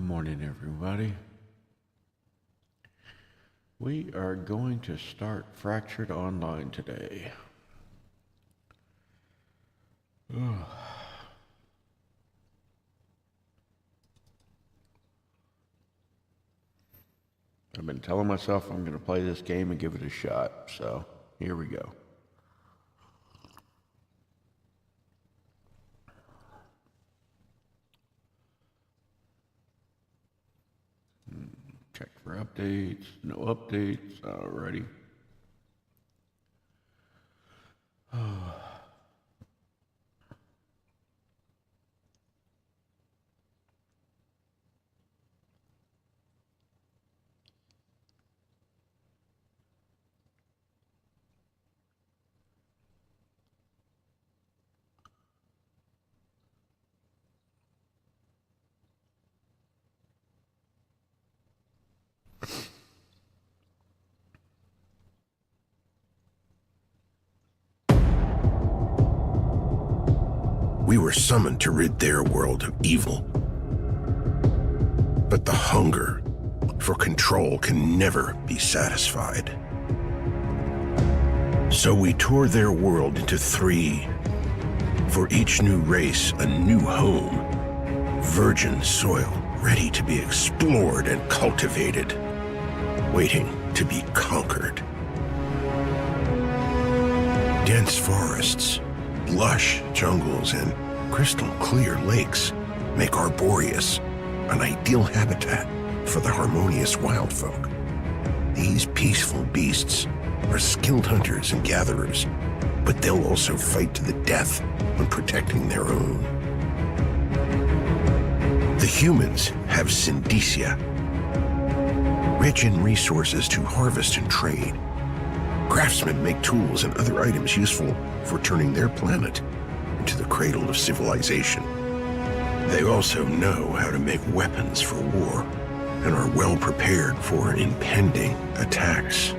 Morning, everybody. We are going to start Fractured Online today. I've been telling myself I'm going to play this game and give it a shot, so here we go. Check for updates. No updates. Alrighty. We were summoned to rid their world of evil. But the hunger for control can never be satisfied. So we tore their world into three. For each new race, a new home. Virgin soil, ready to be explored and cultivated. Waiting to be conquered. Dense forests, lush jungles, and crystal clear lakes make Arboreus an ideal habitat for the harmonious wild folk. These peaceful beasts are skilled hunters and gatherers, but they'll also fight to the death when protecting their own. The humans have Syndesia, rich in resources to harvest and trade. Craftsmen make tools and other items useful for turning their planet into the cradle of civilization. They also know how to make weapons for war and are well prepared for impending attacks.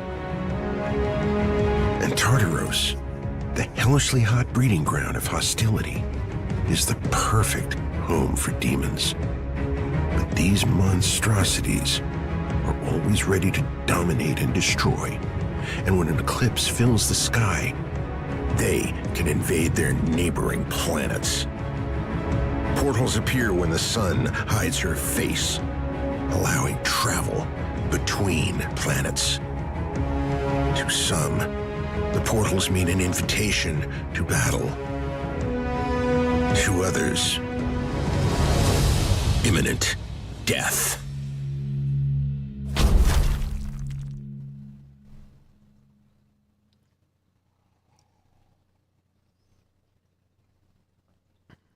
And Tartaros, the hellishly hot breeding ground of hostility, is the perfect home for demons. But these monstrosities are always ready to dominate and destroy. And when an eclipse fills the sky, they can invade their neighboring planets. Portals appear when the sun hides her face, allowing travel between planets. To some, the portals mean an invitation to battle. To others, imminent death.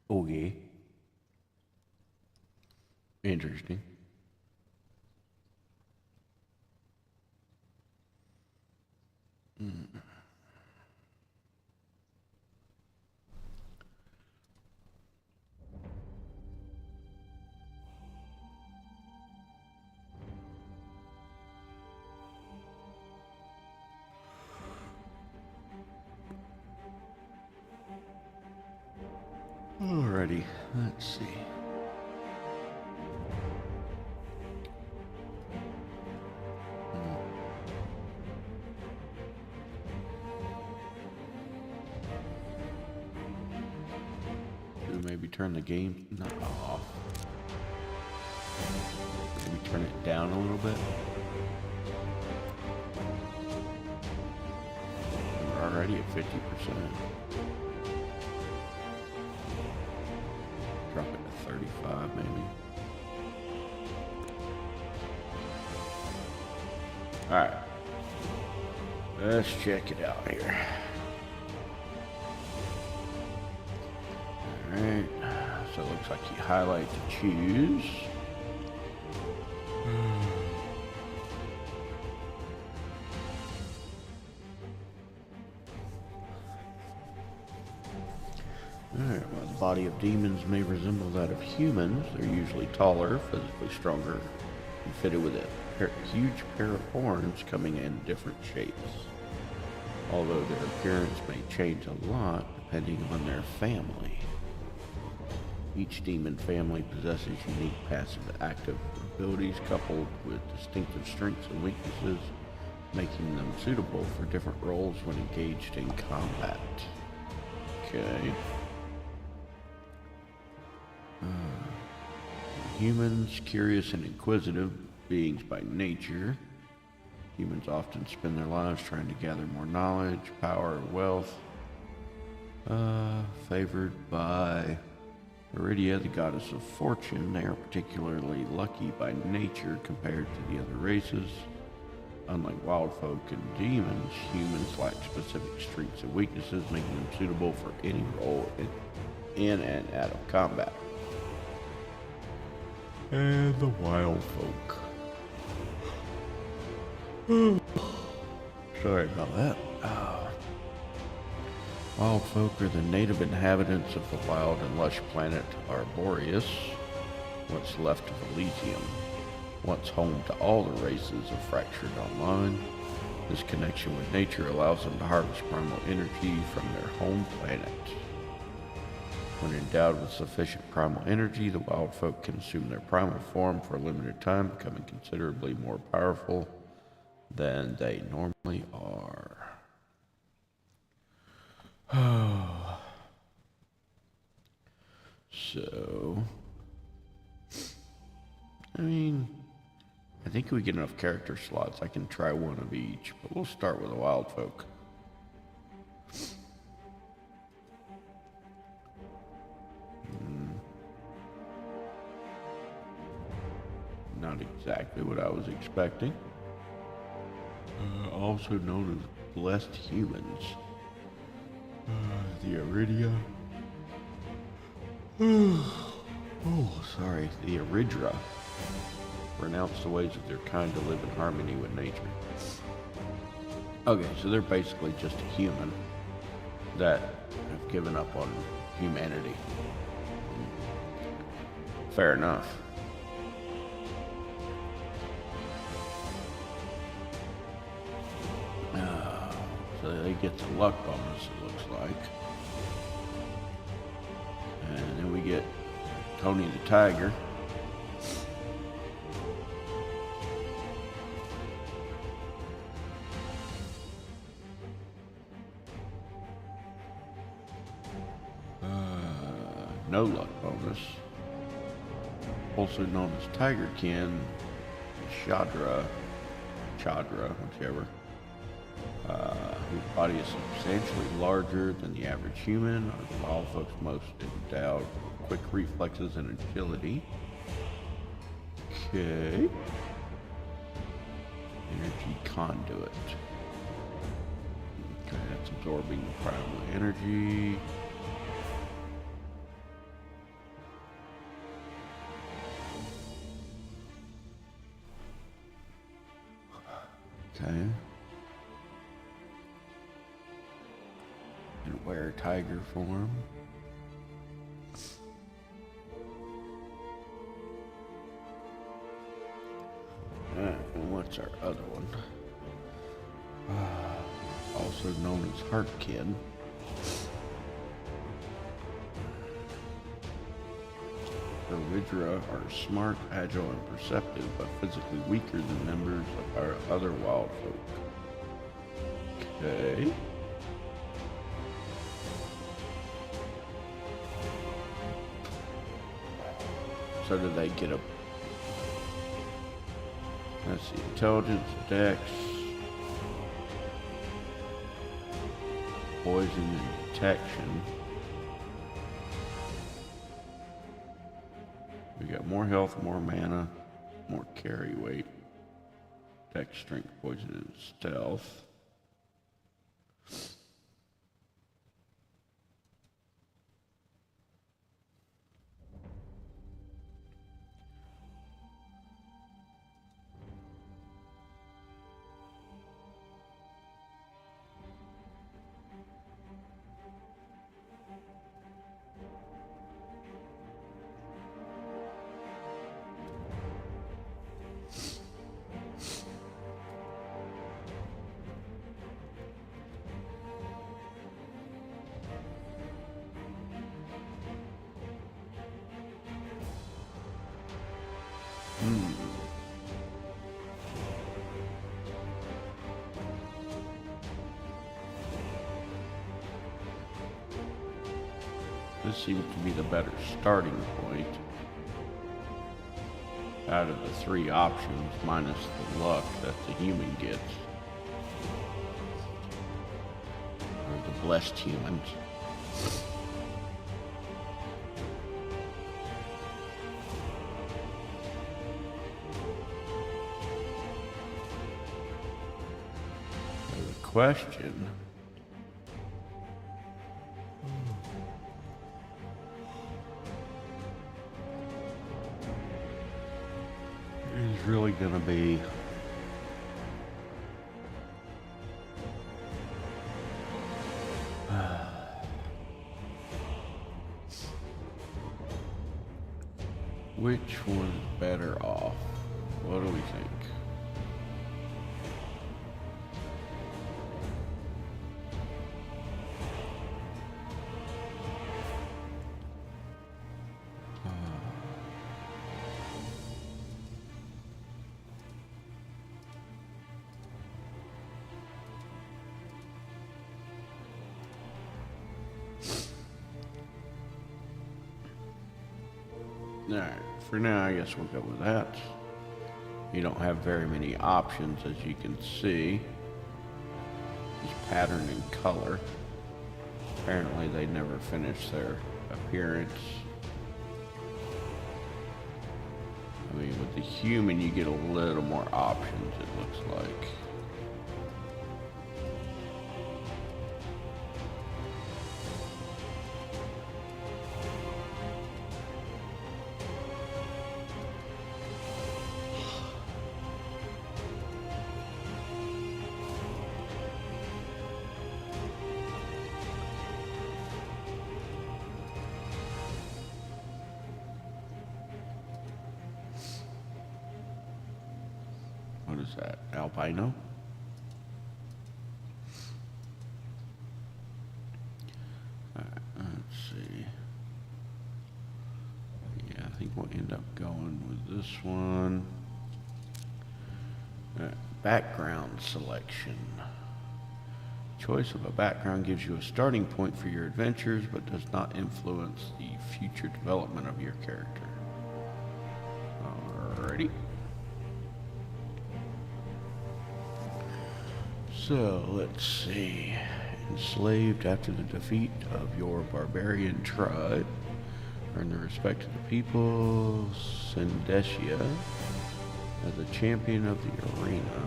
Okay. Interesting. Alrighty, let's see. Should maybe turn the game not off. Maybe turn it down a little bit. We're already at 50%. Drop it to 35 maybe. Alright. Let's check it out here. Alright. So it looks like you highlight to choose. Alright, while the body of demons may resemble that of humans, they're usually taller, physically stronger, and fitted with a huge pair of horns coming in different shapes. Although their appearance may change a lot depending on their family. Each demon family possesses unique passive active abilities coupled with distinctive strengths and weaknesses, making them suitable for different roles when engaged in combat. Okay. Humans, curious and inquisitive beings by nature. Humans often spend their lives trying to gather more knowledge, power, or wealth. Favored by Iridia, the goddess of fortune. They are particularly lucky by nature compared to the other races. Unlike wild folk and demons, humans lack specific strengths and weaknesses, making them suitable for any role in and out of combat. And the wild folk. Sorry about that. Wild folk are the native inhabitants of the wild and lush planet Arboreus, what's left of Elysium, once home to all the races of Fractured Online. This connection with nature allows them to harvest primal energy from their home planet. When endowed with sufficient primal energy, the wild folk can assume their primal form for a limited time, becoming considerably more powerful than they normally are. So, I mean, I think we get enough character slots. I can try one of each, but we'll start with the wild folk. Not exactly what I was expecting. Also known as blessed humans. The Iridia. Sorry. The Iridra renounce the ways of their kind to live in harmony with nature. Okay, so they're basically just a human that have given up on humanity. Fair enough. So they get the luck bonus, it looks like. And then we get Tony the Tiger. No luck bonus. Also known as Tigerkin, Chadra, whichever. Whose body is substantially larger than the average human, are the wild folks most endowed with quick reflexes and agility. Okay. Energy conduit. Okay, that's absorbing primal energy. Okay. And wear tiger form. And what's our other one? Also known as Heartkin. The Ridra are smart, agile, and perceptive, but physically weaker than members of our other wild folk. Okay. So do they get a... Let's see, intelligence, dex, poison, and detection. We got more health, more mana, more carry weight, dex, strength, poison, and stealth. This seems to be the better starting point. Out of the three options, minus the luck that the human gets. Or the blessed humans. So the question is really going to be which one's better off? What do we think? Alright, for now I guess we'll go with that. You don't have very many options, as you can see. Just pattern and color. Apparently they never finish their appearance. I mean, with the human you get a little more options, it looks like. What is that? Albino? Let's see. Yeah, I think we'll end up going with this one. Background selection. Choice of a background gives you a starting point for your adventures, but does not influence the future development of your character. Alrighty. So, let's see. Enslaved after the defeat of your barbarian tribe. Earn the respect of the people. Sendetia as a champion of the arena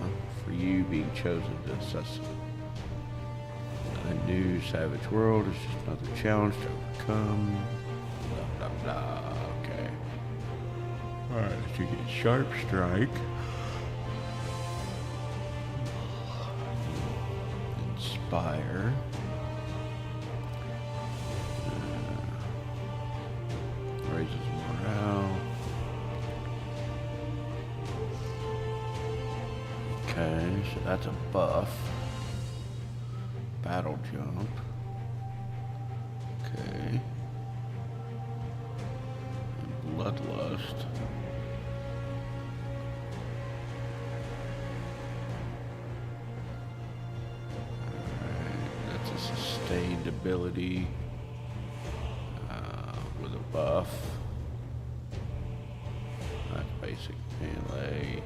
for you being chosen to assassinate. A new savage world is just another challenge to overcome. Blah, blah, blah. Okay. Alright, so you get Sharp Strike. Inspire. Raises morale. Okay, so that's a buff. Battle jump. Okay. And bloodlust. Alright, that's a sustained ability with a buff. That's basic melee.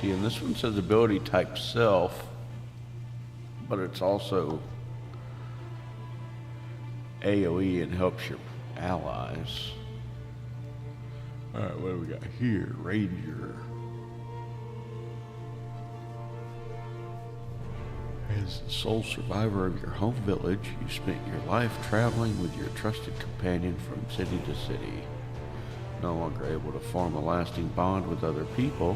See, and this one says ability type self, but it's also AoE and helps your allies. Alright, what do we got here? Ranger. As the sole survivor of your home village, you spent your life traveling with your trusted companion from city to city. No longer able to form a lasting bond with other people,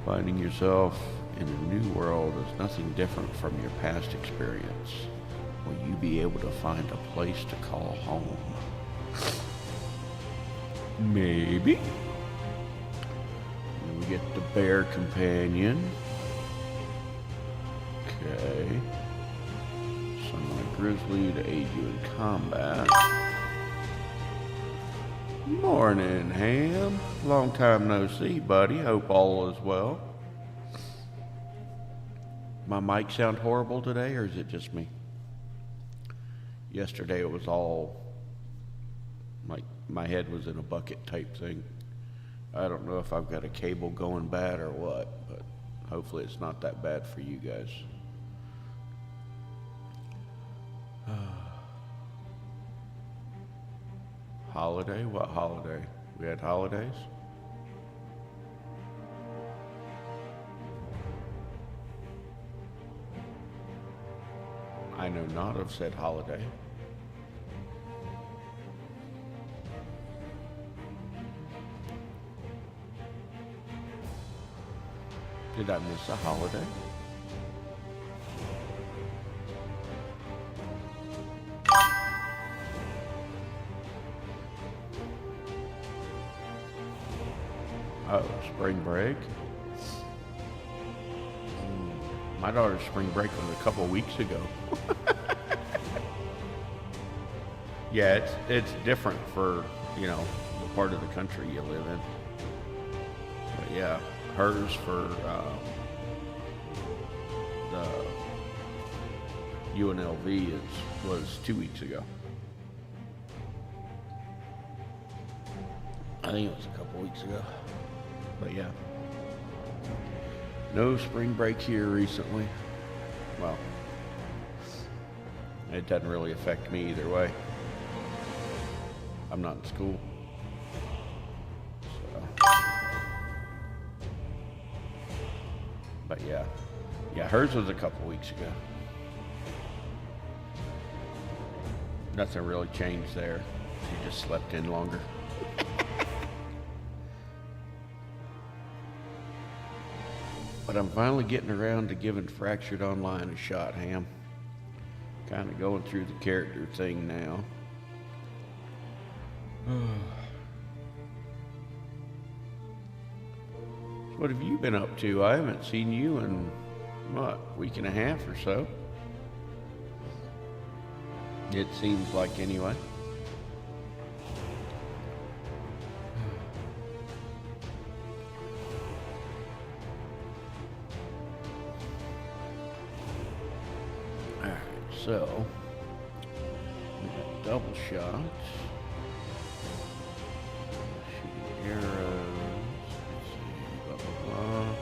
finding yourself in a new world is nothing different from your past experience. Will you be able to find a place to call home? Maybe. And then we get the bear companion. Okay. Summon a grizzly to aid you in combat. Morning, Ham. Long time no see, buddy. Hope all is well. My mic sound horrible today, or is it just me? Yesterday it was all like my head was in a bucket type thing. I don't know if I've got a cable going bad or what, but hopefully it's not that bad for you guys. Holiday? What holiday? We had holidays? I know not of said holiday. Did I miss a holiday? Oh, spring break? My daughter's spring break was a couple weeks ago. Yeah, it's different for, you know, the part of the country you live in. But yeah, hers for the UNLV was 2 weeks ago. I think it was a couple weeks ago. But yeah. No spring break here recently. Well, it doesn't really affect me either way. I'm not in school. So. But yeah. Yeah, hers was a couple weeks ago. Nothing really changed there. She just slept in longer. But I'm finally getting around to giving Fractured Online a shot, Ham. Kind of going through the character thing now. So what have you been up to? I haven't seen you in, what, week and a half or so? It seems like, anyway. So, we got double shots, shooting arrows, let's see, blah, blah, blah.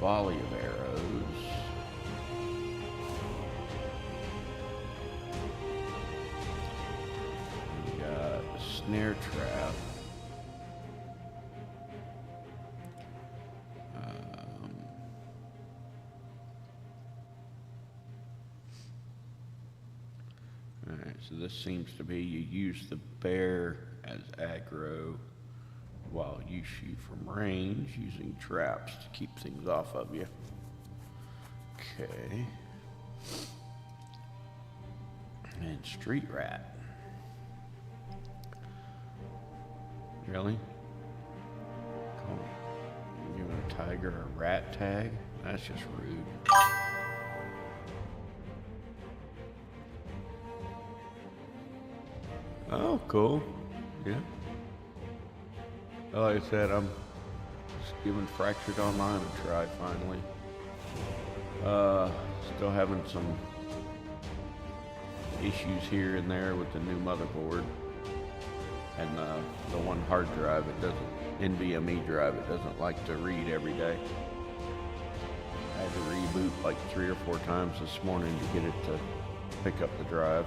Volley of arrows. We got a snare trap. So this seems to be you use the bear as aggro while you shoot from range using traps to keep things off of you. Okay. And street rat. Really? Giving a tiger a rat tag? That's just rude. Oh, cool. Yeah. Well, like I said, I'm just giving Fractured Online a try finally. Still having some issues here and there with the new motherboard. And the one hard drive, it doesn't, NVMe drive, it doesn't like to read every day. I had to reboot like 3 or 4 times this morning to get it to pick up the drive.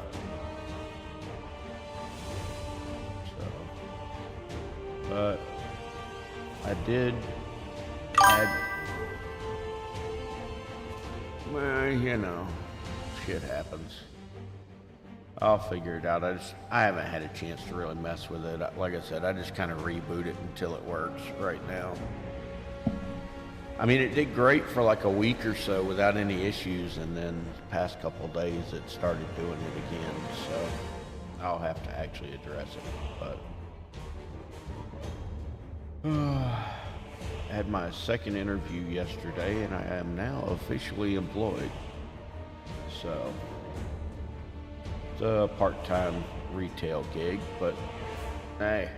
But I did add, well, you know, shit happens. I'll figure it out. I haven't had a chance to really mess with it. Like I said, I just kind of reboot it until it works right now. I mean, it did great for like a week or so without any issues, and then the past couple of days it started doing it again, so I'll have to actually address it, but had my second interview yesterday, and I am now officially employed. So it's a part-time retail gig, but hey,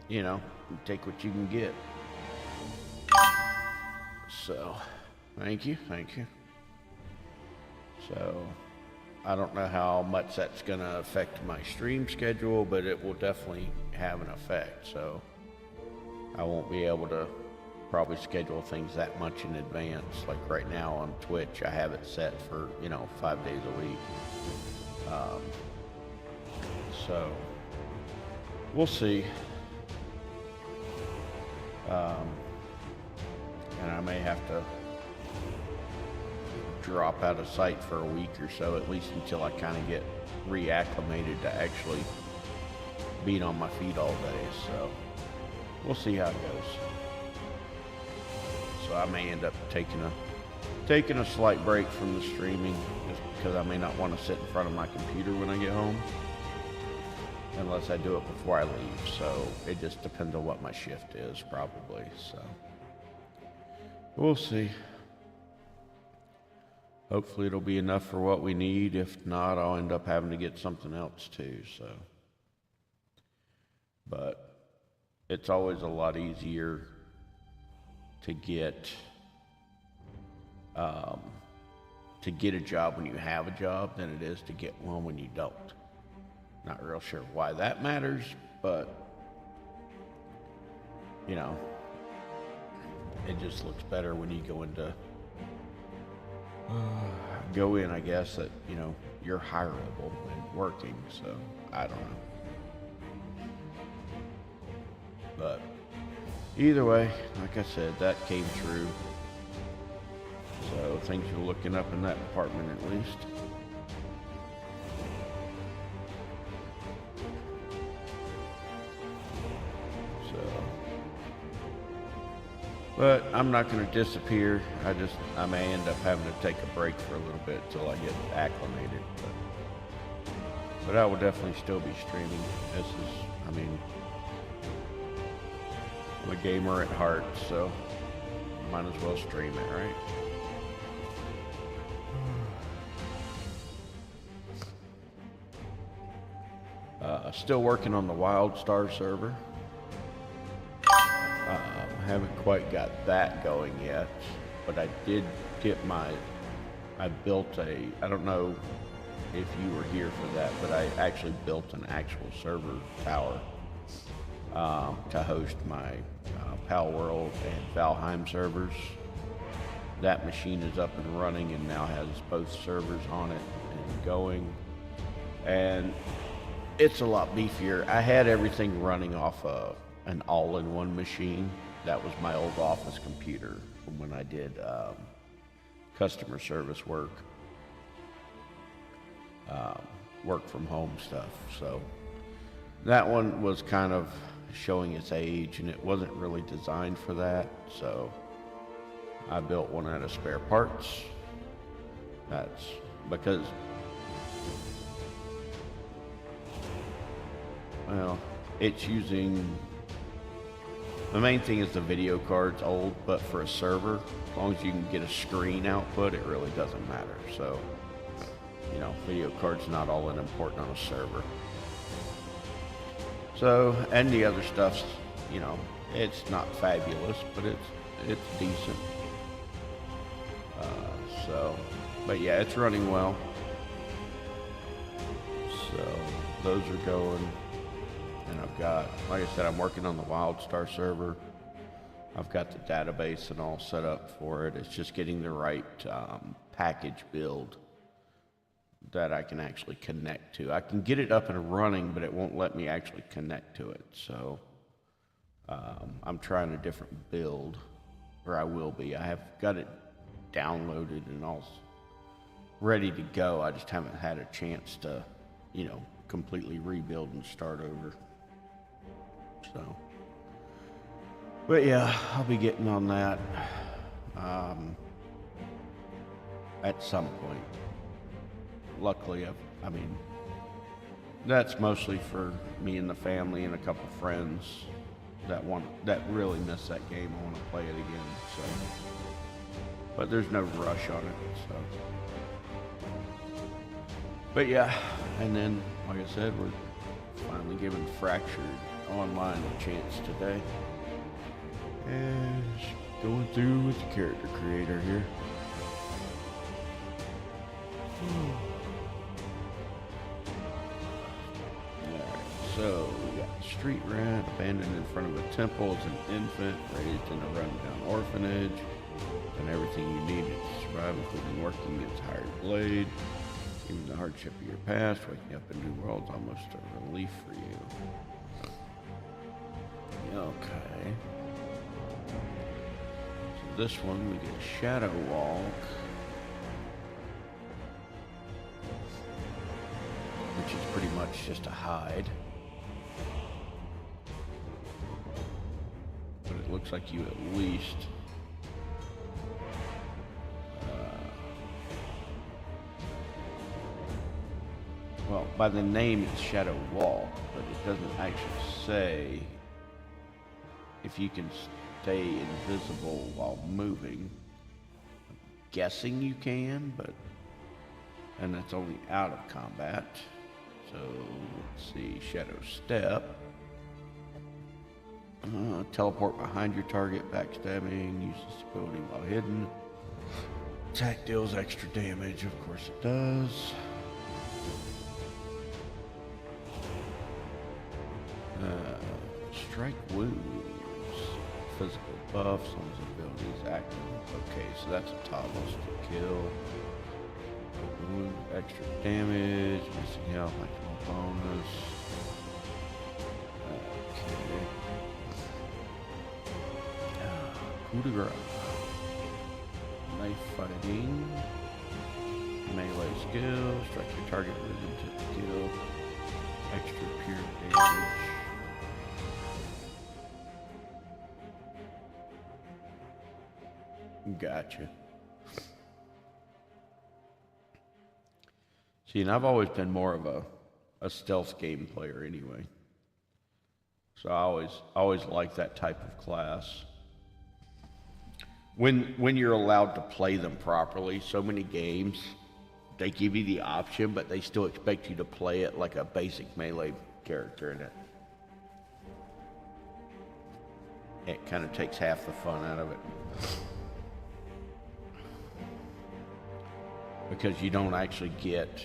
you know, you take what you can get. So thank you. So I don't know how much that's going to affect my stream schedule, but it will definitely have an effect. So I won't be able to probably schedule things that much in advance. Like right now on Twitch, I have it set for, 5 days a week. So we'll see. And I may have to drop out of sight for a week or so, at least until I kind of get reacclimated to actually being on my feet all day. So we'll see how it goes. So I may end up taking a slight break from the streaming, just because I may not want to sit in front of my computer when I get home, unless I do it before I leave. So it just depends on what my shift is, probably. So we'll see. Hopefully it'll be enough for what we need. If not, I'll end up having to get something else too. So, but it's always a lot easier to get a job when you have a job than it is to get one when you don't. Not real sure why that matters, but it just looks better when you go in, I guess, that you're hireable and working. So I don't know, but either way, like I said, that came through. So things are looking up in that department at least. But I'm not going to disappear. I may end up having to take a break for a little bit till I get acclimated. But I will definitely still be streaming. I'm a gamer at heart, so might as well stream it, right? Still working on the WildStar server. Haven't quite got that going yet, but I did get I built I don't know if you were here for that, but I actually built an actual server tower to host my Pal World and Valheim servers. That machine is up and running and now has both servers on it and going, and it's a lot beefier. I had everything running off an all-in-one machine. That was my old office computer from when I did customer service work, work from home stuff. So that one was kind of showing its age, and it wasn't really designed for that. So I built one out of spare parts. That's because, well, it's using, the main thing is the video card's old, but for a server, as long as you can get a screen output, it really doesn't matter. So, video card's not all that important on a server. So, and the other stuff's, it's not fabulous, but it's decent. But yeah, it's running well. So, those are going. And I've got, like I said, I'm working on the WildStar server. I've got the database and all set up for it. It's just getting the right package build that I can actually connect to. I can get it up and running, but it won't let me actually connect to it. So I'm trying a different build, or I will be. I have got it downloaded and all ready to go. I just haven't had a chance to, completely rebuild and start over. So, but yeah, I'll be getting on that at some point. Luckily, that's mostly for me and the family and a couple friends. that really miss that game. I want to play it again. So, but there's no rush on it. So, but yeah, and then like I said, we're finally giving Fractured Online a chance today, and going through with the character creator here. So we got street rat abandoned in front of a temple as an infant, raised in a rundown orphanage, and everything you needed to survive, including working against hired blade. Even the hardship of your past, waking up in new worlds, almost a relief for you. Okay. So this one we get Shadow Walk, which is pretty much just a hide. But it looks like you at least well, by the name it's Shadow Walk, but it doesn't actually say if you can stay invisible while moving. I'm guessing you can, but and that's only out of combat. So let's see, Shadow Step. Teleport behind your target, backstabbing, use this ability while hidden. Attack deals extra damage, of course it does. Strike wounds, physical buffs, on his abilities active. Okay, so that's a toggle to kill. Wound, extra damage, missing health, maximum bonus. Okay. Coup de grace. Knife fighting. Melee skill, strike your target rhythm to kill. Extra pure damage. Gotcha. See, and I've always been more of a stealth game player anyway. So I always like that type of class. When you're allowed to play them properly, so many games, they give you the option, but they still expect you to play it like a basic melee character in it. It kind of takes half the fun out of it. Because you don't actually get,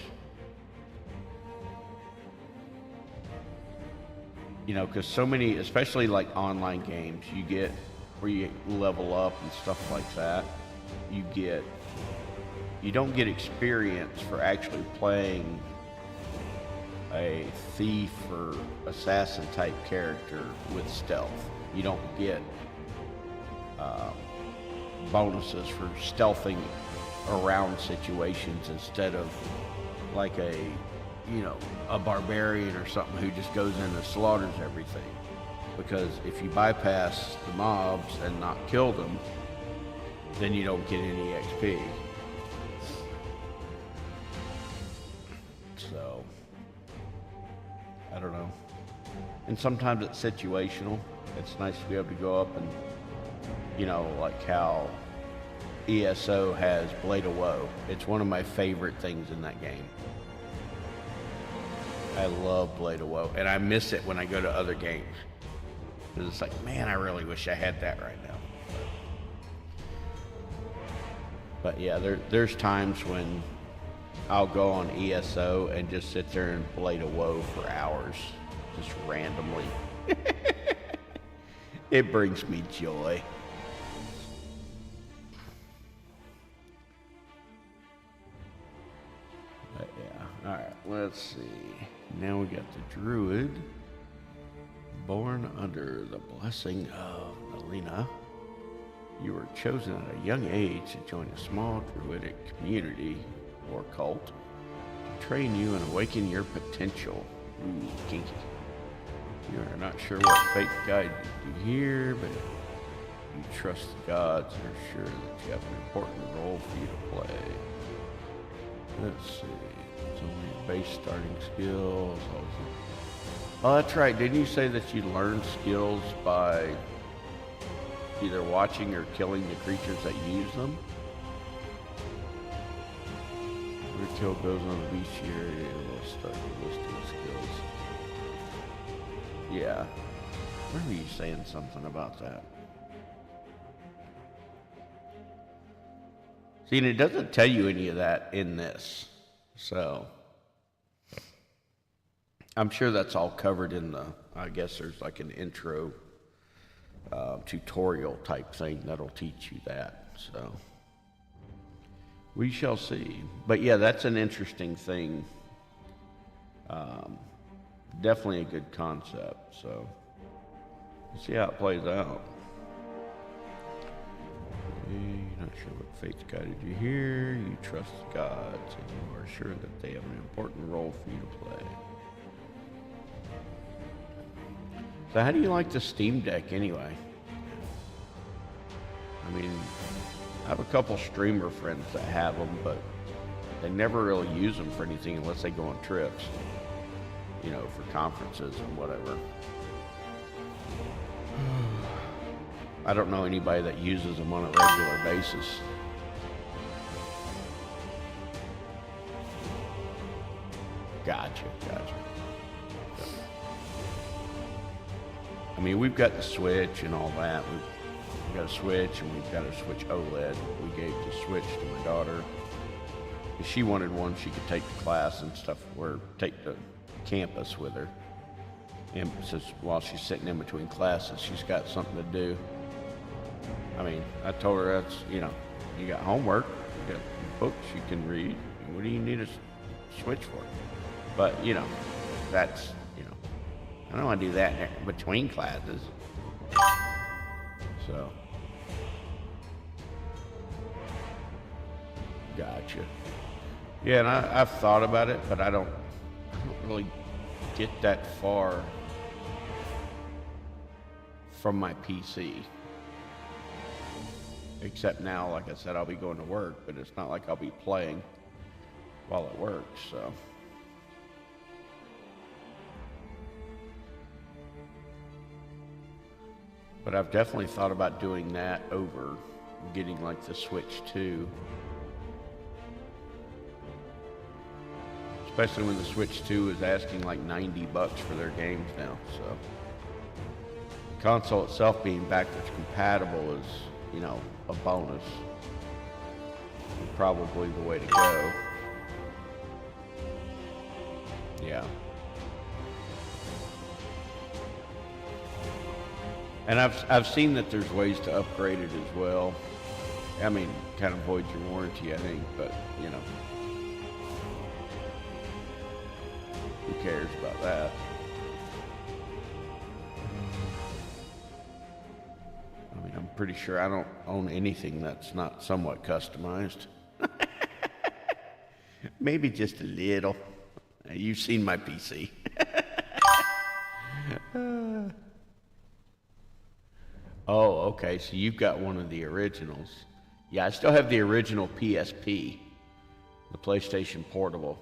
you know, because so many, especially like online games, you get where you level up and stuff like that, you don't get experience for actually playing a thief or assassin type character with stealth. You don't get bonuses for stealthing around situations instead of like a barbarian or something who just goes in and slaughters everything. Because if you bypass the mobs and not kill them, then you don't get any XP. So I don't know. And sometimes it's situational. It's nice to be able to go up and, like how ESO has Blade of Woe. It's one of my favorite things in that game. I love Blade of Woe, and I miss it when I go to other games. Because it's like, man, I really wish I had that right now. But yeah, there's times when I'll go on ESO and just sit there and Blade of Woe for hours, just randomly. It brings me joy. But yeah, alright, let's see. Now we got the Druid. Born under the blessing of Melina, you were chosen at a young age to join a small druidic community or cult to train you and awaken your potential. Ooh, kinky. You are not sure what fate guided you here, but you trust the gods and are sure that you have an important role for you to play. Let's see. It's only a base starting skill. Oh, that's right. Didn't you say that you learn skills by either watching or killing the creatures that use them? Every kill goes on the beach area, we'll start listing skills. Yeah. I remember you saying something about that. See, and it doesn't tell you any of that in this. So, I'm sure that's all covered in the, I guess there's like an intro tutorial type thing that'll teach you that. So, we shall see. But yeah, that's an interesting thing. Definitely a good concept. So, we'll see how it plays out. You're not sure what fate's guided you here. You trust the gods, and you are sure that they have an important role for you to play. So how do you like the Steam Deck anyway? I mean, I have a couple streamer friends that have them, but they never really use them for anything unless they go on trips, you know, for conferences and whatever. I don't know anybody that uses them on a regular basis. Gotcha. I mean, we've got the Switch and all that. We've got a Switch, and we've got a Switch OLED. We gave the Switch to my daughter. If she wanted one, she could take the class and stuff, or take the campus with her. And since while she's sitting in between classes, she's got something to do. I mean, I told her that's, you know, you got homework, you got books you can read. What do you need a Switch for? But, you know, that's, you know, I don't want to do that in between classes. So, gotcha. Yeah, and I've thought about it, but I don't really get that far from my PC. Except now, like I said, I'll be going to work, but it's not like I'll be playing while at work, so. But I've definitely thought about doing that over getting like the Switch 2. Especially when the Switch 2 is asking like $90 for their games now, so. The console itself being backwards compatible is, you know, a bonus. Probably the way to go. Yeah. And I've seen that there's ways to upgrade it as well. I mean, kind of voids your warranty, I think, but you know, who cares about that? I mean, I'm pretty sure I don't own anything that's not somewhat customized. Maybe just a little. You've seen my PC. Oh, okay, so you've got one of the originals. Yeah, I still have the original PSP, the PlayStation Portable.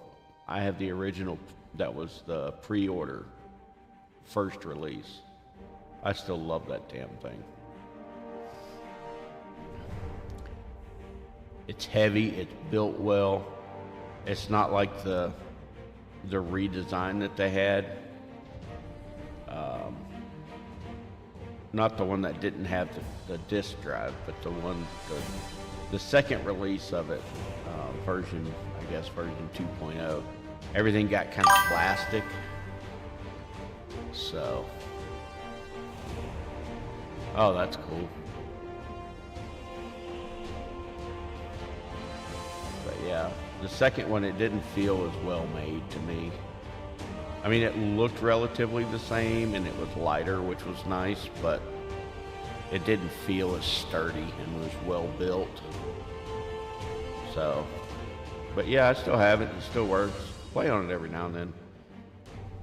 I have the original that was the pre-order, first release. I still love that damn thing. It's heavy, it's built well. It's not like the redesign that they had. Not the one that didn't have the disk drive, but the second release of it, version 2.0. Everything got kind of plastic. So, oh, that's cool. But yeah, the second one, it didn't feel as well made to me. I mean, it looked relatively the same, and it was lighter, which was nice, but it didn't feel as sturdy and was well built. So, but yeah, I still have it. It still works. Play on it every now and then.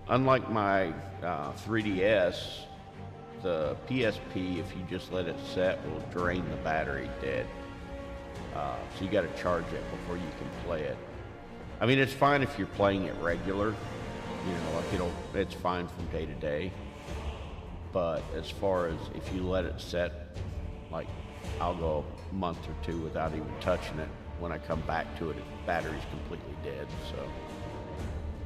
Unlike my 3DS, the PSP, if you just let it set, will drain the battery dead. So you got to charge it before you can play it. I mean, it's fine if you're playing it regular, You know, like it's fine from day to day. But as far as if you let it set, like I'll go a month or two without even touching it. When I come back to it, the battery's completely dead. So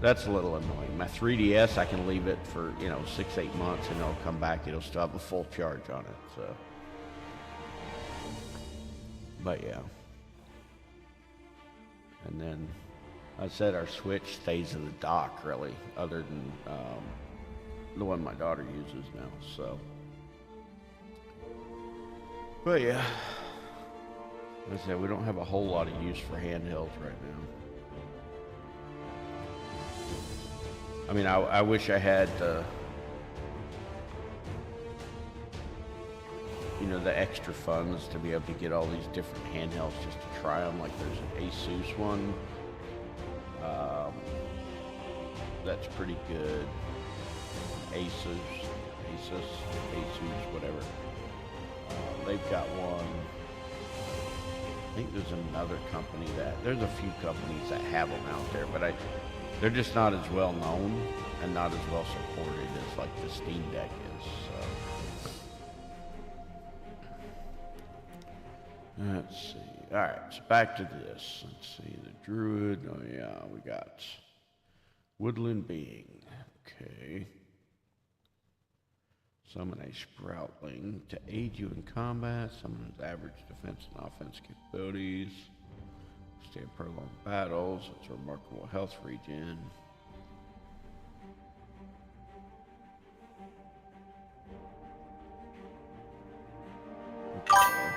that's a little annoying. My 3DS, I can leave it for 6-8 months, and it'll come back. It'll still have a full charge on it. So, but yeah. And then I said our Switch stays in the dock, really, other than the one my daughter uses now. So, but yeah, like I said, we don't have a whole lot of use for handhelds right now. I mean, I wish I had the extra funds to be able to get all these different handhelds just to try them. Like there's an Asus one. That's pretty good. Asus, whatever. They've got one. I think there's another company there's a few companies that have them out there, but they're just not as well known and not as well supported as like the Steam Deck is. So let's see. All right, so back to this. Let's see, the Druid. Oh yeah, we got Woodland Being. Okay. Summon a Sproutling to aid you in combat. Summons average defense and offense capabilities. Stay in prolonged battles. It's a remarkable health regen. Okay.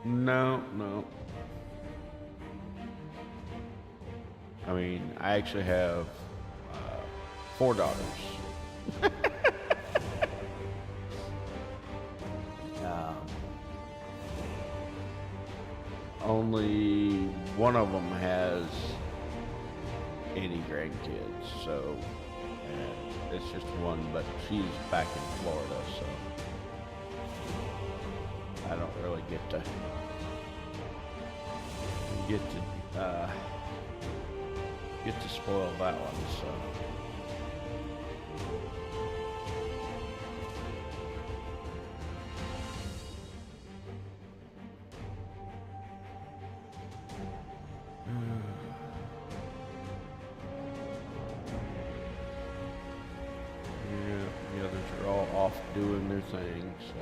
No. I mean, I actually have 4 daughters. Only one of them has any grandkids, so it's just one, but she's back in Florida, so I don't really get to spoil that one, so. Yeah, the others are all off doing their thing, so.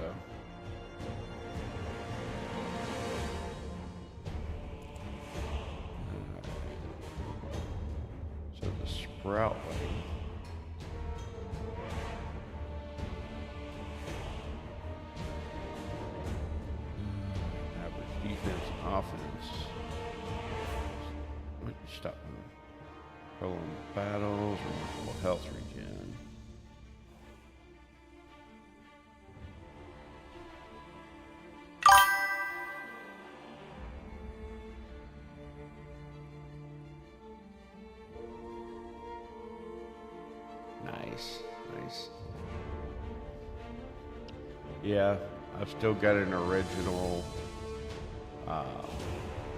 Sproutling. Average defense and offense. Stop prolonged battles, remarkable health regen. Nice. Yeah, I've still got an original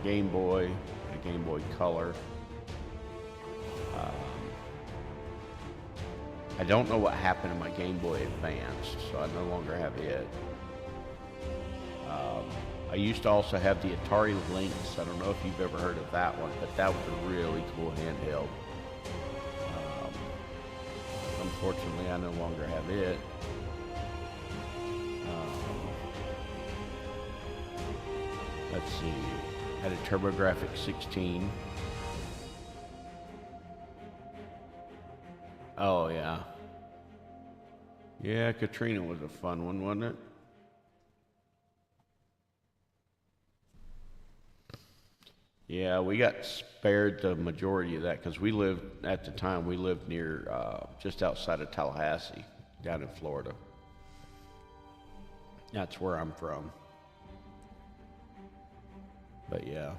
Game Boy, a Game Boy Color. I don't know what happened to my Game Boy Advance, so I no longer have it. I used to also have the Atari Lynx. I don't know if you've ever heard of that one, but that was a really cool handheld. Unfortunately, I no longer have it. Let's see. Had a TurboGrafx 16. Oh, yeah. Yeah, Katrina was a fun one, wasn't it? Yeah, we got spared the majority of that because we lived near just outside of Tallahassee, down in Florida. That's where I'm from. But yeah.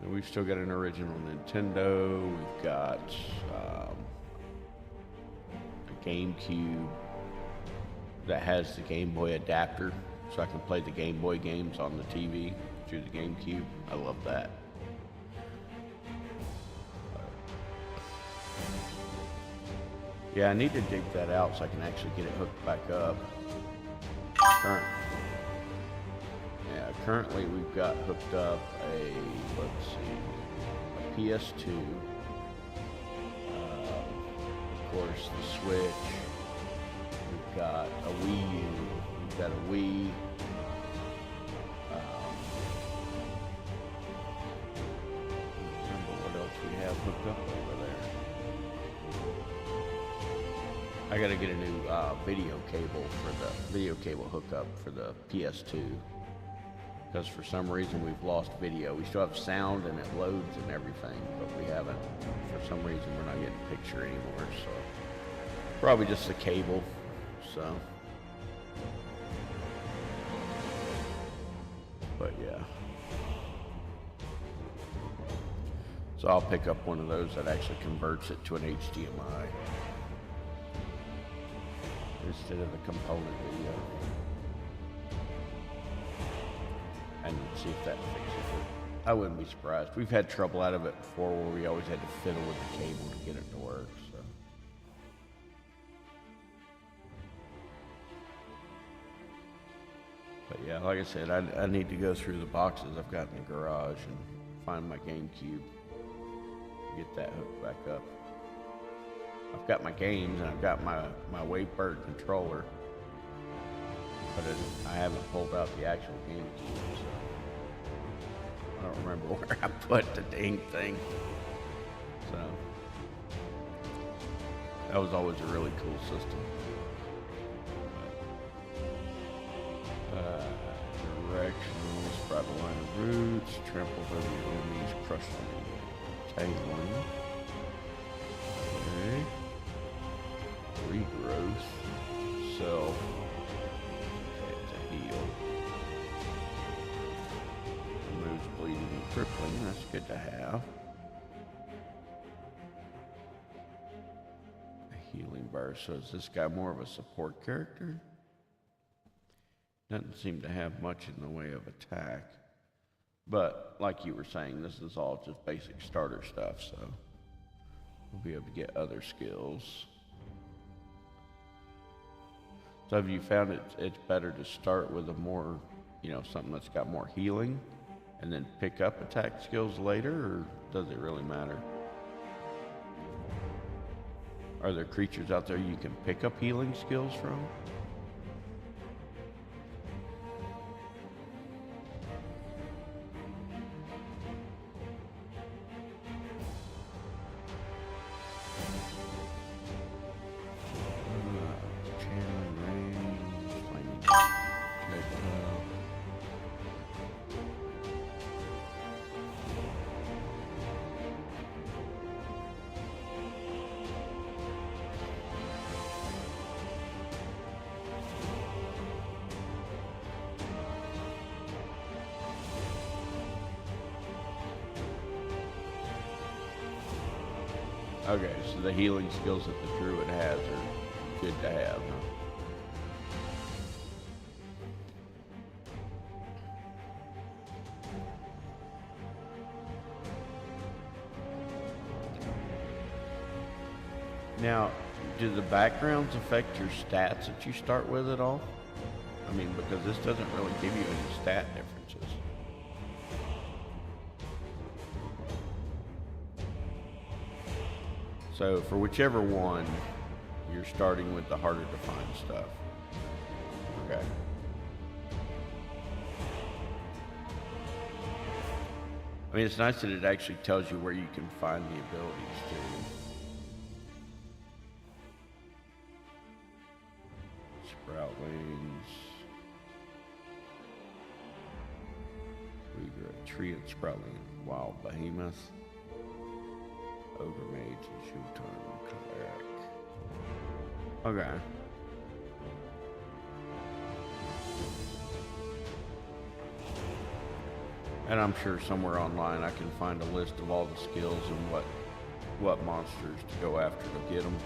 And we've still got an original Nintendo. We've got a GameCube that has the Game Boy adapter so I can play the Game Boy games on the TV through the GameCube. I love that. Yeah, I need to dig that out so I can actually get it hooked back up. Currently we've got hooked up a, let's see, a PS2, of course the Switch, we've got a Wii U, we've got a Wii, remember what else we have hooked up over there. I gotta get a new video cable hookup for the PS2. Because for some reason we've lost video. We still have sound and it loads and everything, but we haven't, for some reason we're not getting a picture anymore, so. Probably just the cable, so. But yeah. So I'll pick up one of those that actually converts it to an HDMI. Instead of the component video. And see if that fixes it. I wouldn't be surprised. We've had trouble out of it before where we always had to fiddle with the cable to get it to work, so. But yeah, like I said, I need to go through the boxes I've got in the garage and find my GameCube. Get that hooked back up. I've got my games and I've got my Wavebird controller. But I haven't pulled out the actual GameCube, so I don't remember where I put the dang thing. So that was always a really cool system. Directional, spread the line of roots, trample over your enemies, crush them, tangling. Okay. Regrowth, self. Heal. Removes bleeding and crippling. That's good to have. A healing burst. So is this guy more of a support character? Doesn't seem to have much in the way of attack. But like you were saying, this is all just basic starter stuff, so we'll be able to get other skills. So have you found it's better to start with a more, something that's got more healing and then pick up attack skills later, or does it really matter? Are there creatures out there you can pick up healing skills from? Okay, so the healing skills that the druid has are good to have, huh? Now, do the backgrounds affect your stats that you start with at all? I mean, because this doesn't really give you any stat differences. So for whichever one, you're starting with the harder to find stuff. Okay. I mean, it's nice that it actually tells you where you can find the abilities too. Sproutlings. We got a tree and sproutling, wild behemoth. Ogre mage and Showtime cleric. Okay. And I'm sure somewhere online I can find a list of all the skills and what monsters to go after to get them.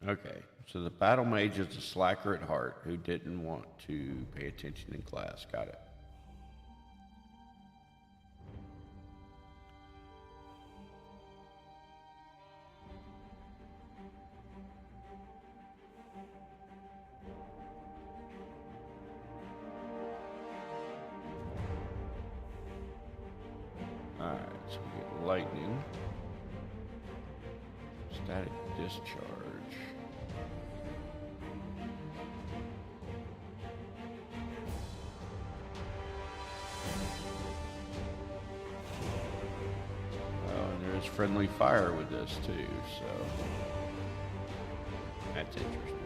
Okay, so the battle mage is a slacker at heart who didn't want to pay attention in class. Got it. Alright, so we get lightning. Static discharge. Oh, and there's friendly fire with this too, so that's interesting.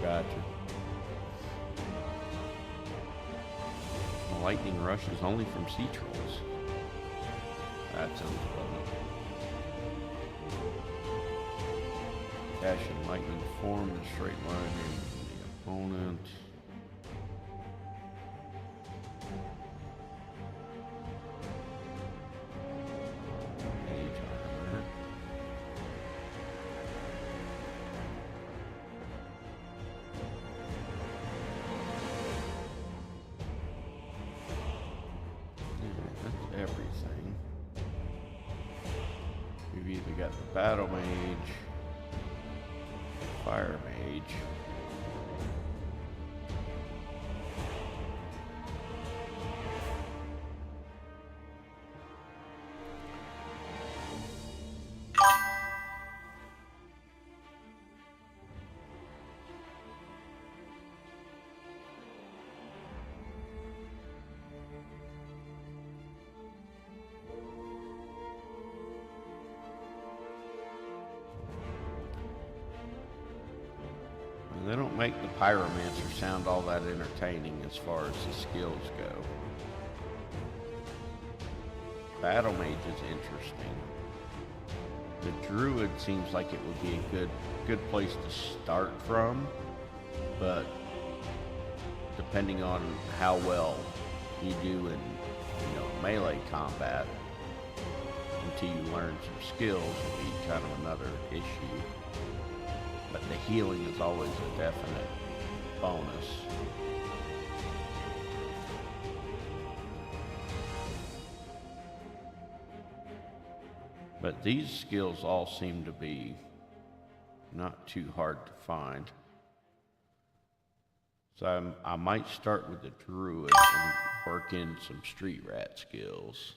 Gotcha. The lightning rush is only from sea trolls. That sounds funny. Dash and lightning form in a straight line in the opponent. Mage armor. That's everything. We've either got the battle mage, fire mage, they don't make the pyromancer sound all that entertaining as far as the skills go. Battle mage is interesting. The druid seems like it would be a good place to start from, but depending on how well you do in melee combat, until you learn some skills, will be kind of another issue. But the healing is always a definite bonus. But these skills all seem to be not too hard to find. So I might start with the druid and work in some street rat skills.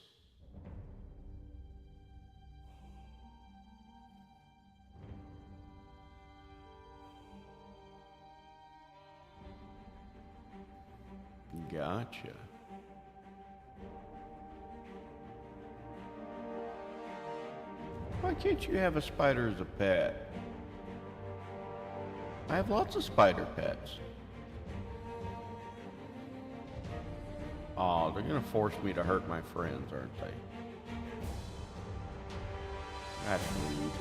Gotcha. Why can't you have a spider as a pet? I have lots of spider pets. Oh, they're gonna force me to hurt my friends, aren't they? That's rude.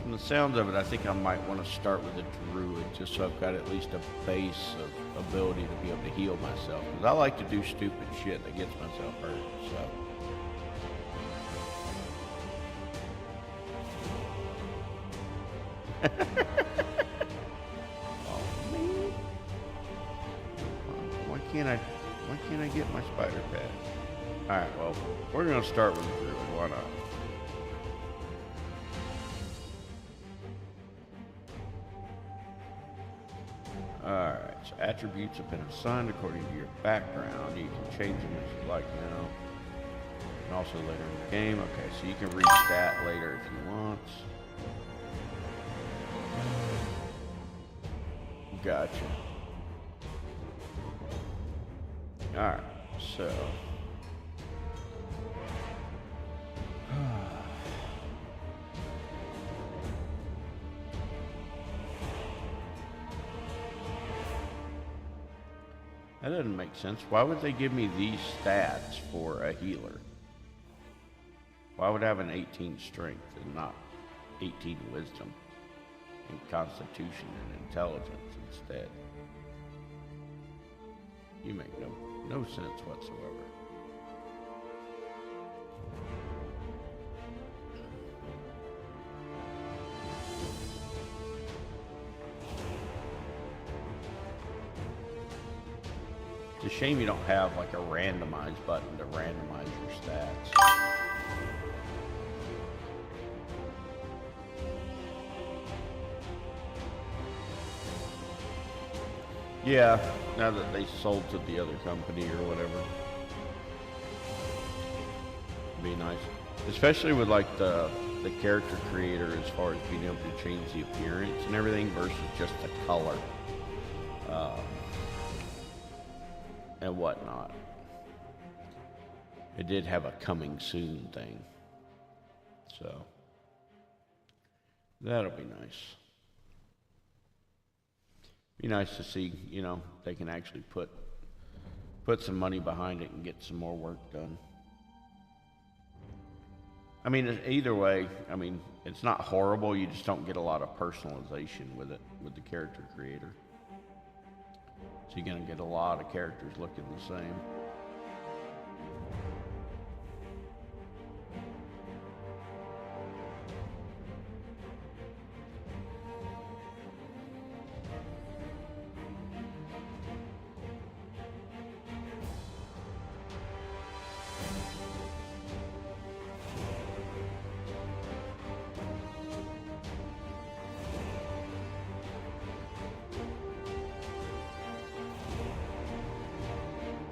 From the sounds of it, I think I might want to start with a druid, just so I've got at least a base of ability to be able to heal myself. Because I like to do stupid shit that gets myself hurt, so. Oh, man. Why can't I get my spider pet? Alright, well, we're going to start with a druid. Why not? Alright, so attributes have been assigned according to your background. You can change them as you like now. And also later in the game. Okay, so you can restat later if you want. Gotcha. Alright, so. That doesn't make sense. Why would they give me these stats for a healer? Why would I have an 18 strength and not 18 wisdom? and constitution and intelligence instead. You make no sense whatsoever. It's a shame you don't have like a randomize button to randomize your stats. Yeah, now that they sold to the other company or whatever. It'd be nice. Especially with like the character creator as far as being able to change the appearance and everything versus just the color. And whatnot. It did have a coming soon thing. So that'll be nice. Be nice to see, you know, they can actually put some money behind it and get some more work done. I mean, either way, I mean, it's not horrible. You just don't get a lot of personalization with it, with the character creator. So you're going to get a lot of characters looking the same.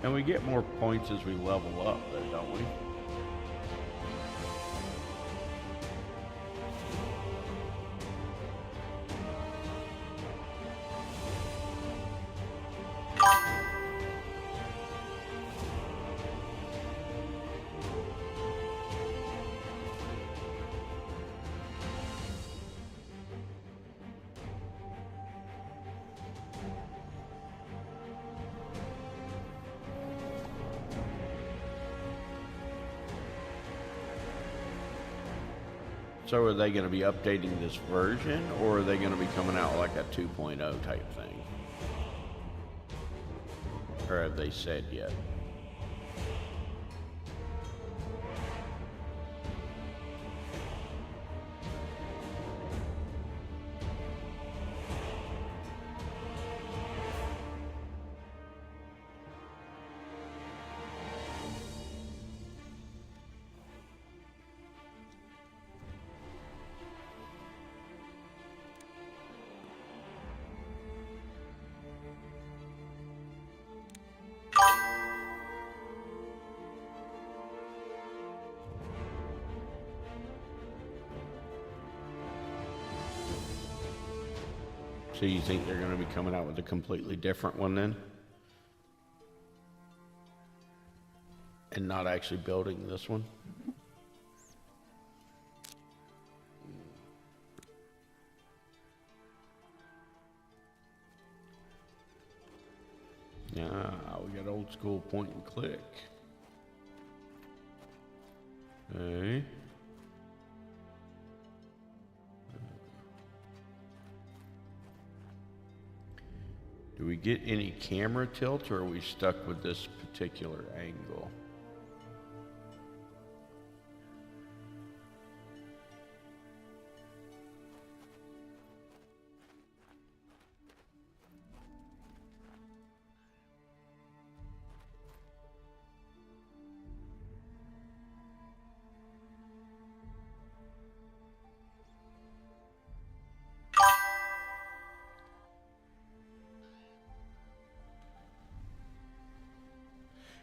And we get more points as we level up, though, don't we? So are they going to be updating this version, or are they going to be coming out like a 2.0 type thing? Or have they said yet? So you think they're going to be coming out with a completely different one then? And not actually building this one? Yeah, we got old school point and click. Okay. Do we get any camera tilt, or are we stuck with this particular angle?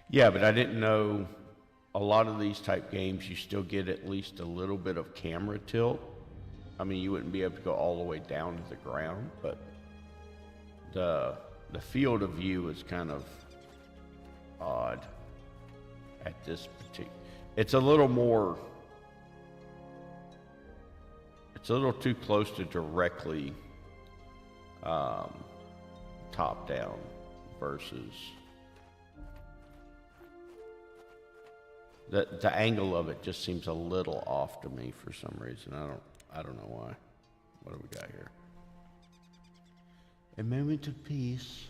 Yeah, but I didn't know a lot of these type games, you still get at least a little bit of camera tilt. I mean, you wouldn't be able to go all the way down to the ground, but the field of view is kind of odd at this particular. It's a little too close to directly top down versus the angle of it just seems a little off to me for some reason. I don't know why. What do we got here? A moment of peace.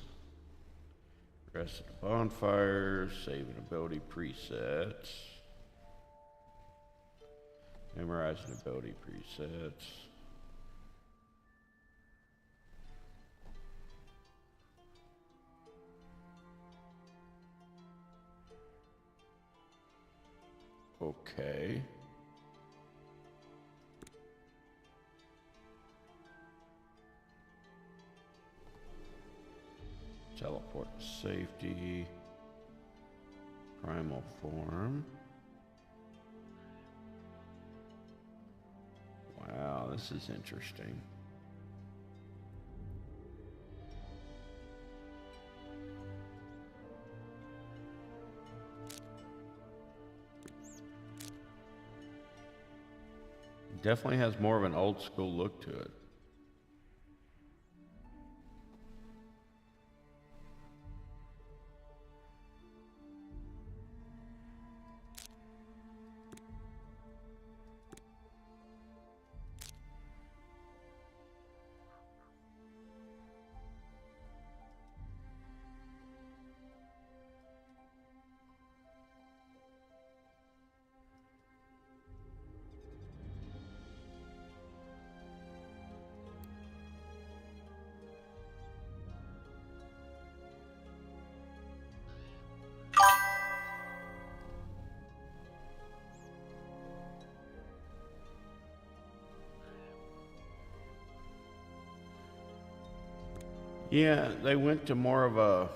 Rest at the bonfire, saving ability presets. Memorizing ability presets. Okay. Teleport to safety. Primal form. Wow, this is interesting. Definitely has more of an old school look to it. Yeah, they went to more of a.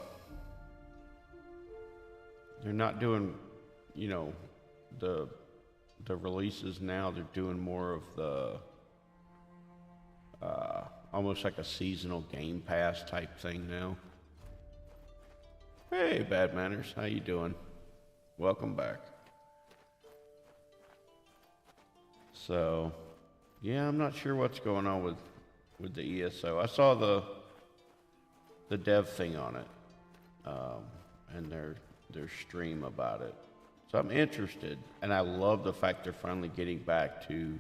They're not doing, you know, the releases now. They're doing more of the almost like a seasonal Game Pass type thing now. Hey, Bad Manners, how you doing? Welcome back. So, yeah, I'm not sure what's going on with the ESO. I saw the dev thing on it, and their stream about it. So I'm interested, and I love the fact they're finally getting back to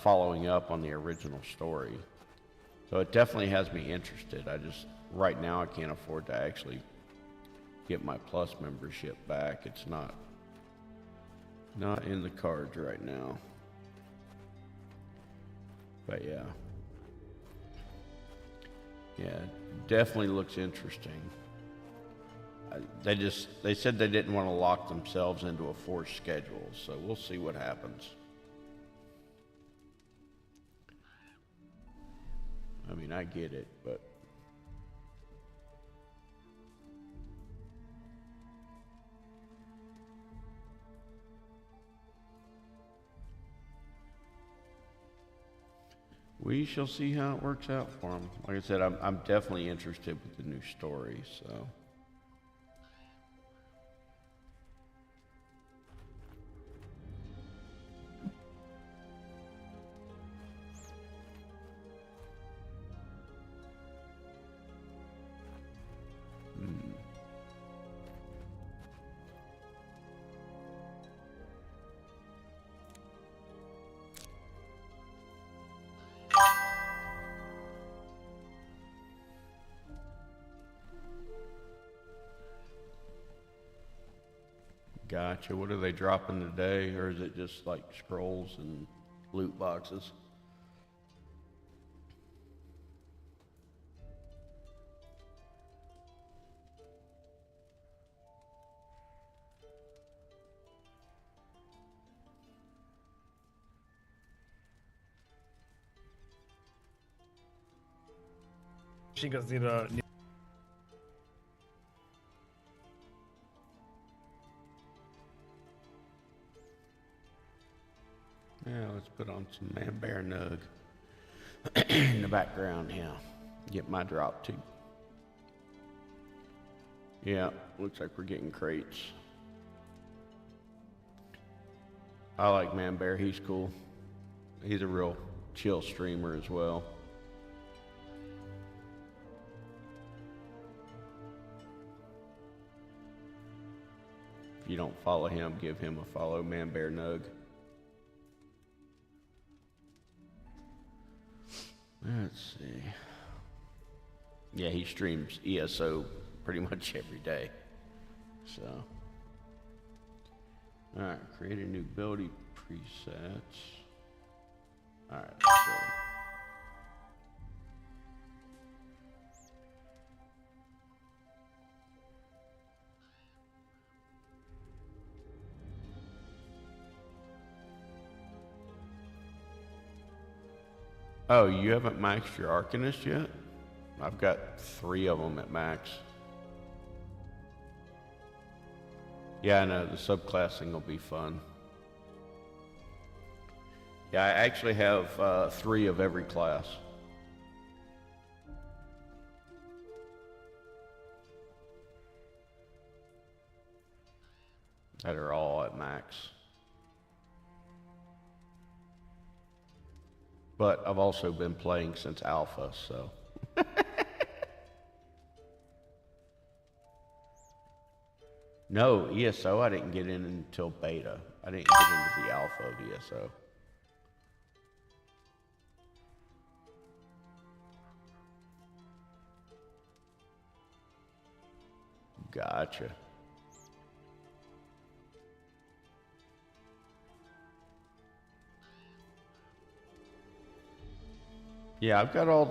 following up on the original story. So it definitely has me interested. I just, right now, I can't afford to actually get my Plus membership back. It's not in the cards right now. But yeah. Yeah, definitely looks interesting. They said they didn't want to lock themselves into a forced schedule, so we'll see what happens. I mean, I get it, but we shall see how it works out for them. Like I said, I'm definitely interested with the new story, so. Gotcha. What are they dropping today, or is it just like scrolls and loot boxes? Because need a. Yeah, let's put on some Man Bear Nug in the background. Yeah, get my drop too. Yeah, looks like we're getting crates. I like Man Bear. He's cool. He's a real chill streamer as well. If you don't follow him, give him a follow, Man Bear Nug. Let's see. Yeah, he streams ESO pretty much every day. So, all right, create a new ability presets. All right, so. Oh, you haven't maxed your Arcanist yet? I've got 3 of them at max. Yeah, I know, the subclassing will be fun. Yeah, I actually have 3 of every class. That are all at max. But I've also been playing since alpha, so. No, ESO I didn't get in until beta. I didn't get into the alpha of ESO. Gotcha. Yeah, I've got all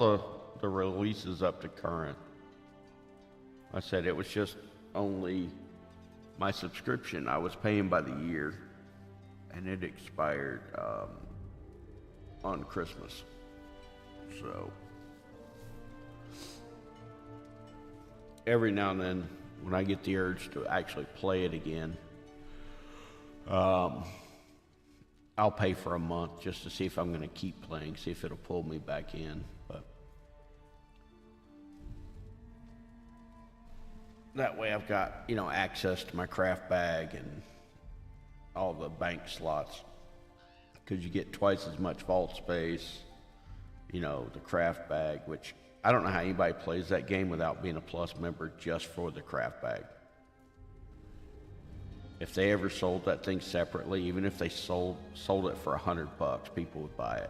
the releases up to current. I said it was just only my subscription. I was paying by the year, and it expired on Christmas. So every now and then, when I get the urge to actually play it again, I'll pay for a month just to see if I'm going to keep playing, see if it'll pull me back in. But that way I've got, access to my craft bag and all the bank slots, because you get twice as much vault space, the craft bag, which I don't know how anybody plays that game without being a Plus member just for the craft bag. If they ever sold that thing separately, even if they sold it for $100, people would buy it.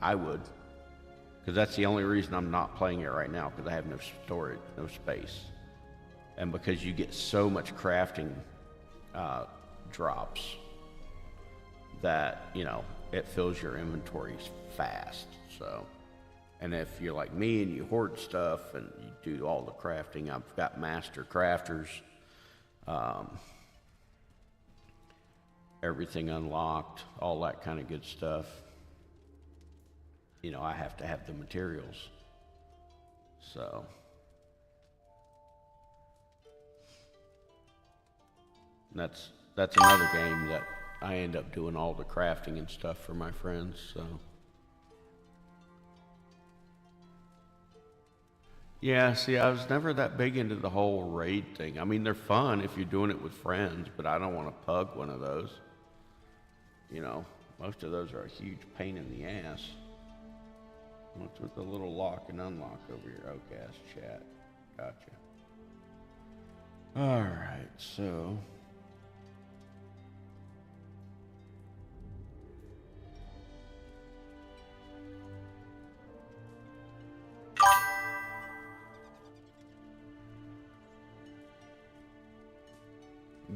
I would, because that's the only reason I'm not playing it right now, because I have no storage, no space, and because you get so much crafting drops that it fills your inventories fast. So, and if you're like me and you hoard stuff and you do all the crafting, I've got master crafters. Everything unlocked, all that kind of good stuff. I have to have the materials. So that's another game that I end up doing all the crafting and stuff for my friends. So yeah, see, I was never that big into the whole raid thing. I mean, they're fun if you're doing it with friends, but I don't want to pug one of those. Most of those are a huge pain in the ass. What's with the little lock and unlock over here? Oh, gas chat. Gotcha. All right, so.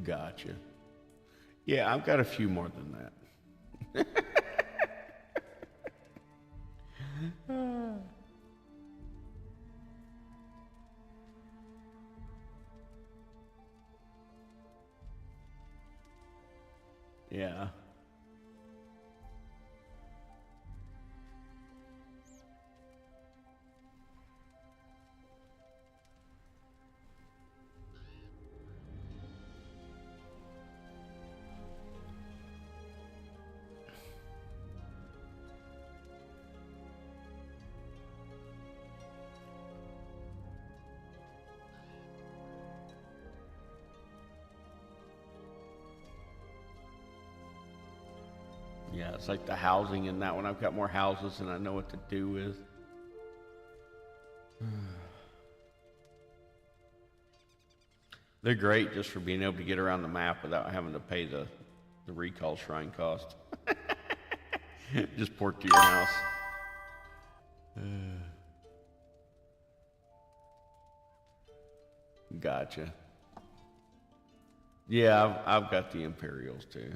Gotcha. Yeah, I've got a few more than that. Yeah. Yeah, it's like the housing in that one. I've got more houses than I know what to do with. They're great just for being able to get around the map without having to pay the recall shrine cost. Just port to your house. Gotcha. Yeah, I've got the Imperials too.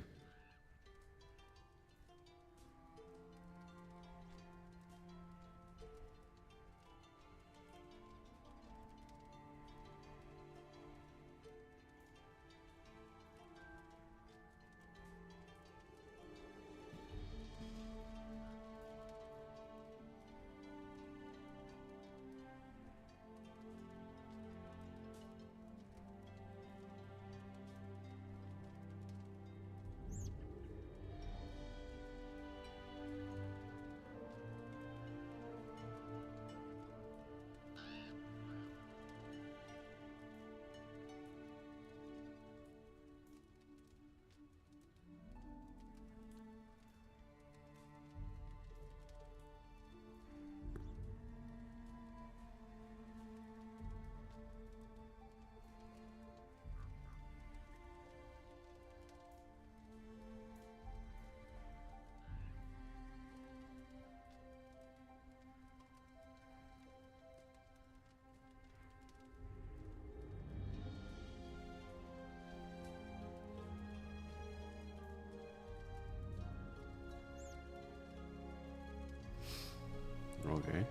Okay.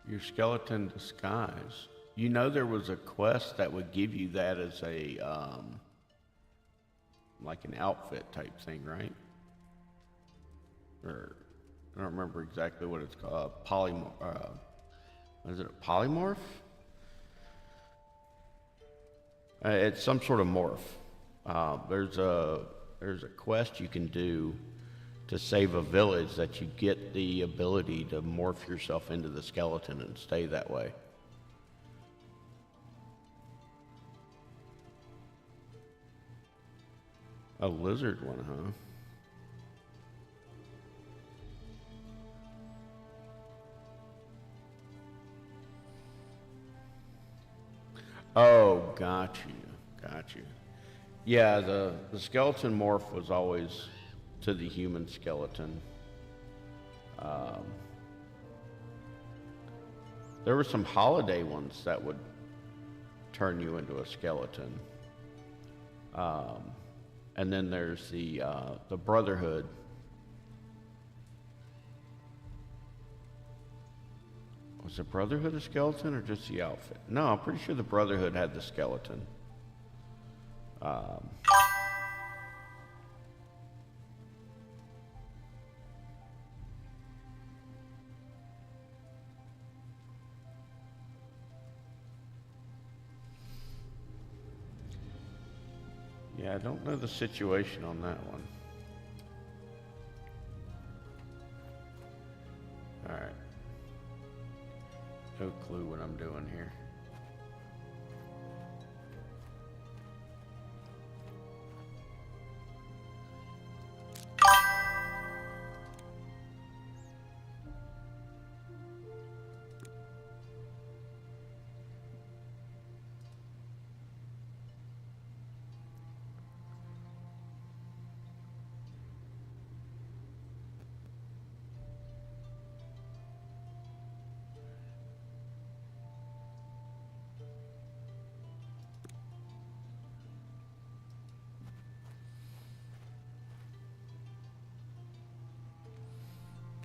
Your skeleton disguise. You know there was a quest that would give you that as a like an outfit type thing, right? Or I don't remember exactly what it's called. Polymorph. Is it a polymorph? It's some sort of morph. There's a quest you can do to save a village that you get the ability to morph yourself into the skeleton and stay that way. A lizard one, huh? Oh, got you. Got you. Yeah, the skeleton morph was always to the human skeleton. There were some holiday ones that would turn you into a skeleton. And then there's the Brotherhood. Was the Brotherhood a skeleton or just the outfit? No, I'm pretty sure the Brotherhood had the skeleton. Yeah, I don't know the situation on that one. All right. No clue what I'm doing here.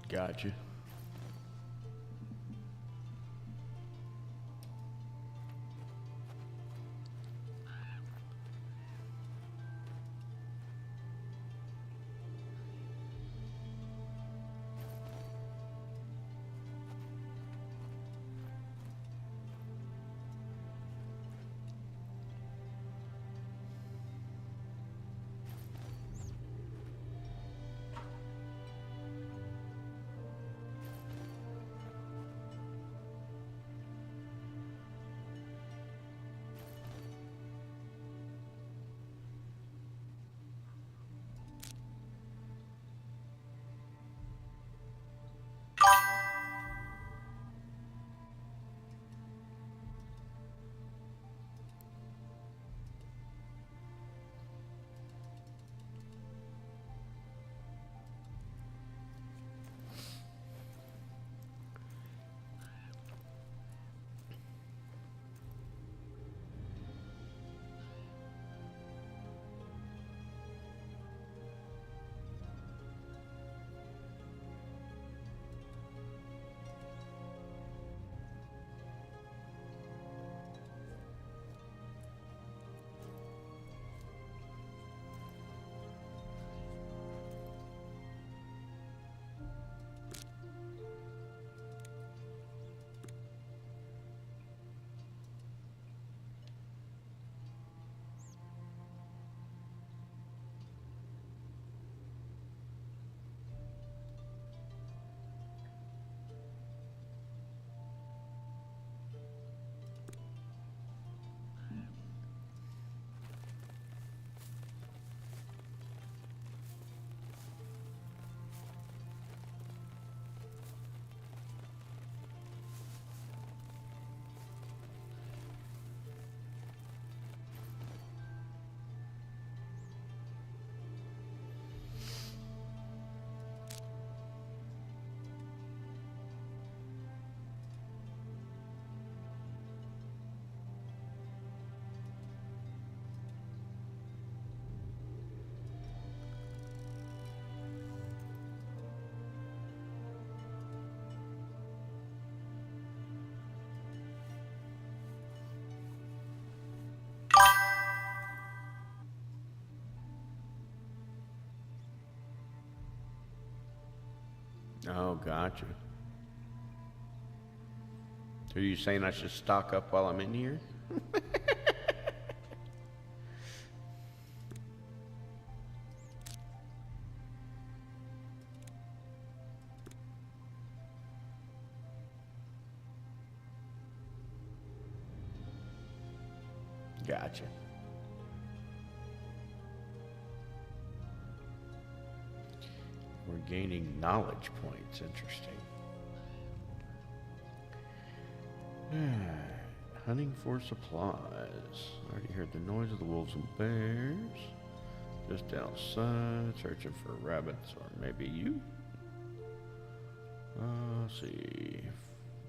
Gotcha. Oh, gotcha. So are you saying I should stock up while I'm in here? Gotcha. We're gaining knowledge points. Interesting. Hunting for supplies. I already heard the noise of the wolves and bears. Just outside, searching for rabbits, or maybe you? Let's see.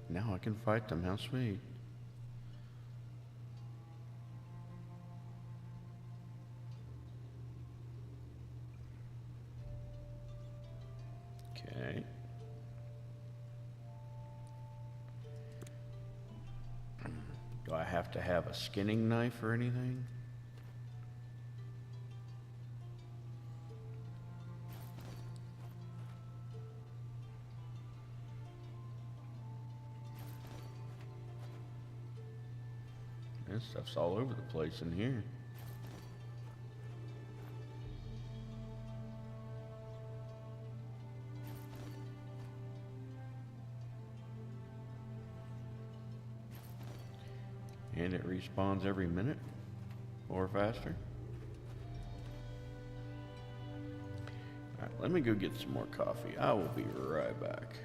Now I can fight them. How sweet. Okay. Do I have to have a skinning knife or anything? This stuff's all over the place in here. And it respawns every minute or faster. Alright, let me go get some more coffee. I will be right back.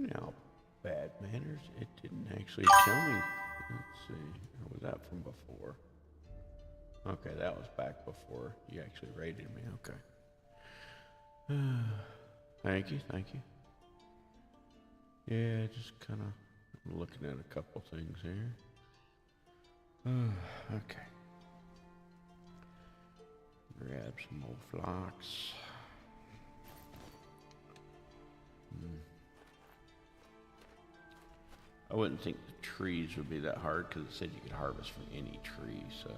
Now, bad manners, it didn't actually tell me. Let's see, or was that from before? Okay, that was back before you actually raided me, okay. Thank you, thank you. Yeah, just kind of looking at a couple things here. Okay. Grab some more flocks. I wouldn't think the trees would be that hard because it said you could harvest from any tree, so.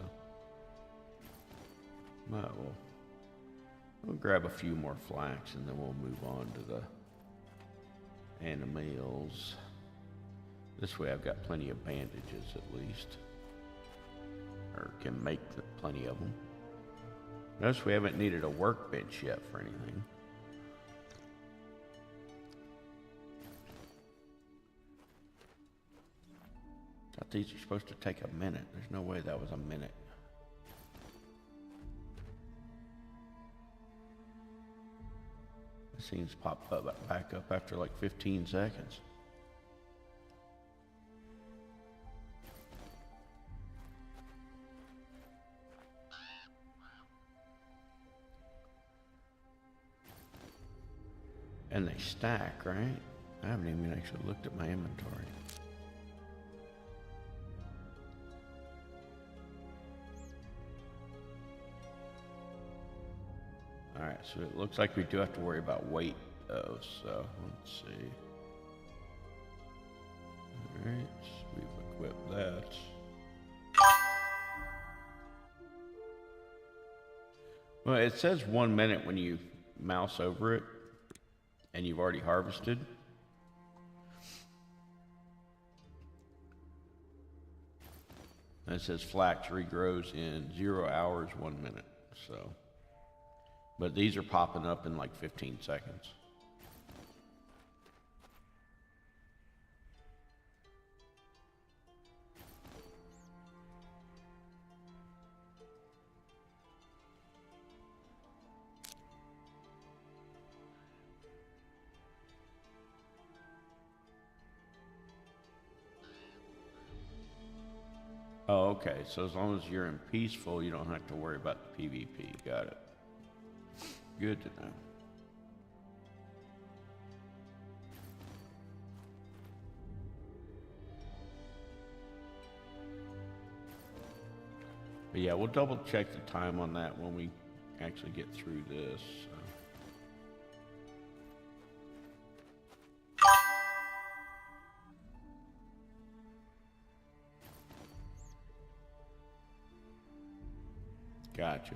We'll grab a few more flax and then we'll move on to the animals. This way I've got plenty of bandages at least. Or can make plenty of them. Notice we haven't needed a workbench yet for anything. Thought these are supposed to take a minute. There's no way that was a minute. It seems pop up back up after like 15 seconds. And they stack, right? I haven't even actually looked at my inventory. Alright, so it looks like we do have to worry about weight though, so let's see. Alright, we've equipped that. Well, it says 1 minute when you mouse over it, and you've already harvested. And it says flax regrows in 0 hours, 1 minute, so. But these are popping up in like 15 seconds. Oh, okay, so as long as you're in peaceful, you don't have to worry about the PvP. Got it. Good to know. But yeah, we'll double check the time on that when we actually get through this. So. Gotcha.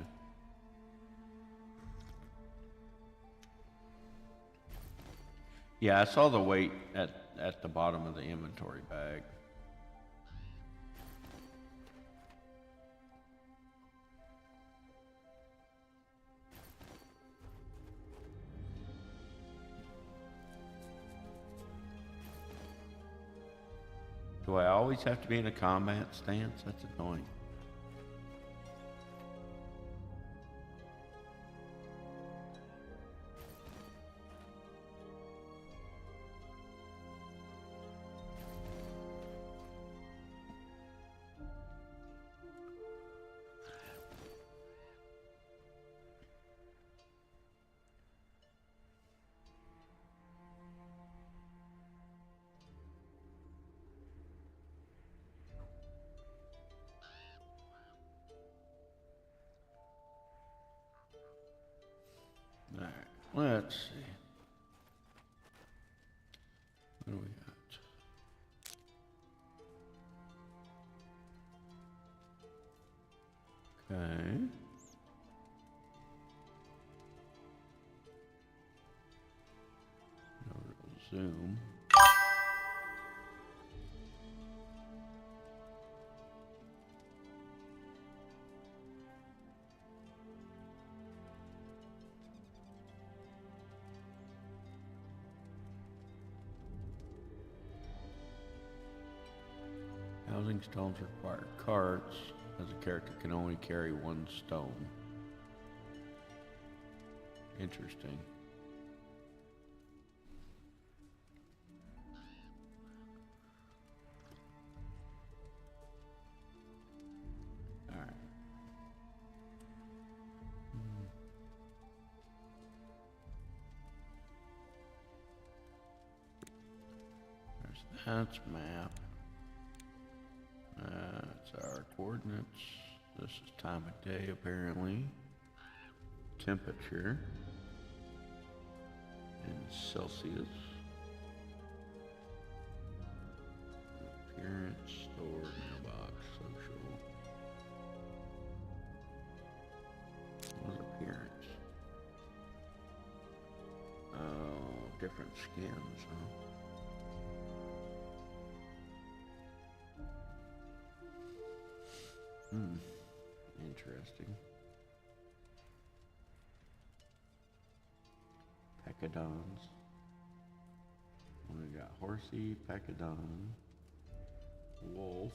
Yeah, I saw the weight at the bottom of the inventory bag. Do I always have to be in a combat stance? That's annoying. All right, let's see. What do we got? Okay. No real zoom. Housing stones require carts, as a character can only carry 1 stone. Interesting. Alright. That's map. That's our coordinates. This is time of day, apparently. Temperature in Celsius. Appearance, store, mailbox, social. What appearance? Oh, different skins, huh? Interesting. Pecadons. We got horsey, pecadon, wolf.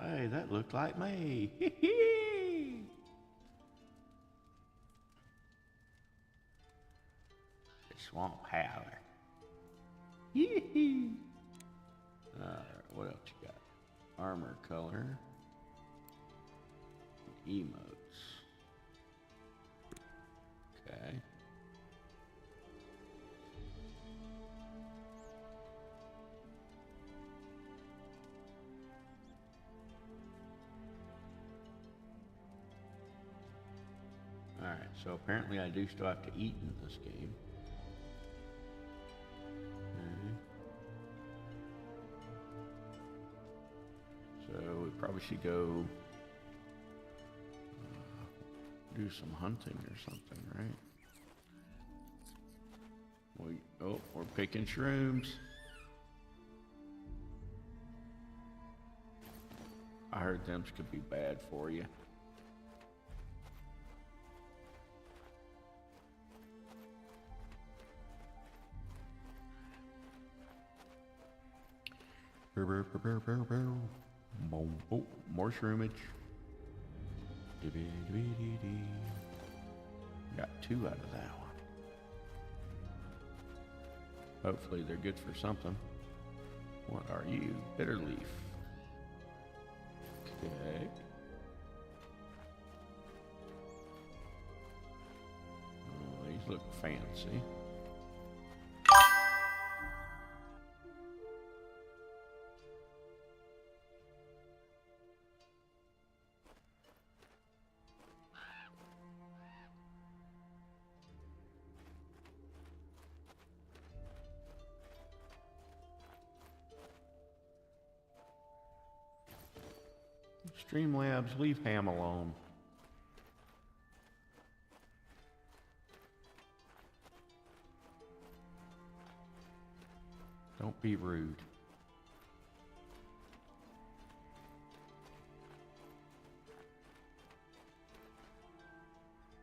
Hey, that looked like me. Swamp howler. Alright, what else you got? Armor color. Emotes. Okay. Alright, so apparently I do still have to eat in this game. So we probably should go do some hunting or something, right? We're picking shrooms. I heard them could be bad for you. Oh, more shroomage. Got 2 out of that one. Hopefully they're good for something. What are you? Bitter leaf. Okay. Oh, these look fancy. Streamlabs, leave Ham alone. Don't be rude.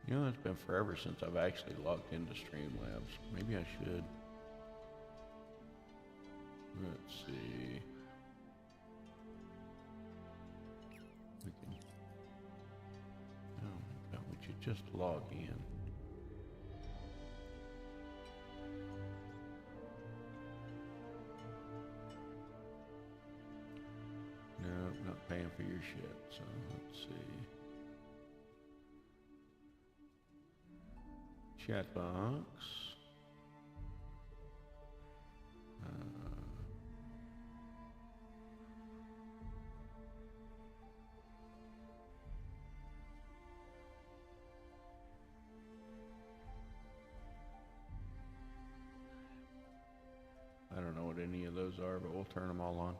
You know, it's been forever since I've actually logged into Streamlabs. Maybe I should. Let's see. We can. Oh my God, we should just log in. No, not paying for your shit. So let's see. Chat box. I don't know what any of those are, but we'll turn them all on.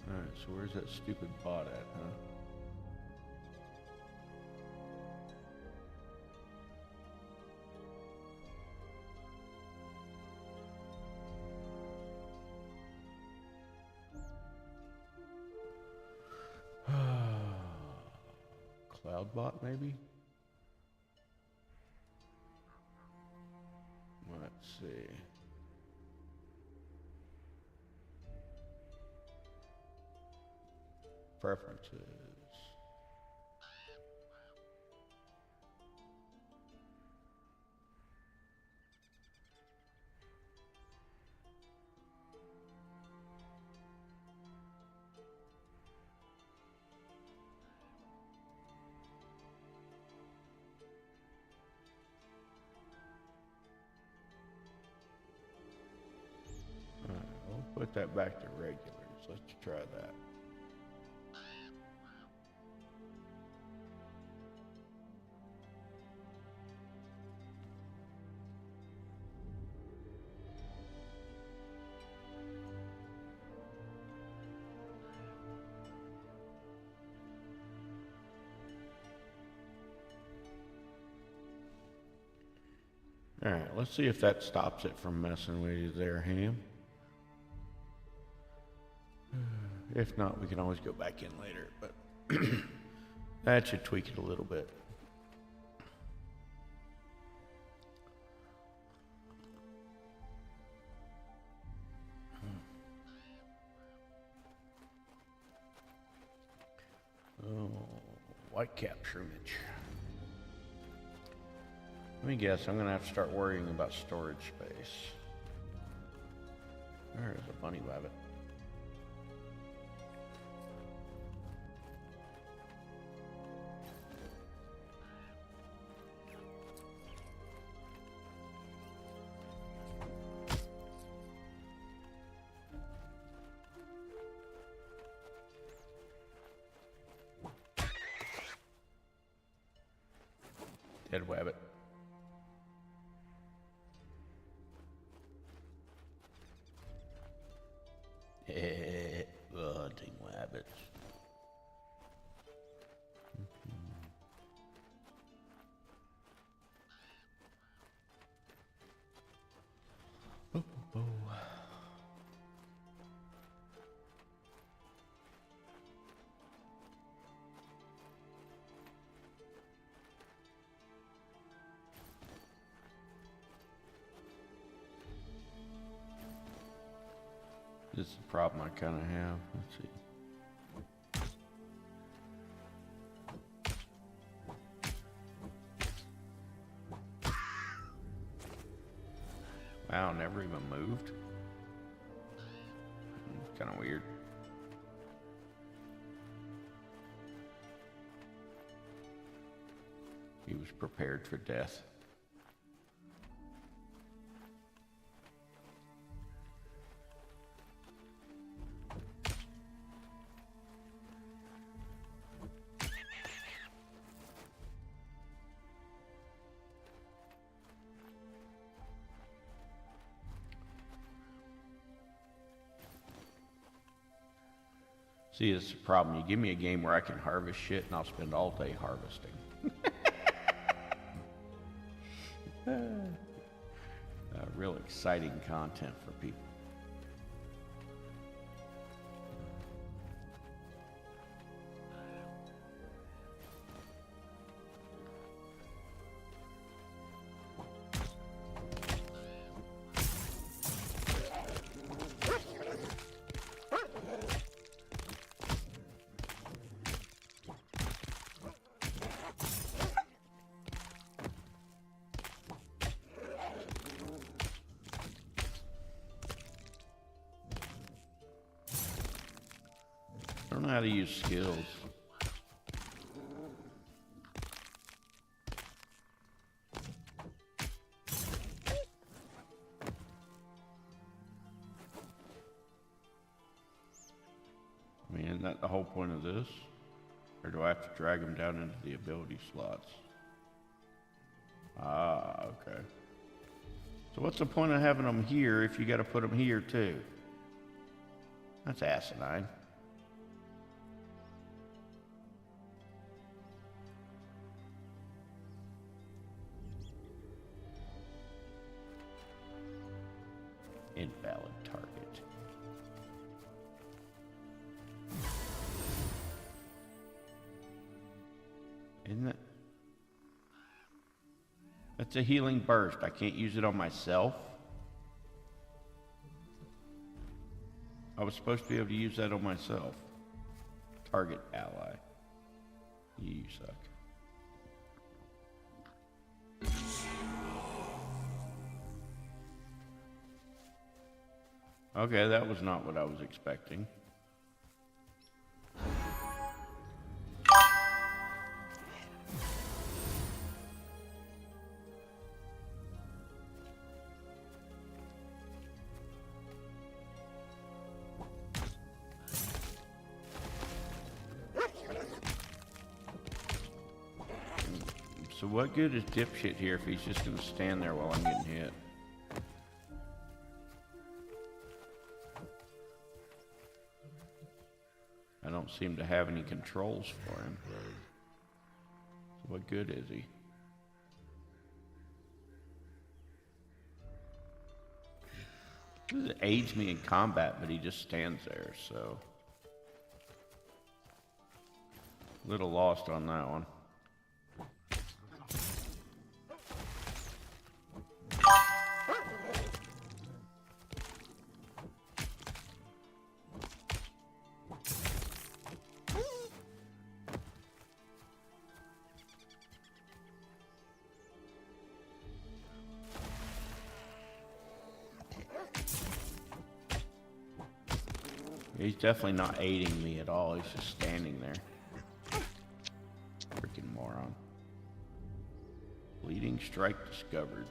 Alright, so where's that stupid bot at, huh? Cloudbot, maybe? Let's see. Preferences. put that back to regulars. Let's try that. All right, let's see if that stops it from messing with you there, Ham. If not, we can always go back in later, but that should tweak it a little bit. Oh, white cap shrinkage. Let me guess, I'm gonna have to start worrying about storage space. There's a bunny rabbit. Dead wabbit. Hunting rabbits. Oh, oh. This is the problem I kind of have. Let's see. Wow, never even moved. Kind of weird. He was prepared for death. See, it's the problem. You give me a game where I can harvest shit, and I'll spend all day harvesting. Real exciting content for people. I don't know how to use skills. I mean, isn't that the whole point of this? Or do I have to drag them down into the ability slots? Ah, okay. So what's the point of having them here if you got to put them here too? That's asinine. Invalid target. Isn't that? That's a healing burst. I can't use it on myself. I was supposed to be able to use that on myself. Target ally. You suck. Okay, that was not what I was expecting. So what good is dipshit here if he's just gonna stand there while I'm getting hit? I don't seem to have any controls for him. So what good is he? It aids me in combat, but he just stands there, so... a little lost on that one. He's definitely not aiding me at all. He's just standing there. Freaking moron. Bleeding strike discovered.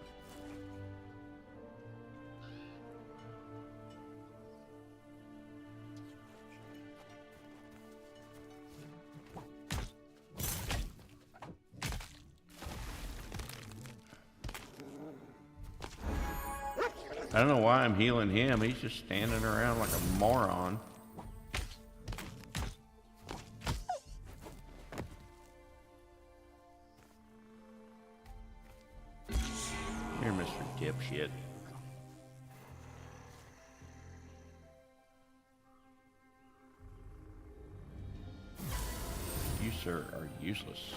I don't know why I'm healing him. He's just standing around like a moron. Here, Mr. Dipshit. You, sir, are useless.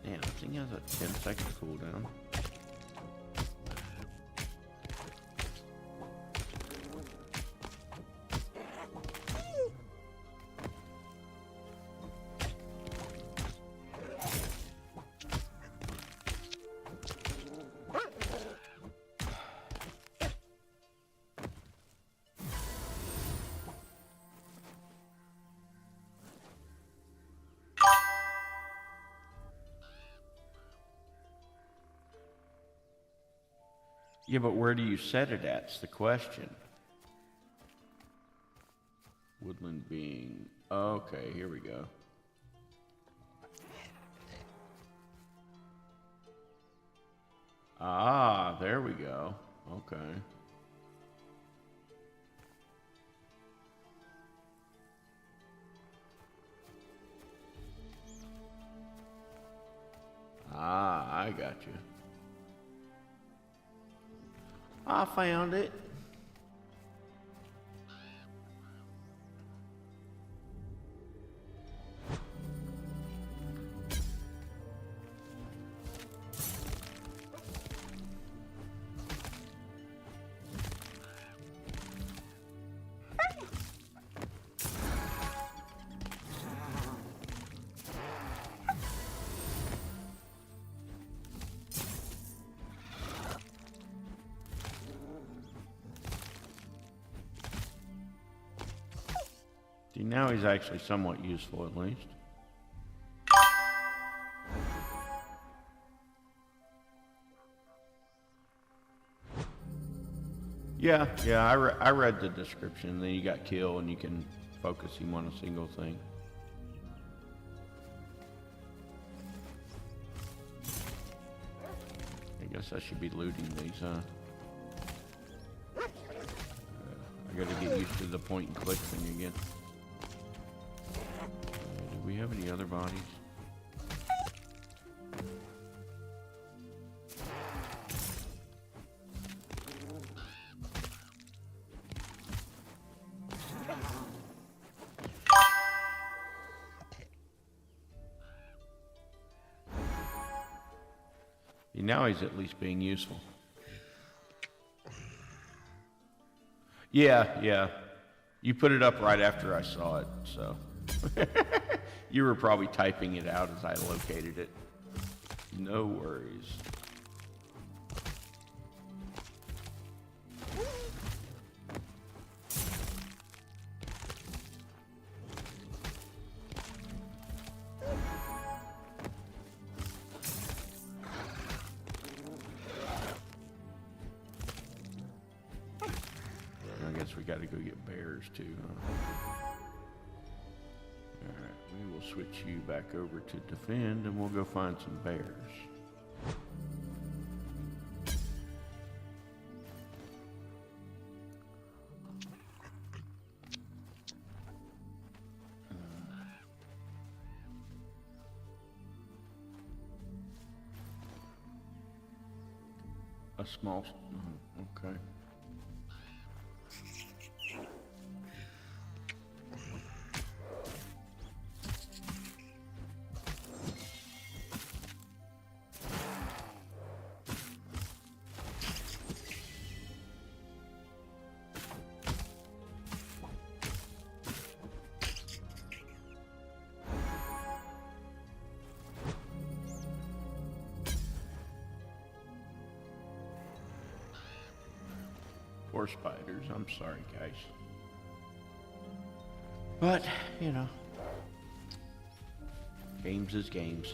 Damn, this thing has a 10-second cooldown. Yeah, but where do you set it at's the question. Woodland being... okay, here we go. Ah, there we go. Okay. Ah, I got you. I found it. See, now he's actually somewhat useful at least. Yeah, I read the description. Then you got kill and you can focus him on a single thing. I guess I should be looting these, huh? I gotta get used to the point and click thing again. Do we have any other bodies? Now he's at least being useful. Yeah. You put it up right after I saw it, so. You were probably typing it out as I located it. No worries. We got to go get bears too, huh? Alright, We will switch you back over to defend and we'll go find some bears. A small, okay. Or spiders, I'm sorry guys. But, you know, games is games.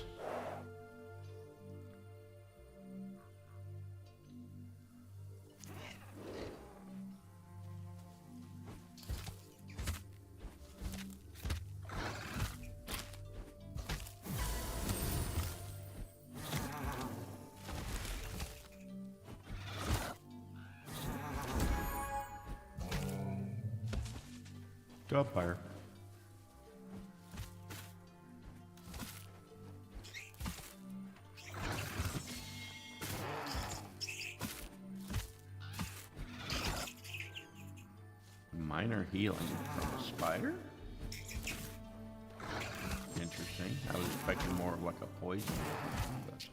Job fire. Minor healing from a spider? Interesting. I was expecting more of like a poison. But...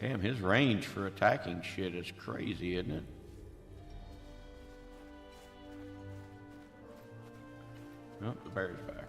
Damn, his range for attacking shit is crazy, isn't it? Oh, the bear's back.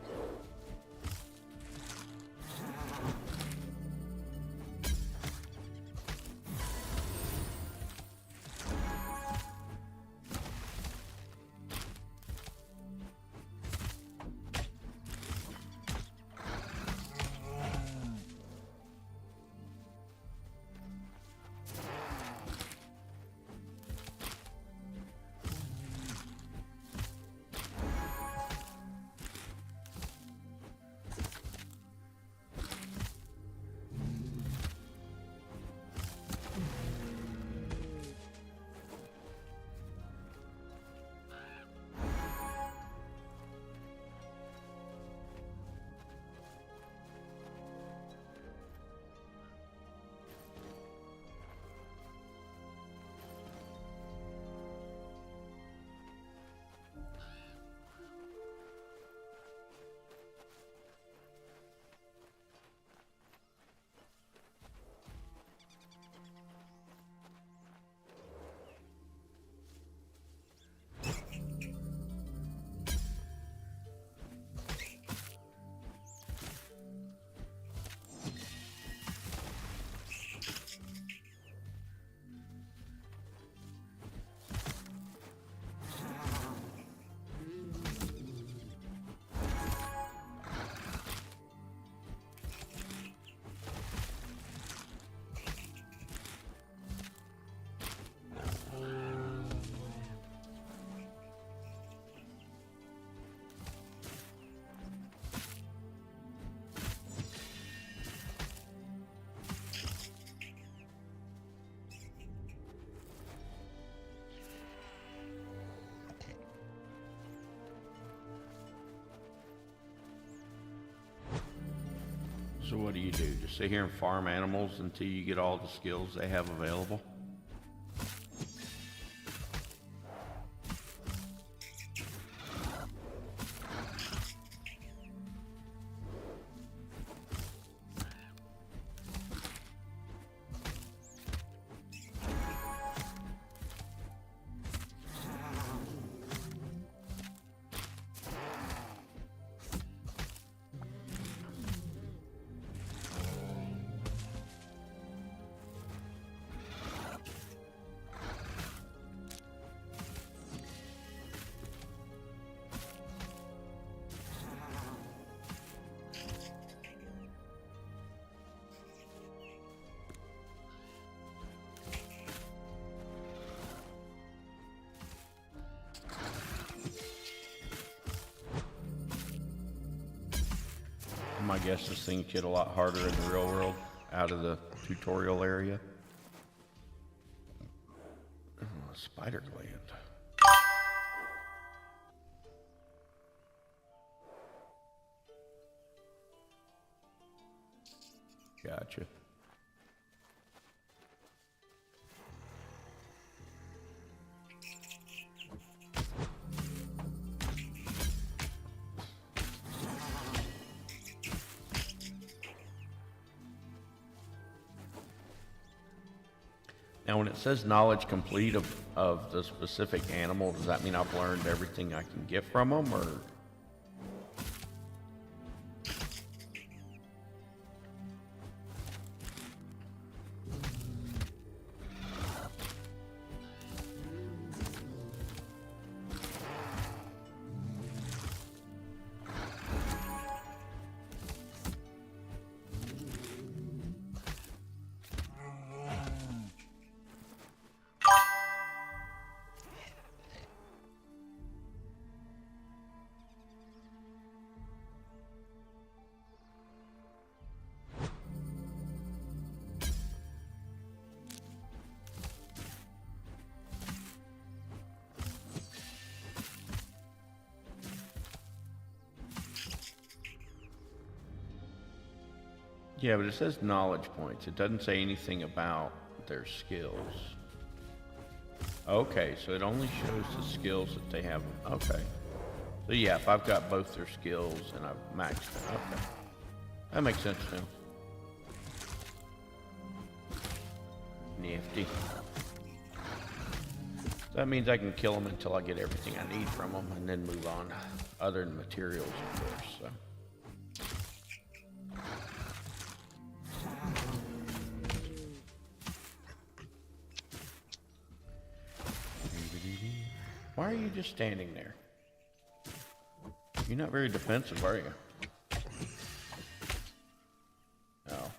So what do? Just sit here and farm animals until you get all the skills they have available? My guess is things get a lot harder in the real world out of the tutorial area. Oh, spider gland. Gotcha. Now, when it says knowledge complete of the specific animal, does that mean I've learned everything I can get from them, or? Yeah, but it says knowledge points. It doesn't say anything about their skills. Okay, so it only shows the skills that they have. Okay. So yeah, if I've got both their skills and I've maxed it, okay. That makes sense now. Nifty. That means I can kill them until I get everything I need from them and then move on. Other than materials, of course, so. Why are you just standing there? You're not very defensive, are you? Oh.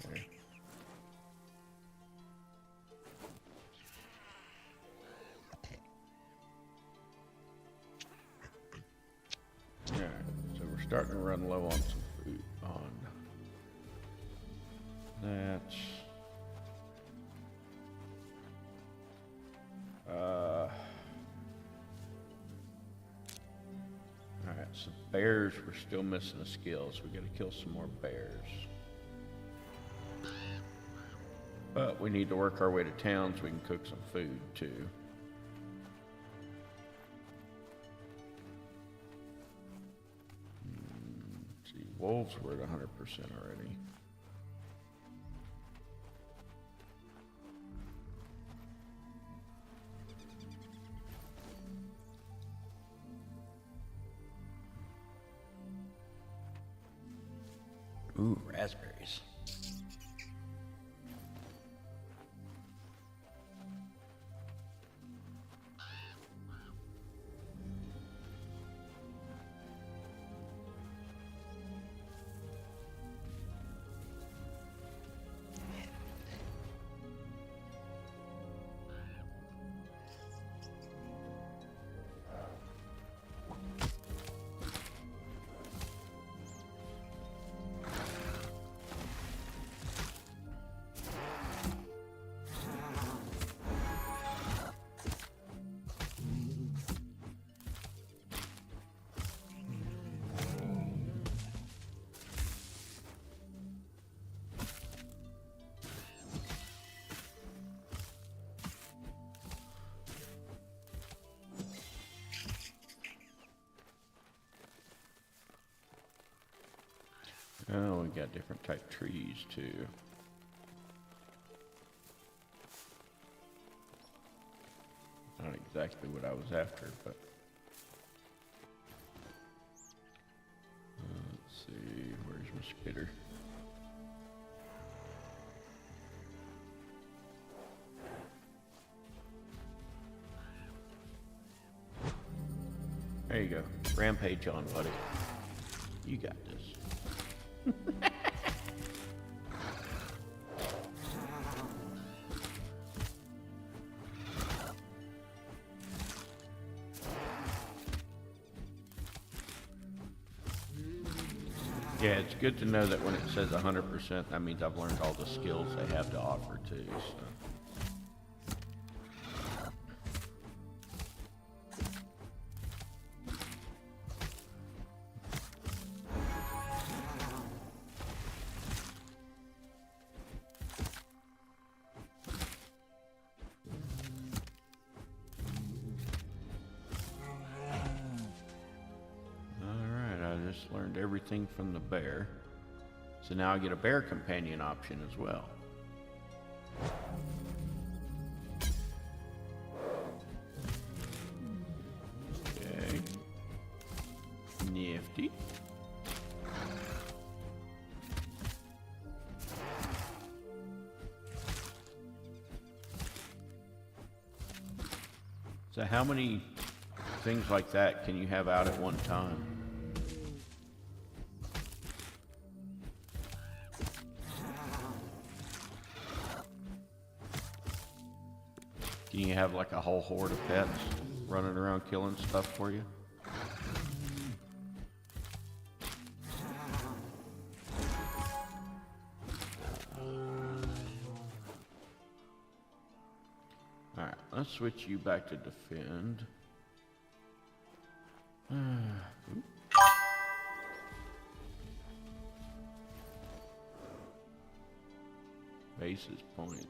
There. Alright, so we're starting to run low on some food. On that. Alright, so bears, we're still missing a skill, so we gotta kill some more bears. But we need to work our way to town so we can cook some food too. Let's see, wolves were at 100% already. Ooh, raspberries. Oh, we got different type trees too. Not exactly what I was after, but let's see, where's my spitter? There you go. Rampage on, buddy. You got this. Yeah, it's good to know that when it says 100%, that means I've learned all the skills they have to offer too. So. Learned everything from the bear. So now I get a bear companion option as well. Okay. Nifty. So how many things like that can you have out at one time? Can you have like a whole horde of pets running around killing stuff for you? Alright, let's switch you back to defend. Bases points.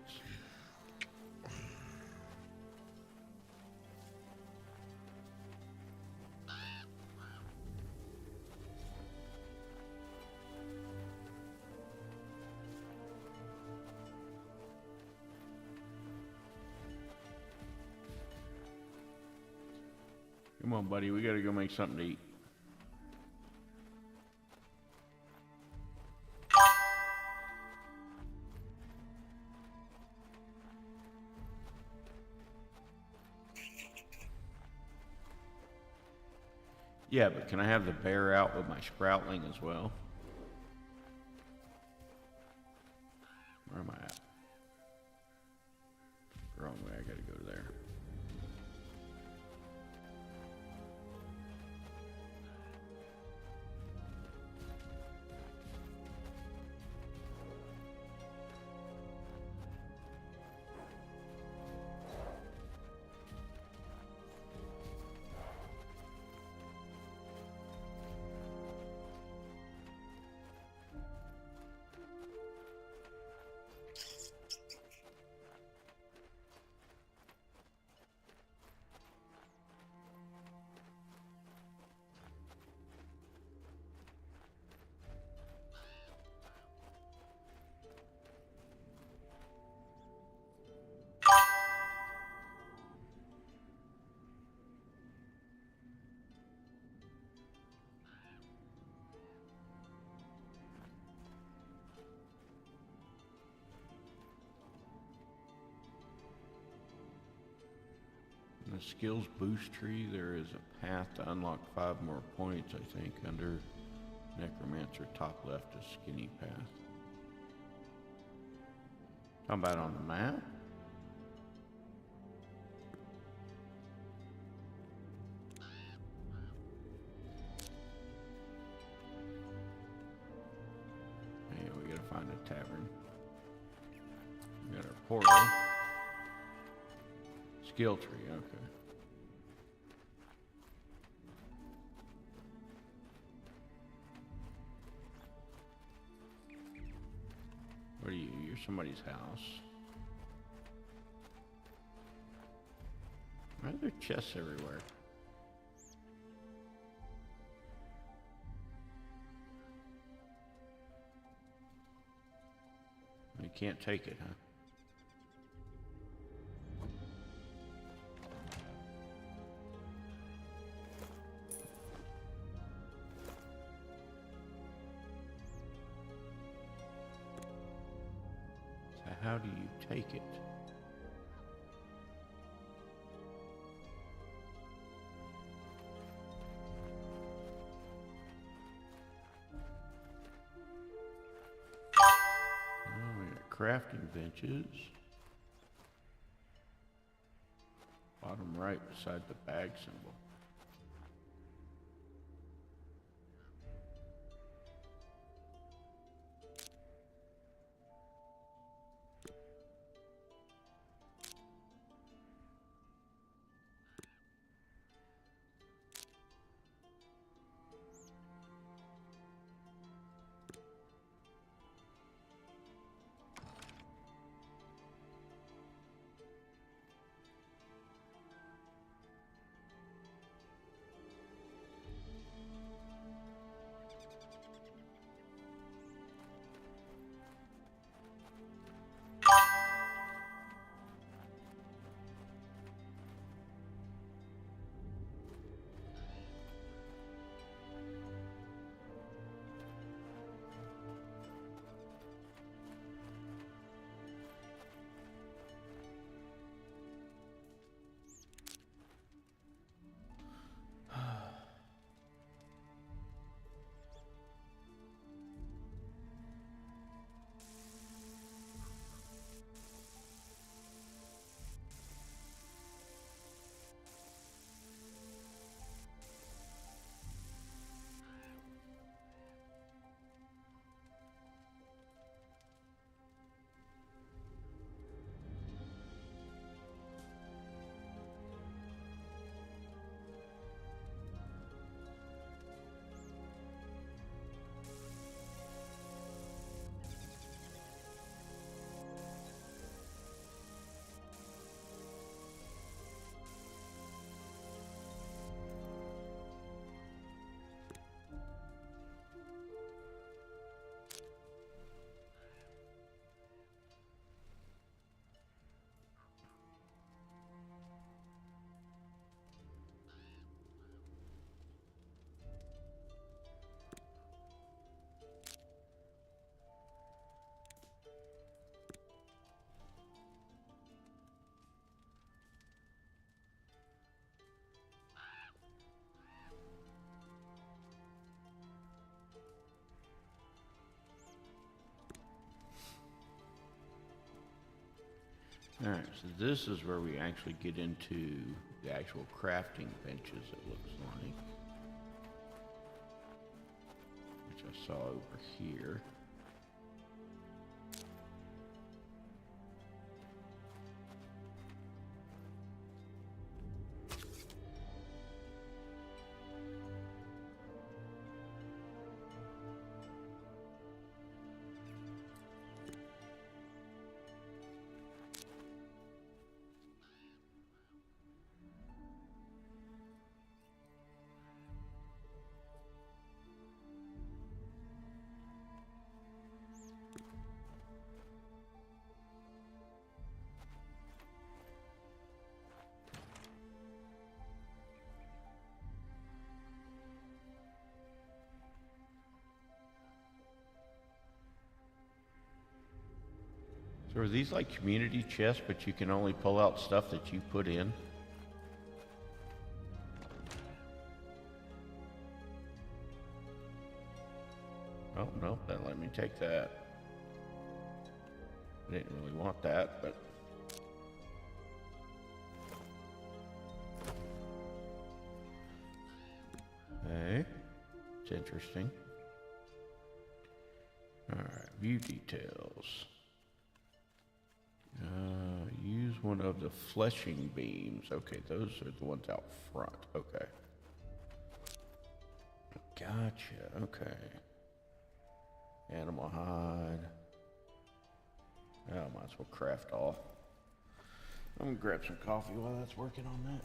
Come on, buddy, we gotta go make something to eat. Yeah, but can I have the bear out with my sproutling as well? Where am I at? Wrong way, I gotta go there. In the skills boost tree, there is a path to unlock 5 more points, I think, under Necromancer, top left, a skinny path. Talking about on the map? Yeah, we gotta find a tavern. We got our portal. Skill tree, okay. What are you? You're somebody's house. Why are there chests everywhere? You can't take it, huh? How do you take it? Oh, we got crafting benches. Bottom right beside the bag symbol. Alright, so this is where we actually get into the actual crafting benches, it looks like. Which I saw over here. So are these like community chests, but you can only pull out stuff that you put in? Oh, no, that let me take that. I didn't really want that, but... Hey, it's interesting. Alright, view details. Use one of the fleshing beams. Okay, those are the ones out front. Okay. Gotcha, okay. Animal hide. Oh, might as well craft all. I'm gonna grab some coffee while that's working on that.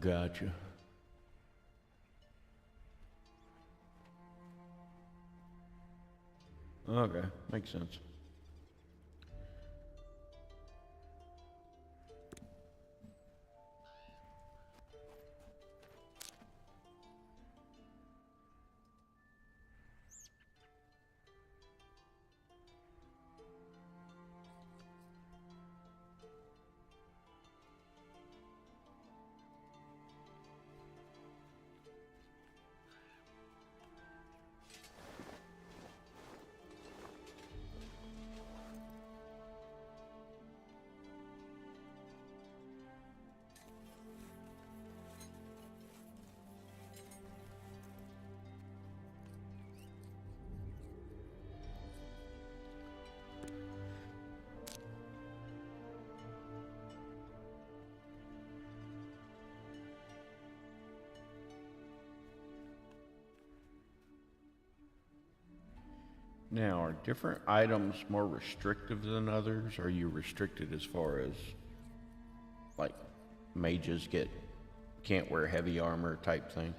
Gotcha. Okay, makes sense. Now, are different items more restrictive than others? Are you restricted as far as, like, mages can't wear heavy armor type thing?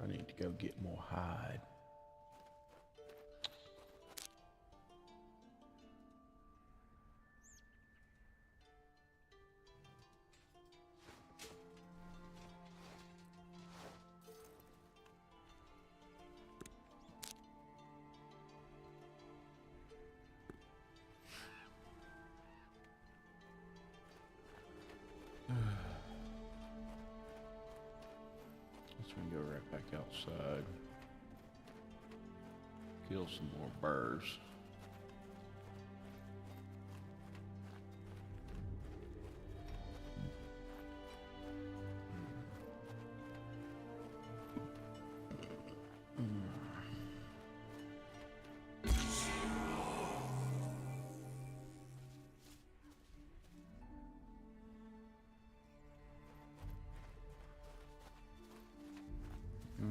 I need to go get more hide. Let's go right back outside. Kill some more birds.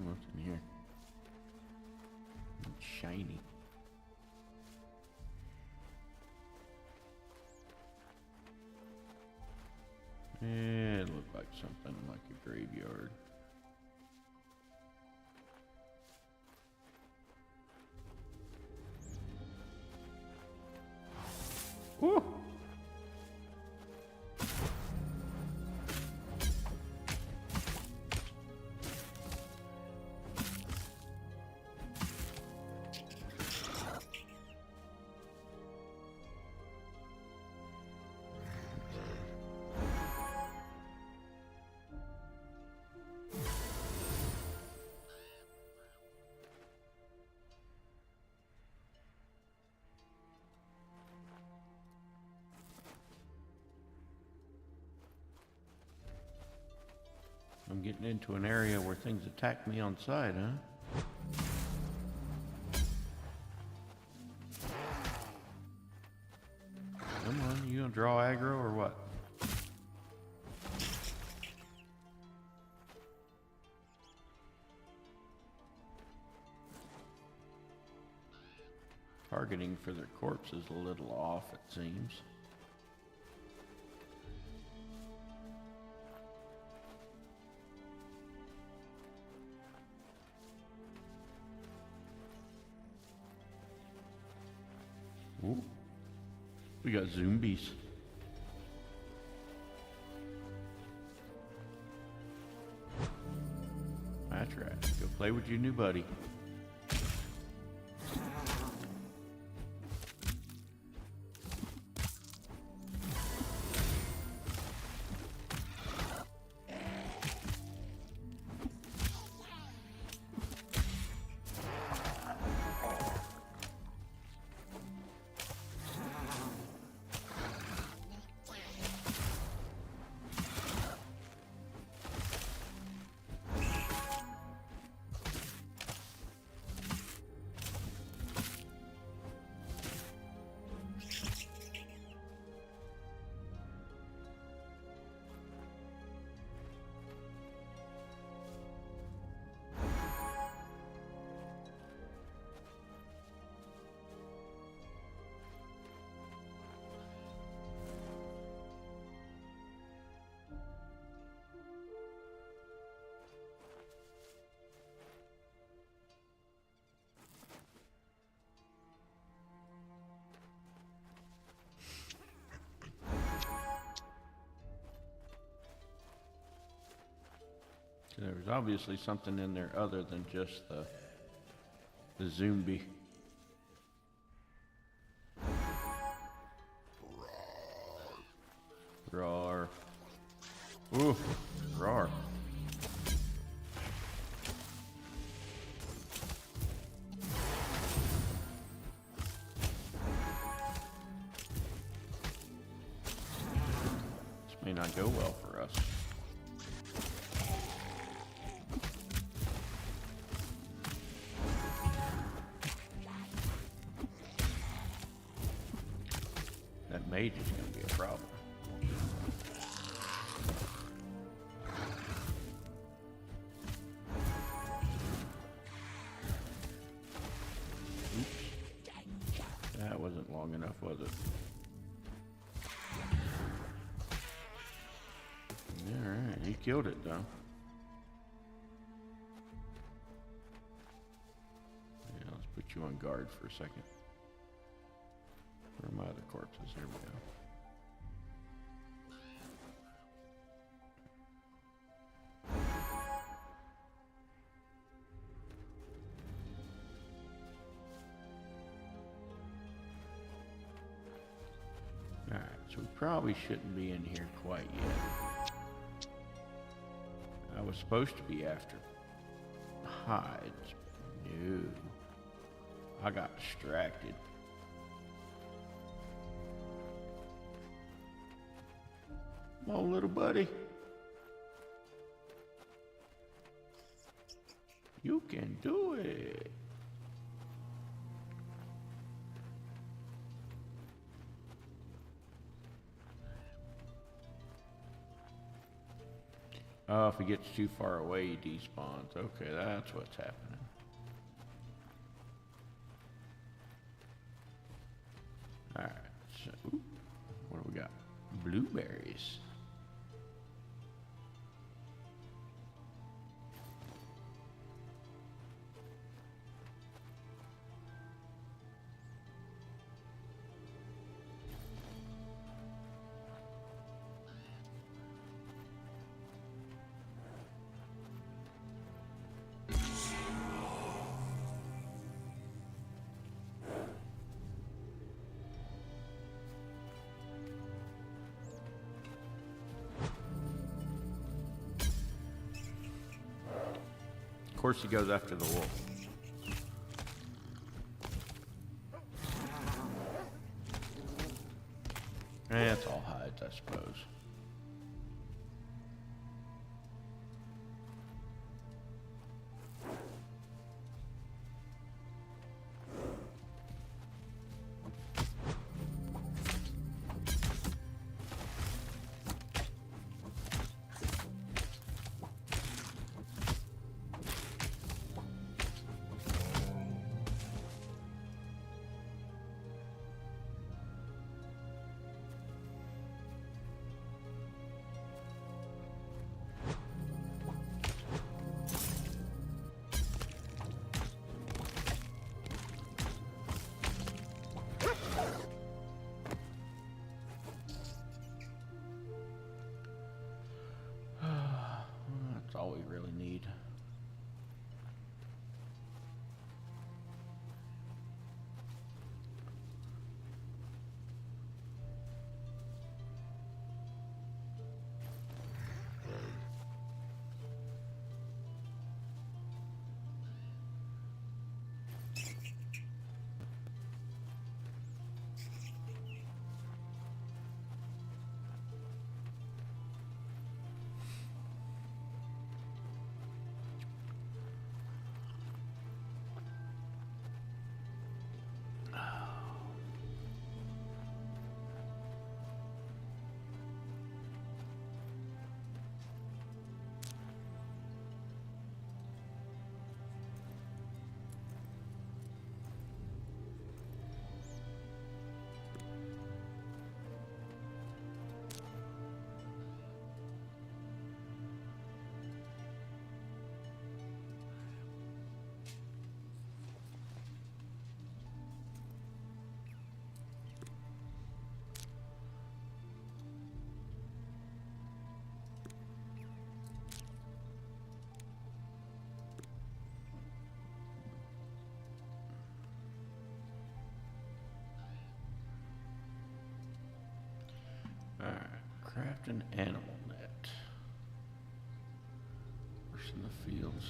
What's in here? It's shiny. It looked like something like a graveyard. Woo! I'm getting into an area where things attack me on sight, huh? Come on, you gonna draw aggro or what? Targeting for their corpse is a little off, it seems. Ooh. We got zombies. That's right. Go play with your new buddy. There was obviously something in there other than just the zombie. Roar. Ooh, roar. This may not go well for us. That mage is going to be a problem. Oops. That wasn't long enough, was it? Alright, he killed it though. Put you on guard for a second. Where are my other corpses? Here we go. Alright, so we probably shouldn't be in here quite yet. I was supposed to be after hides. No. I got distracted. Come on, little buddy. You can do it. Oh, if he gets too far away, he despawns. Okay, that's what's happening. Alright, so, ooh, what do we got? Blueberries. Of course he goes after the wolf. It's all hides, I suppose. That's all we really need. Alright, craft an animal net. Horse in the fields.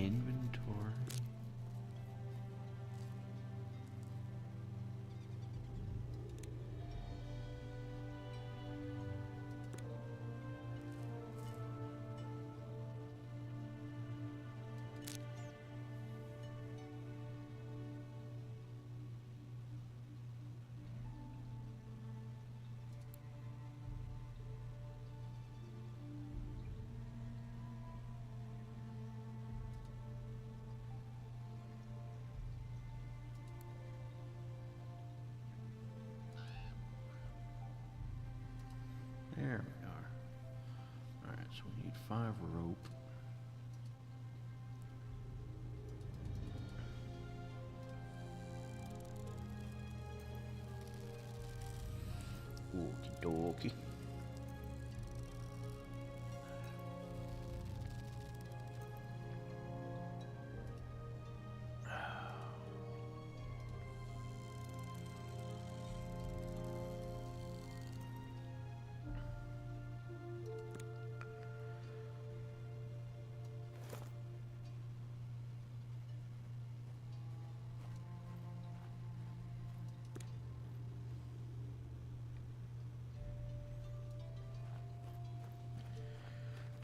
Inventory. There we are. Alright, so we need 5 rope. Okie dokie.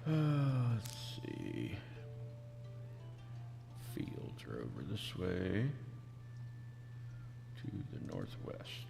Let's see. Fields are over this way to the northwest.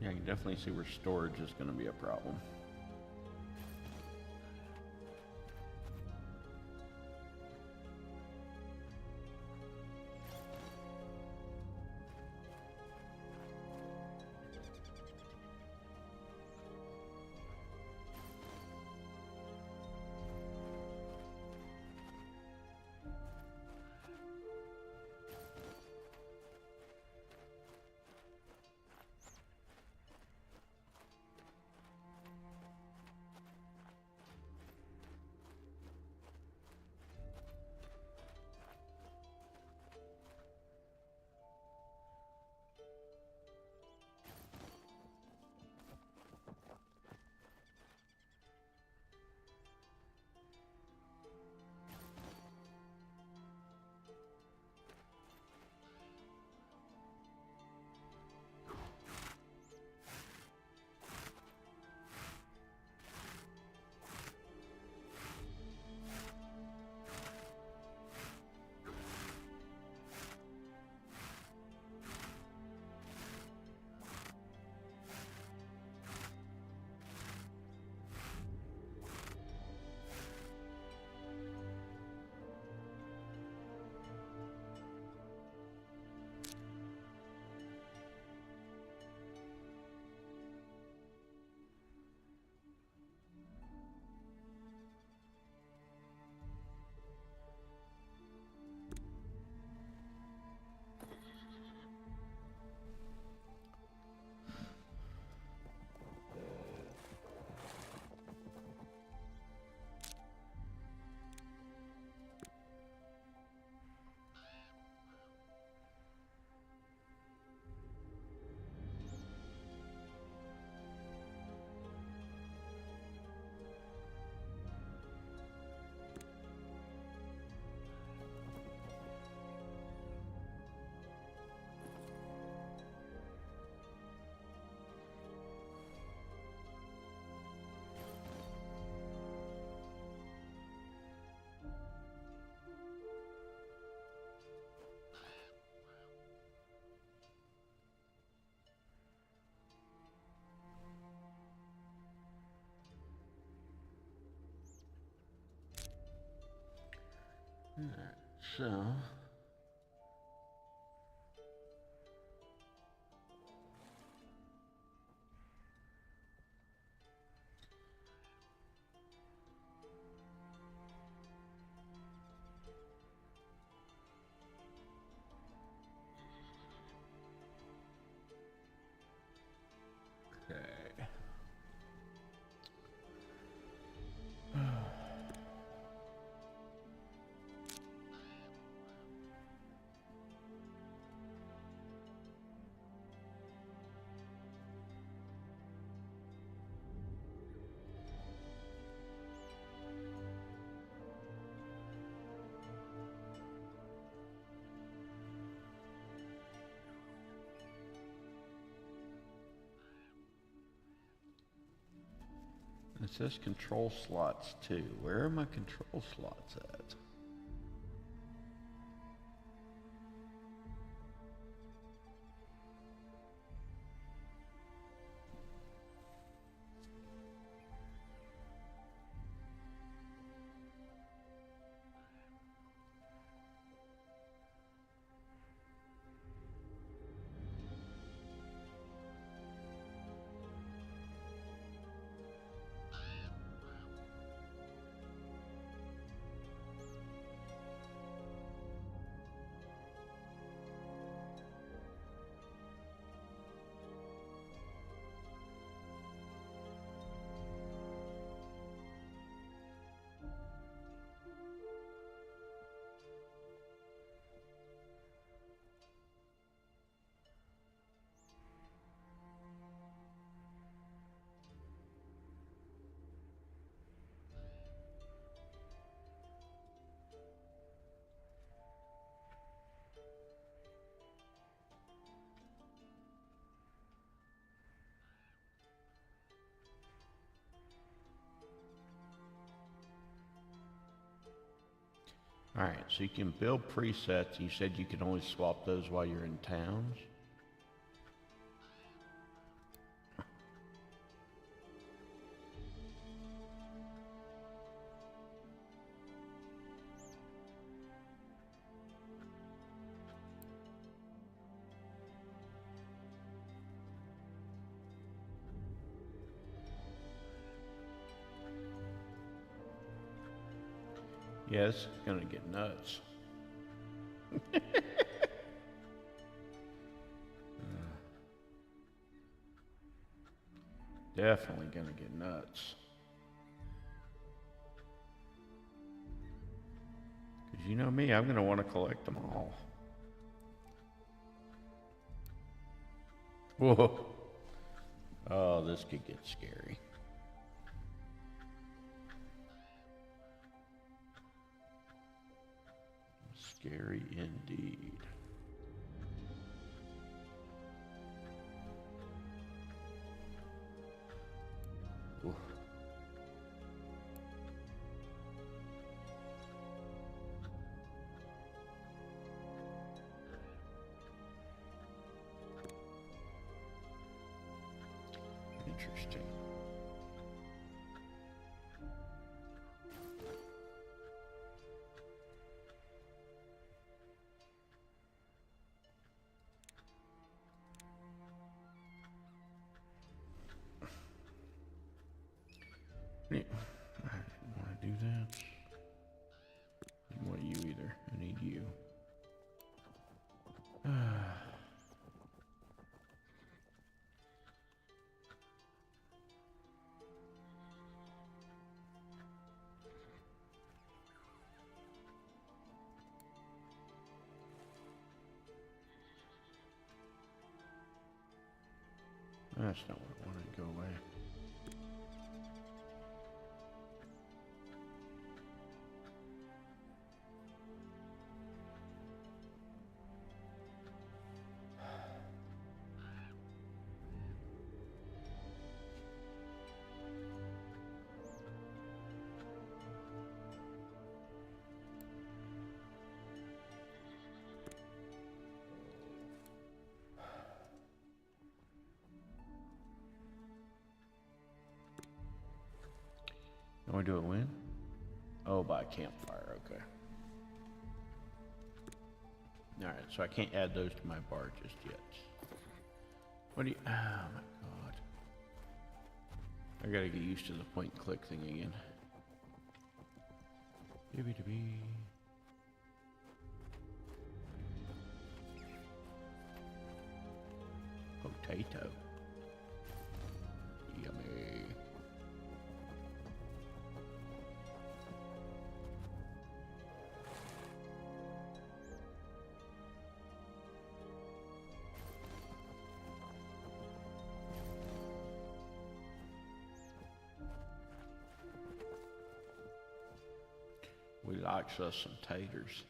Yeah, I can definitely see where storage is going to be a problem. Alright, so okay. It says control slots too. Where are my control slots at? Alright, so you can build presets. You said you can only swap those while you're in towns? Yeah, it's gonna get nuts. Definitely gonna get nuts. Because you know me, I'm gonna want to collect them all. Whoa. Oh, this could get scary. Scary indeed. Oof. Interesting. I didn't want to do that. I didn't want you either. I need you. That's not what I wanted to go away. You want to do it when? Oh, by campfire, okay. Alright, so I can't add those to my bar just yet. What do you... Oh my god. I gotta get used to the point and click thing again. Dibby-dibby. Potato. Yummy. We likes us some taters.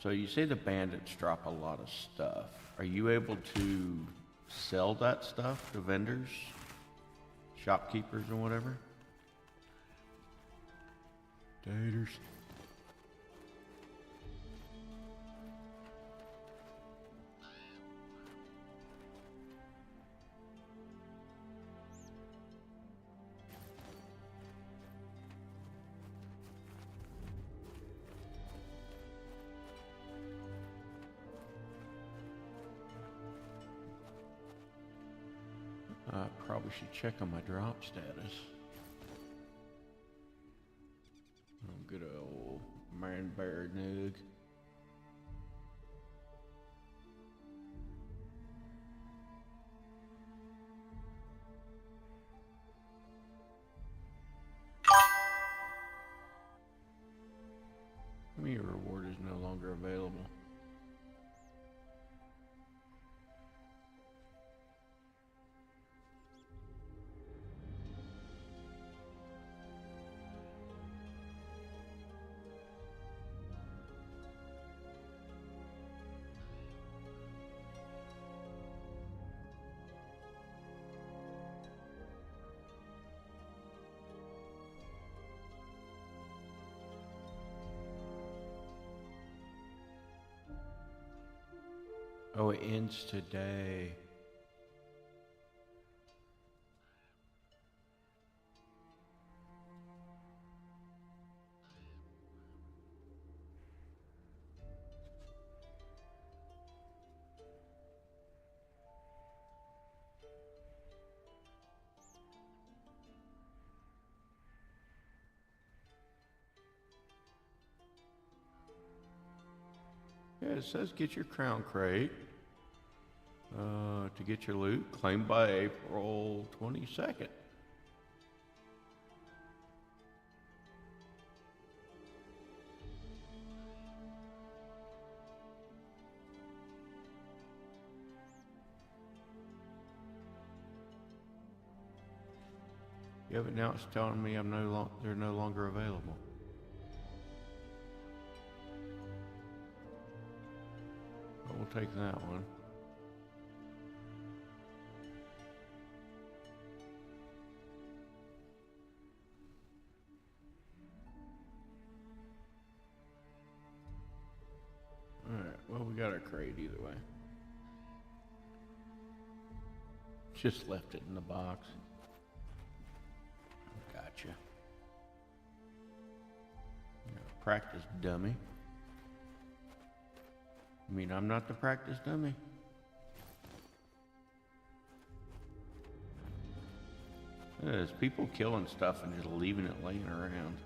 So you say the bandits drop a lot of stuff. Are you able to sell that stuff to vendors, shopkeepers, or whatever? Taters. I probably should check on my drop status. Oh, good old man bear nug. Your reward is no longer available. Oh, it ends today. Yeah, it says get your crown crate. To get your loot, claimed by April 22nd. Yeah, but now it's telling me they're no longer available. But we'll take that one. Alright, well, we got our crate either way. Just left it in the box. Gotcha. Practice dummy. I mean, I'm not the practice dummy. There's people killing stuff and just leaving it laying around.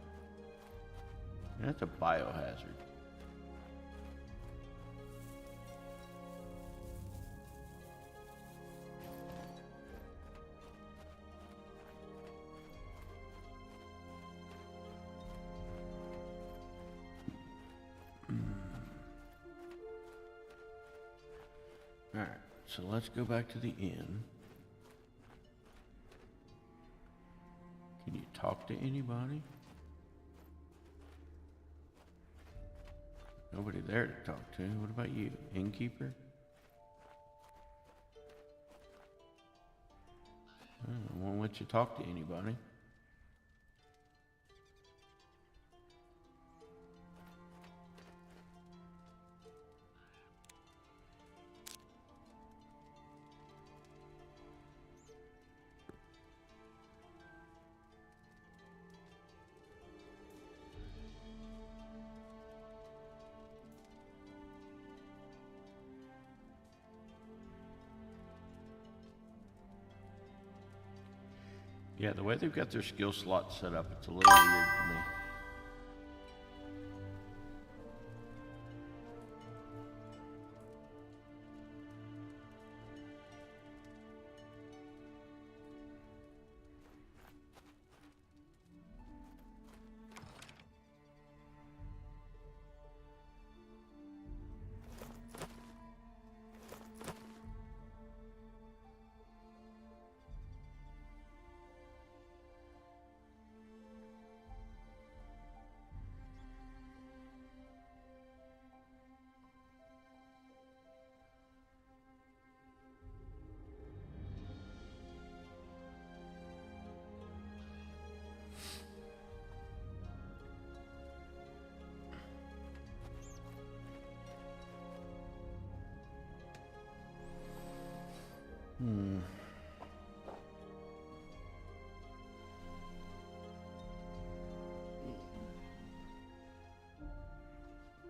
That's a biohazard. Alright, so let's go back to the inn. Can you talk to anybody? Nobody there to talk to. What about you? Innkeeper? I won't let you talk to anybody. Yeah, the way they've got their skill slots set up, it's a little weird to me.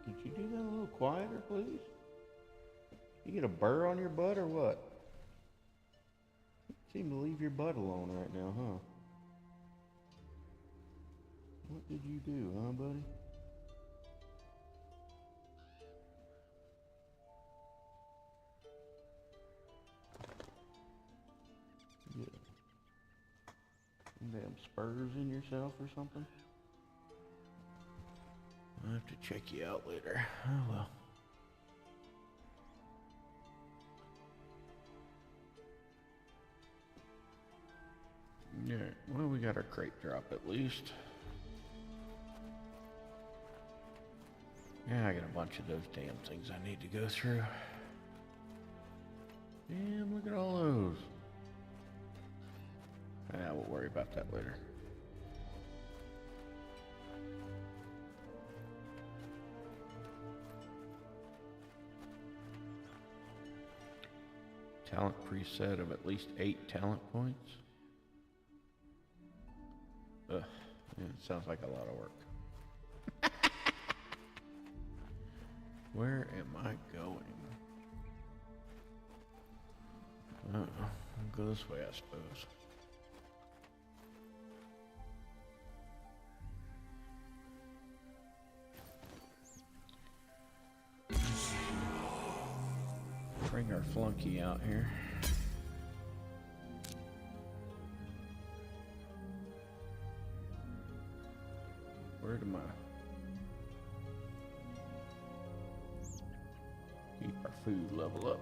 Could you do that a little quieter, please? You get a burr on your butt or what? You seem to leave your butt alone right now, huh? What did you do, huh, buddy? Yeah. Some damn spurs in yourself or something? I'll have to check you out later. Oh well. Yeah, well, we got our crate drop at least. Yeah, I got a bunch of those damn things I need to go through. Damn, look at all those. Yeah, we'll worry about that later. Talent preset of at least 8 talent points. Ugh, yeah, it sounds like a lot of work. Where am I going? I'll go this way, I suppose. Bring our flunky out here. Where am I? Keep our food level up.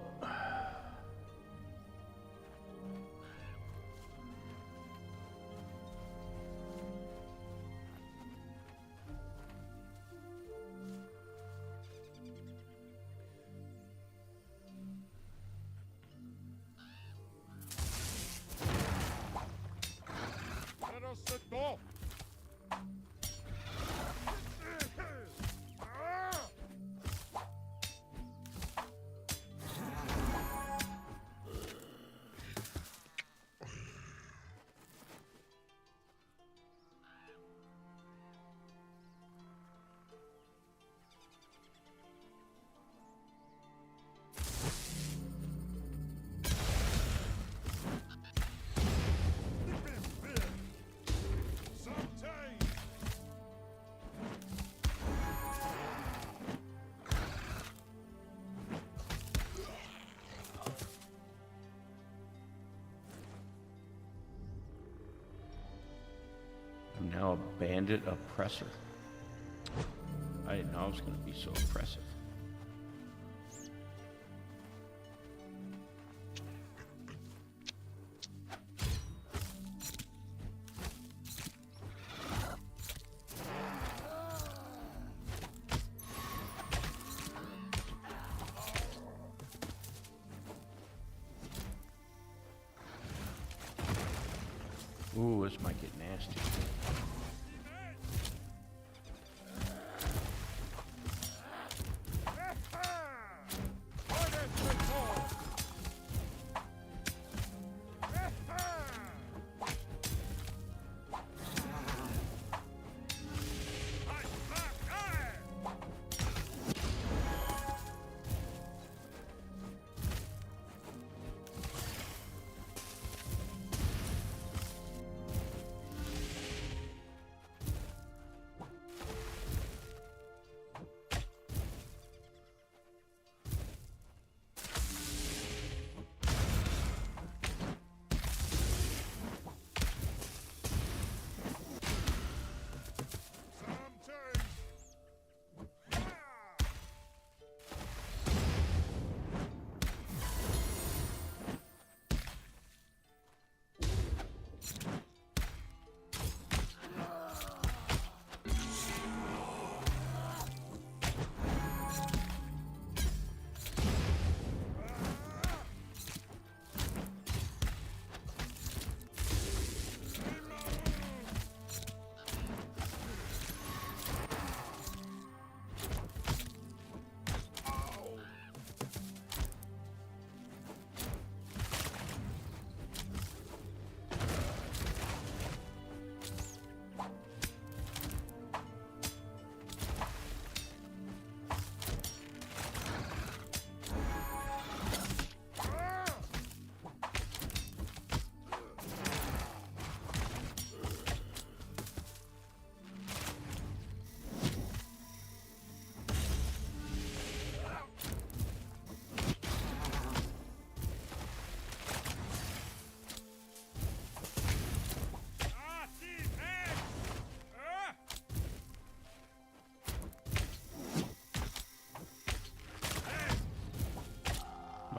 I'm now a bandit oppressor. I didn't know I was going to be so oppressive. Ooh, this might get nasty.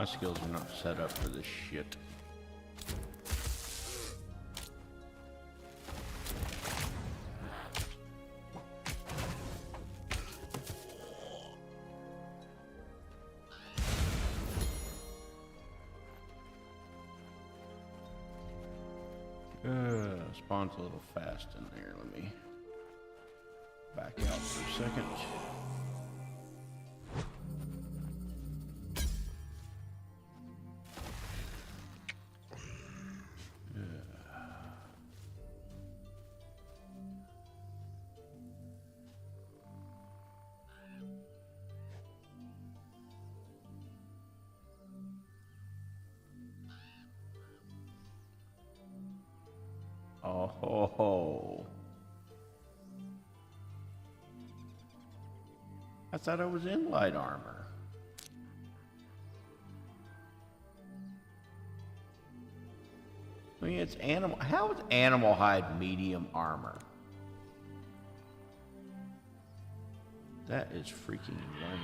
My skills are not set up for this shit. Spawn's a little fast in there. Let me back out for a second. Oh ho ho. I thought I was in light armor. I mean, it's animal. How is animal hide medium armor? That is freaking lame.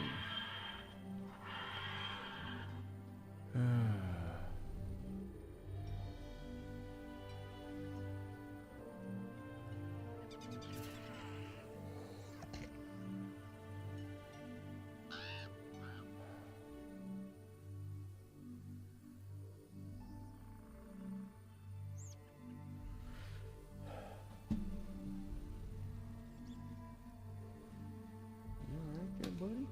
Buddy?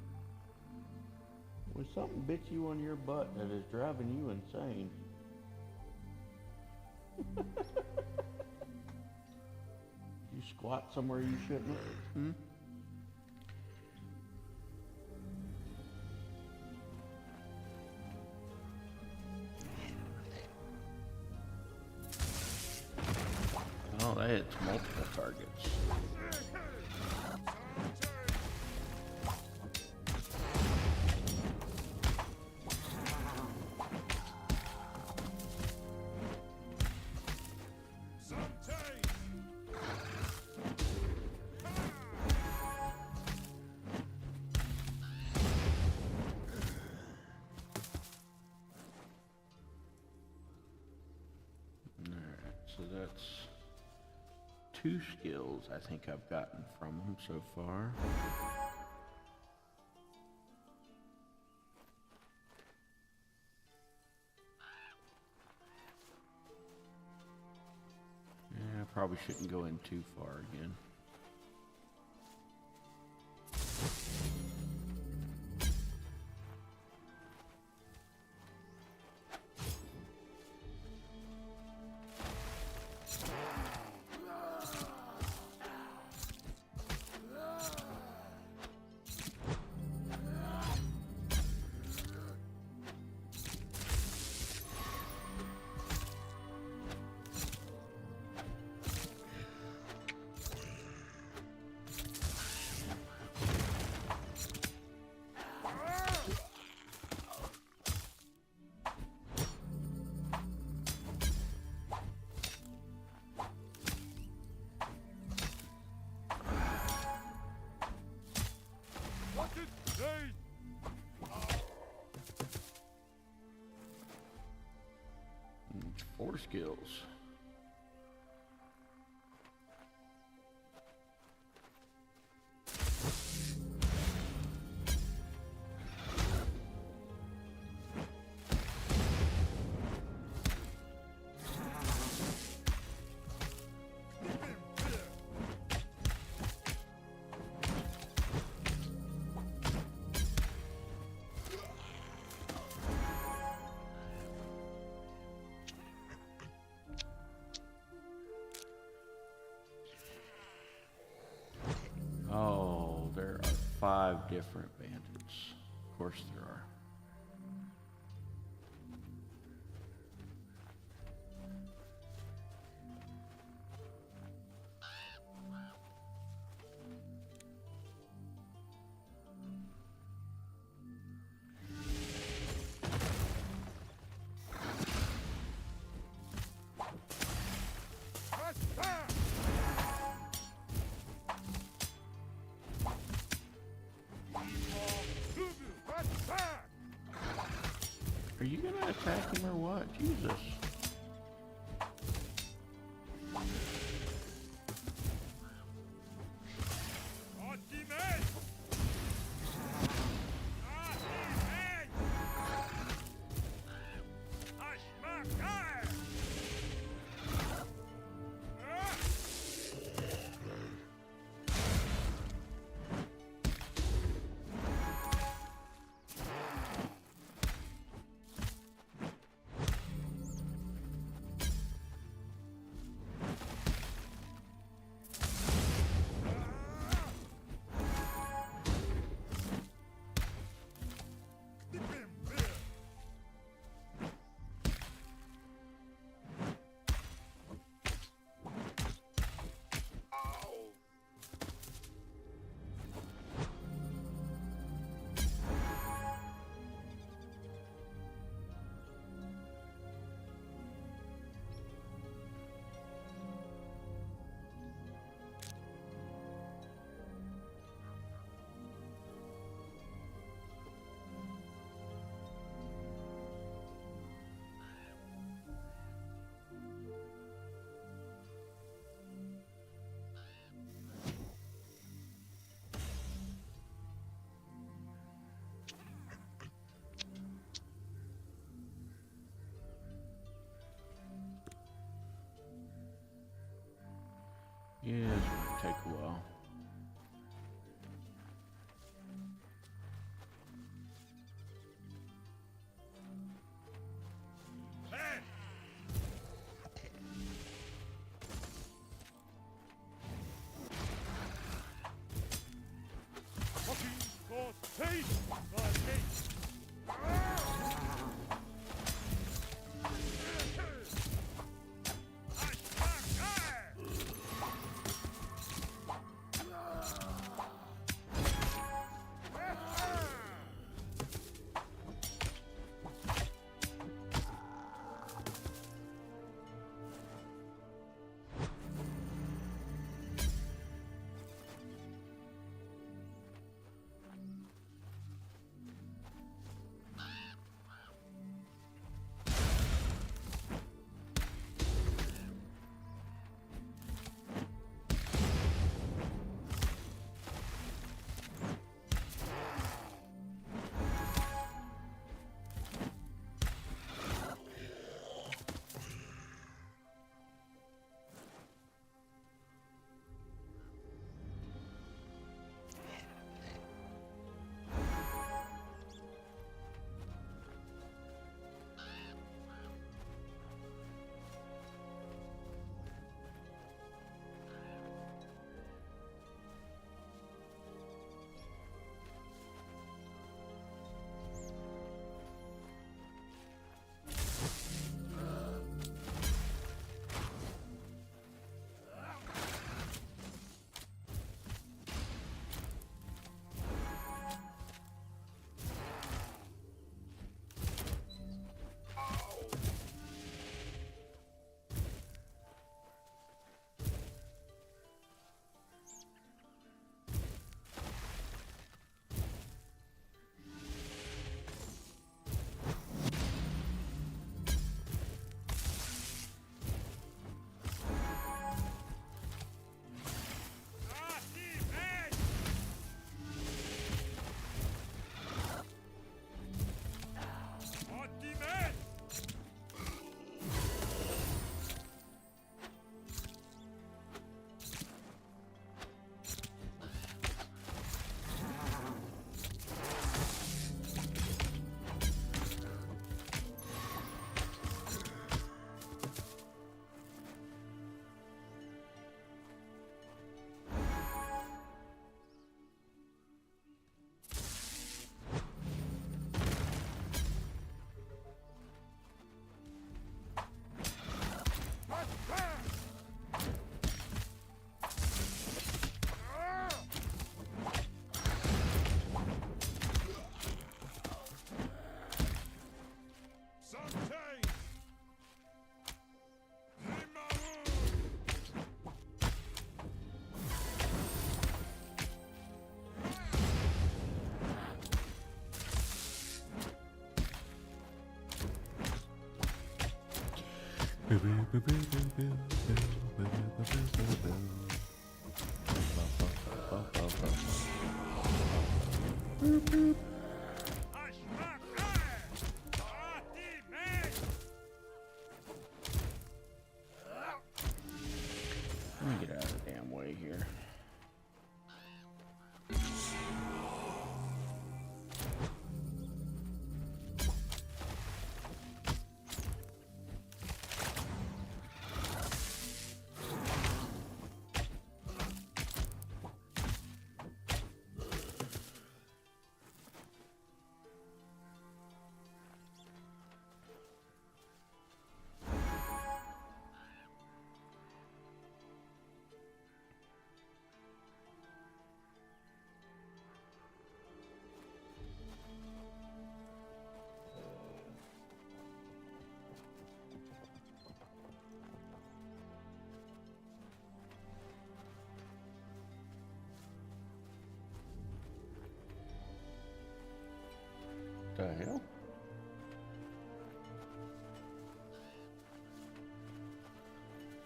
When something bit you on your butt that is driving you insane. You squat somewhere you shouldn't. Hmm? Oh, that hits multiple targets. So that's 2 skills I think I've gotten from them so far. Yeah, I probably shouldn't go in too far again. It's 4 skills. Oh, there are 5 different bandits. Of course there are. you gonna attack him or what? Jesus. Yeah, this might take a while. Let me get out of the damn way here. The hell?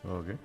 Okay. Okay.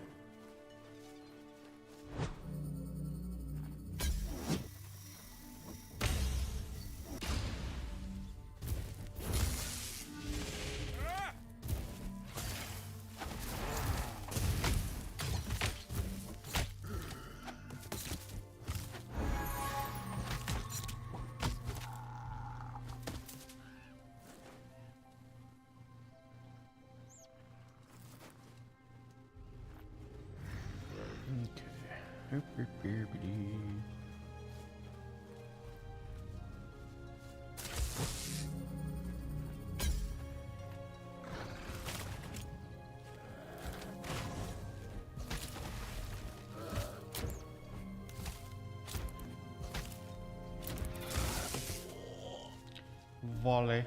Volley.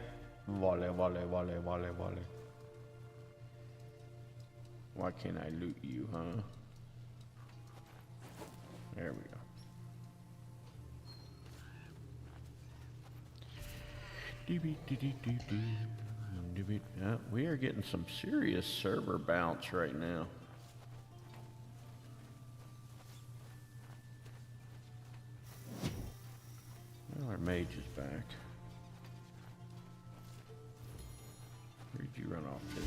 Volley, volley, volley, volley, volley. Why can't I loot you, huh? There we go. We are getting some serious server bounce right now. Well, our mage is back. Where'd you run off to?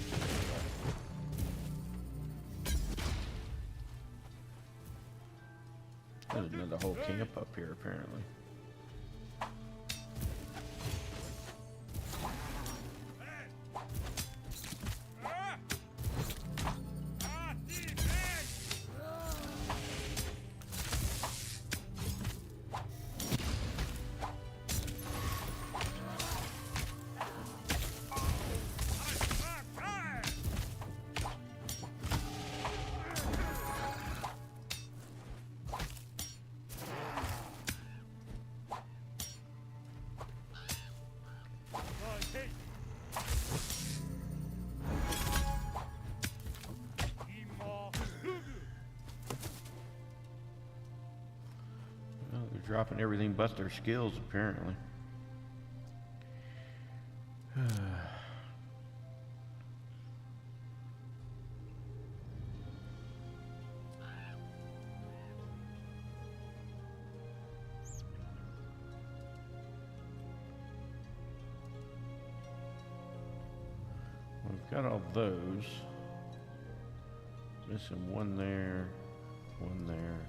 There's another whole camp up here, apparently. Dropping everything but their skills, apparently. We've got all those. Missing one there, one there.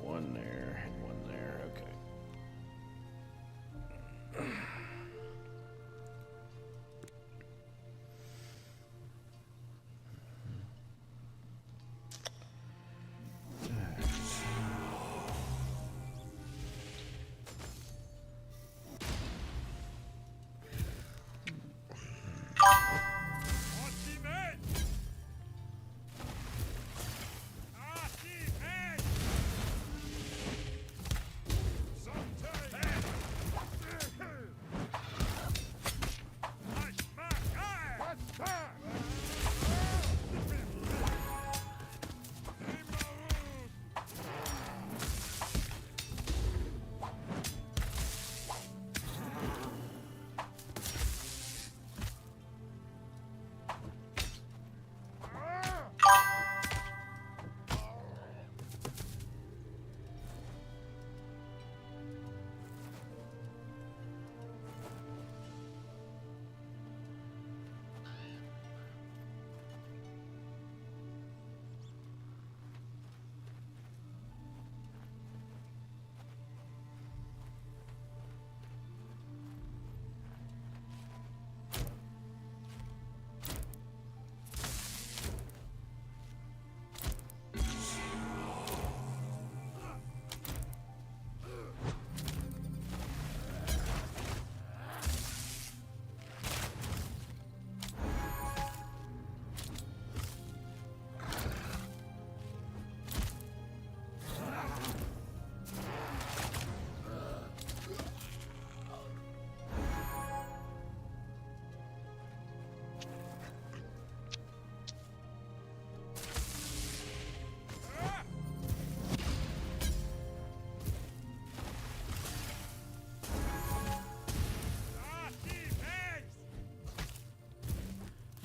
One there and one there, okay.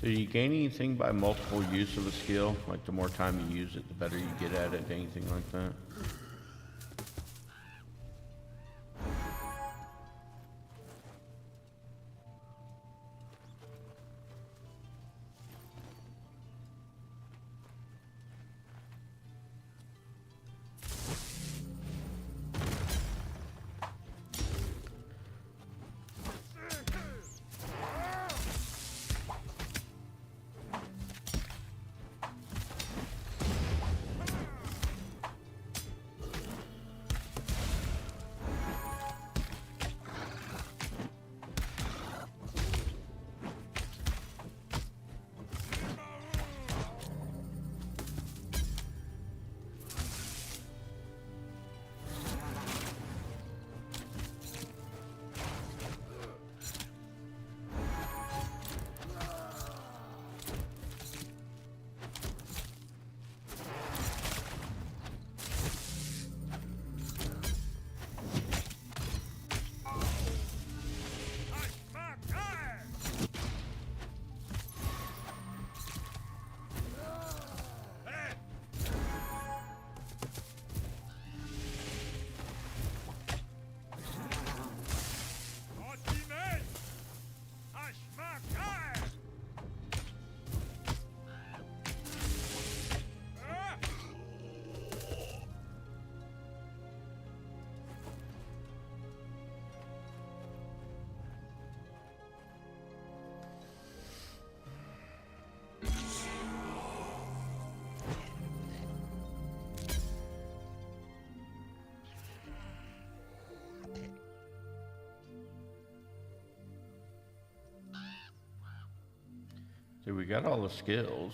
Do you gain anything by multiple use of a skill? Like the more time you use it, the better you get at it, anything like that? So we got all the skills.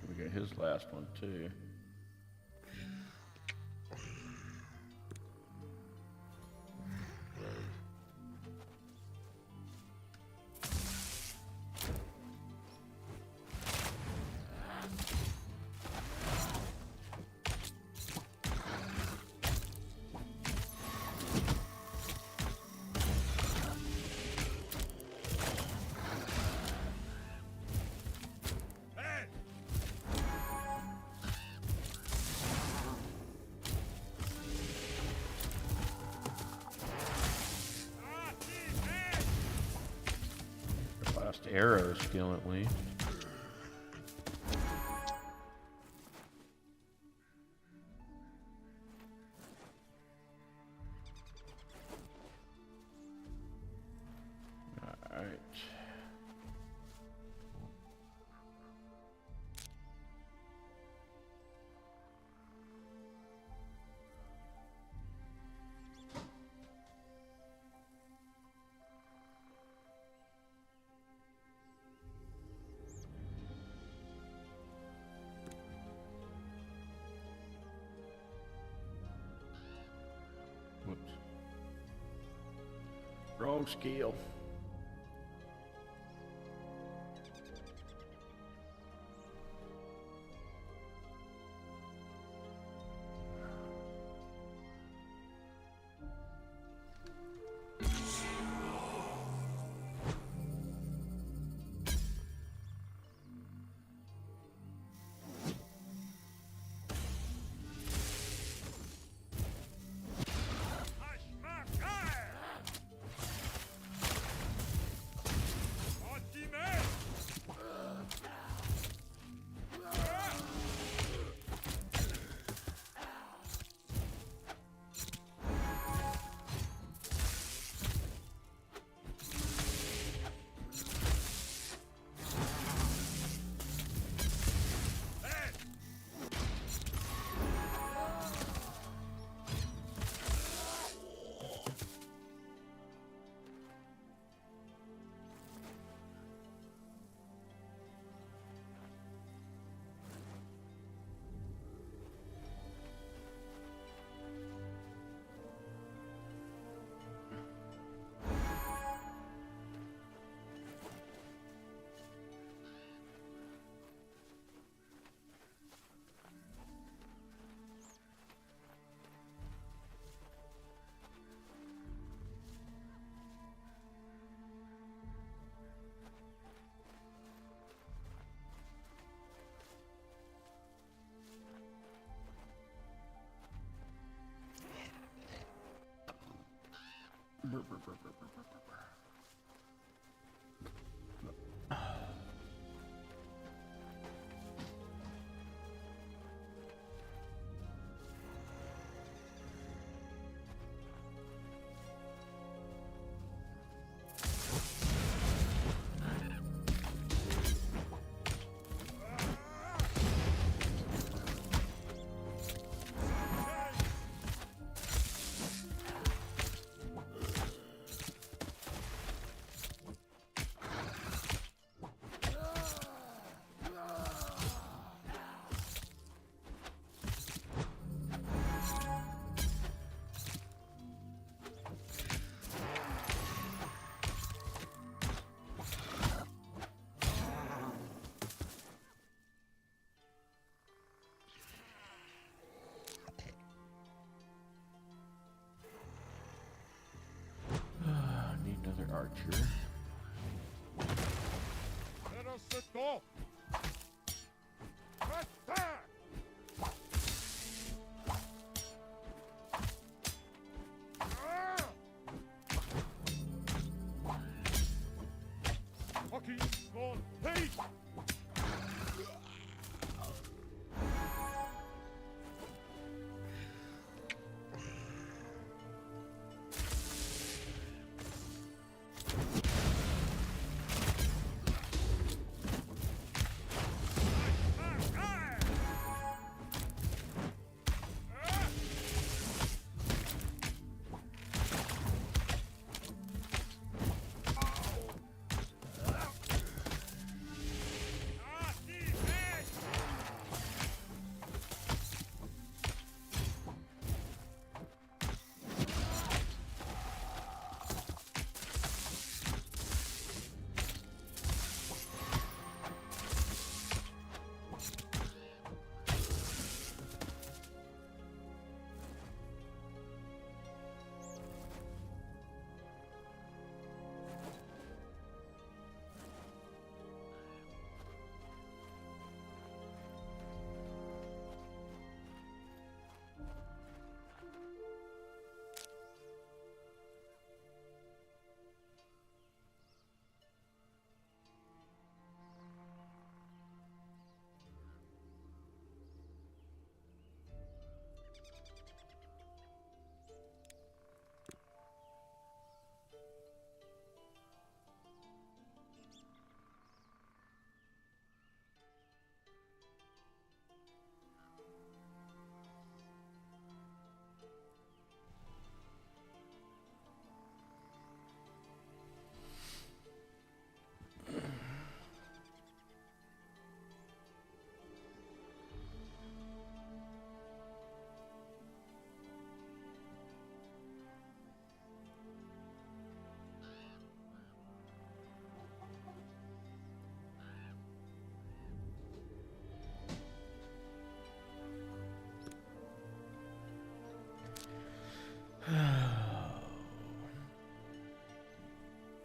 We got his last one too. Last arrow skill at least. All right. Whoops. Wrong skill. creature. Let us set off! Attack! Ah! Hockey, gone, hey!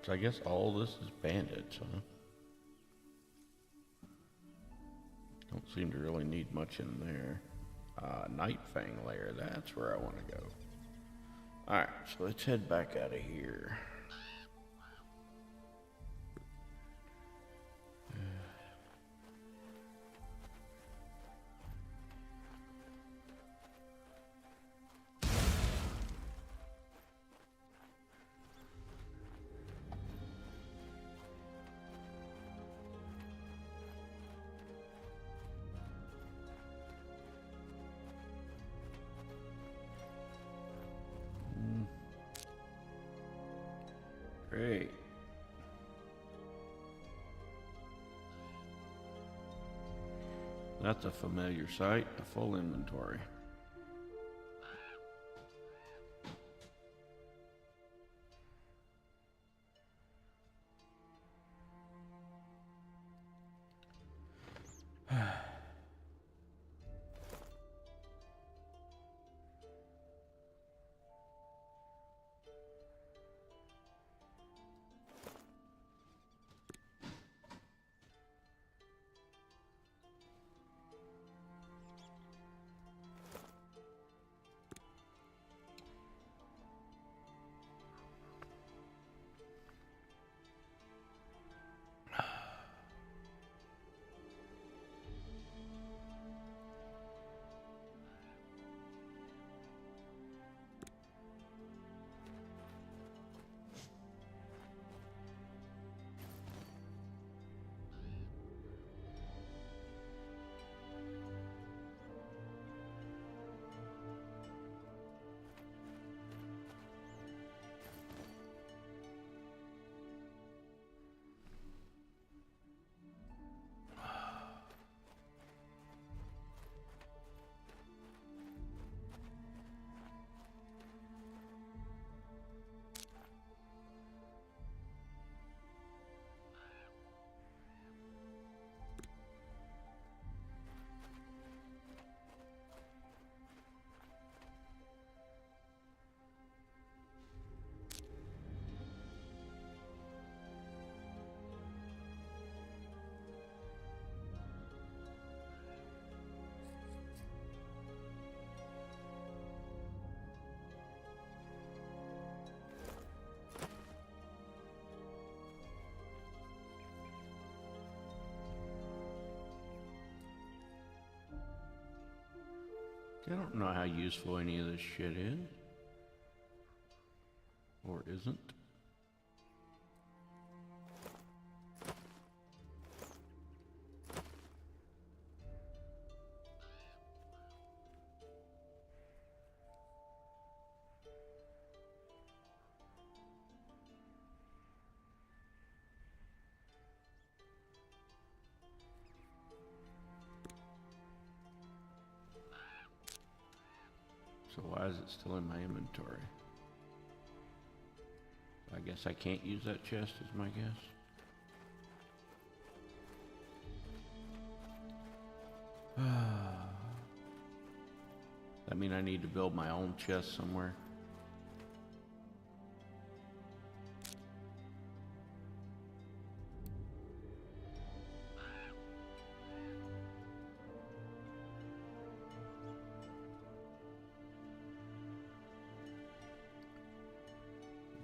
So I guess all this is bandits, huh? Don't seem to really need much in there. Night Fang Lair, that's where I want to go. Alright, so let's head back out of here. Great. That's a familiar sight, a full inventory. I don't know how useful any of this shit is. Or isn't. So why is it still in my inventory? I guess I can't use that chest is my guess. That mean I need to build my own chest somewhere?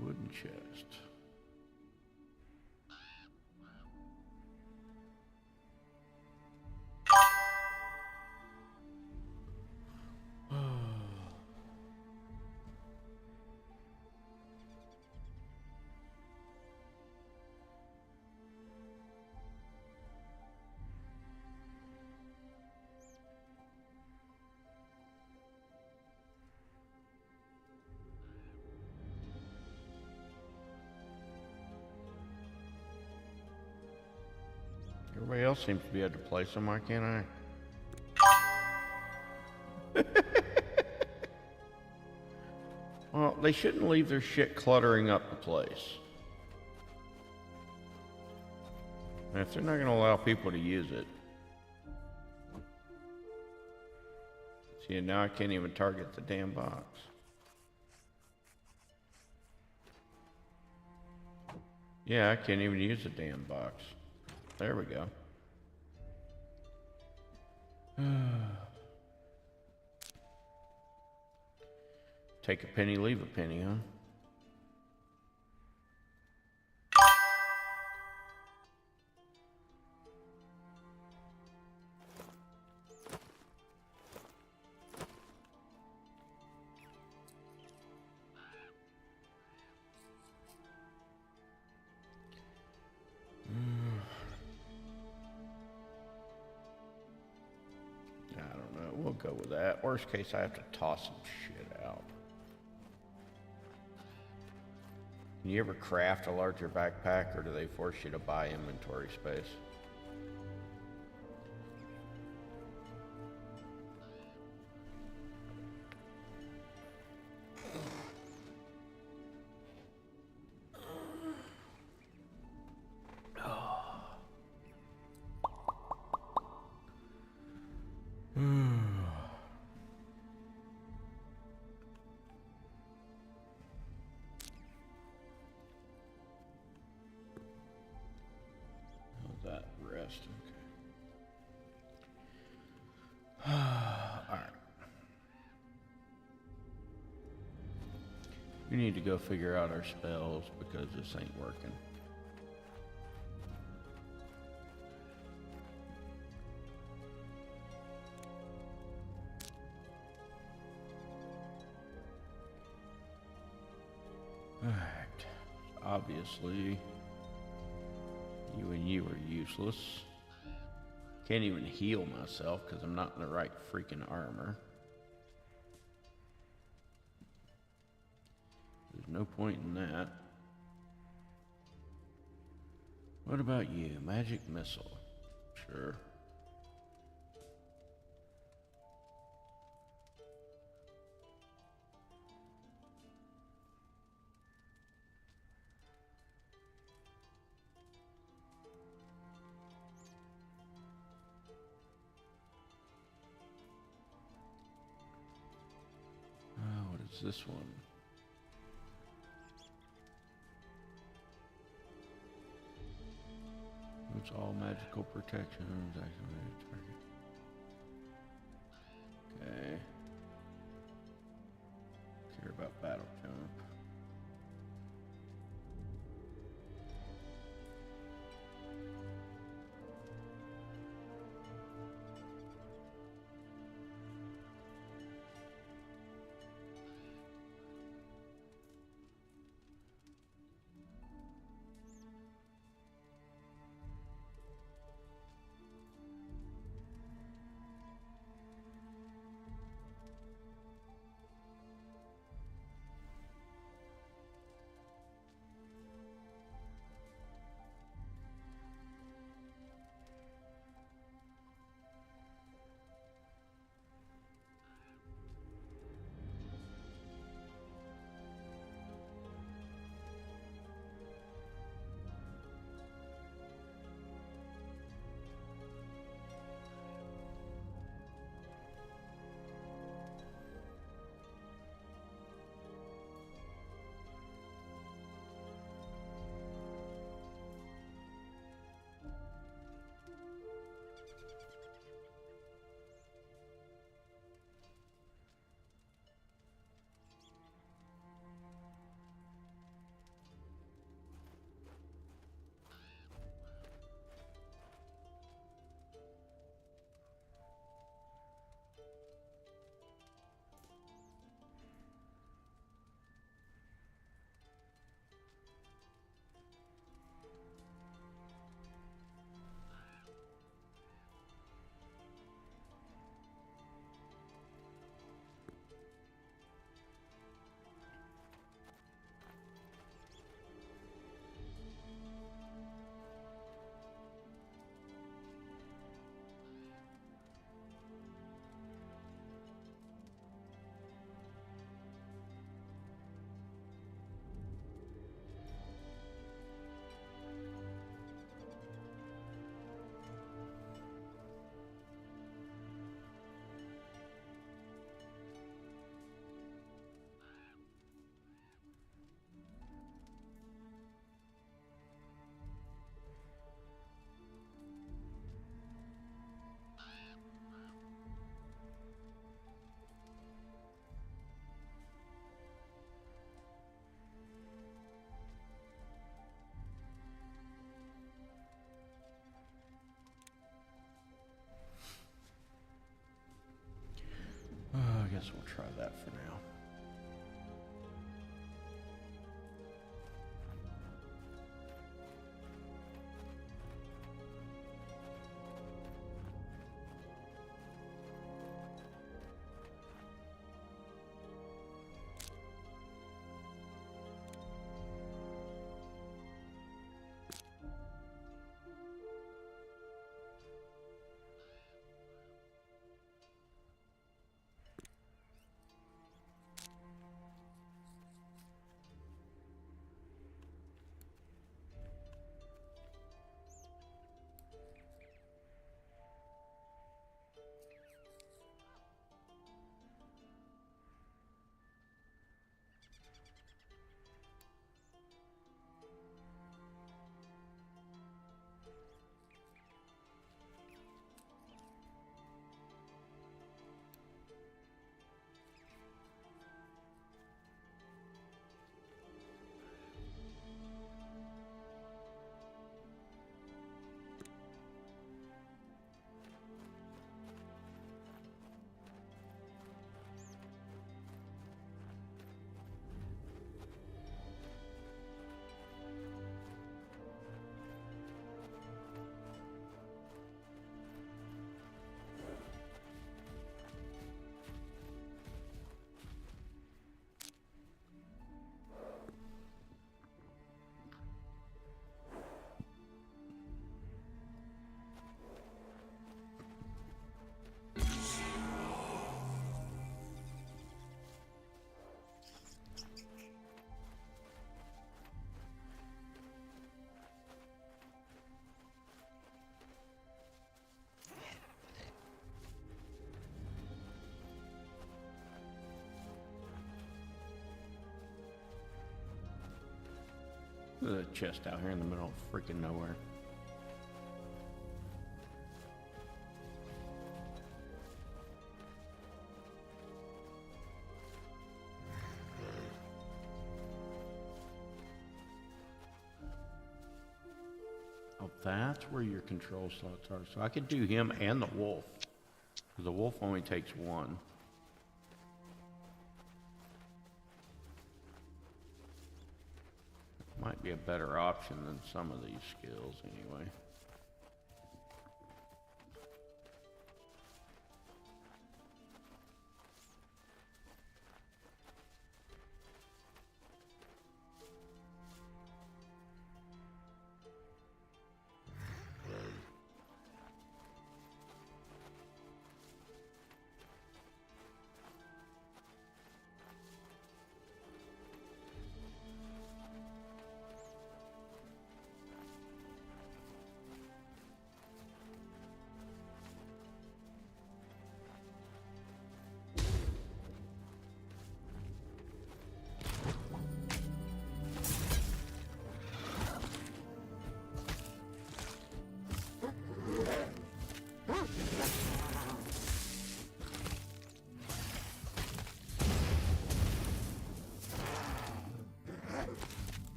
Wooden chest. Everybody else seems to be able to play some, why can't I? Well, they shouldn't leave their shit cluttering up the place. And if they're not going to allow people to use it. See, now I can't even target the damn box. Yeah, I can't even use the damn box. There we go. Take a penny, leave a penny, huh? I don't know. We'll go with that. Worst case, I have to toss some shit out. Can you ever craft a larger backpack, or do they force you to buy inventory space? That rest, okay. Alright. We need to go figure out our spells because this ain't working. Alright. Obviously, you and you are useless. Can't even heal myself because I'm not in the right freaking armor. There's no point in that. What about you? Magic missile. Sure. What is this one? It's all magical protections. Activated target. Okay. Care about battle jump. guess we'll try that for now. There's a chest out here in the middle of freaking nowhere. Oh, that's where your control slots are. So I could do him and the wolf. 'Cause the wolf only takes one. Might be a better option than some of these skills anyway.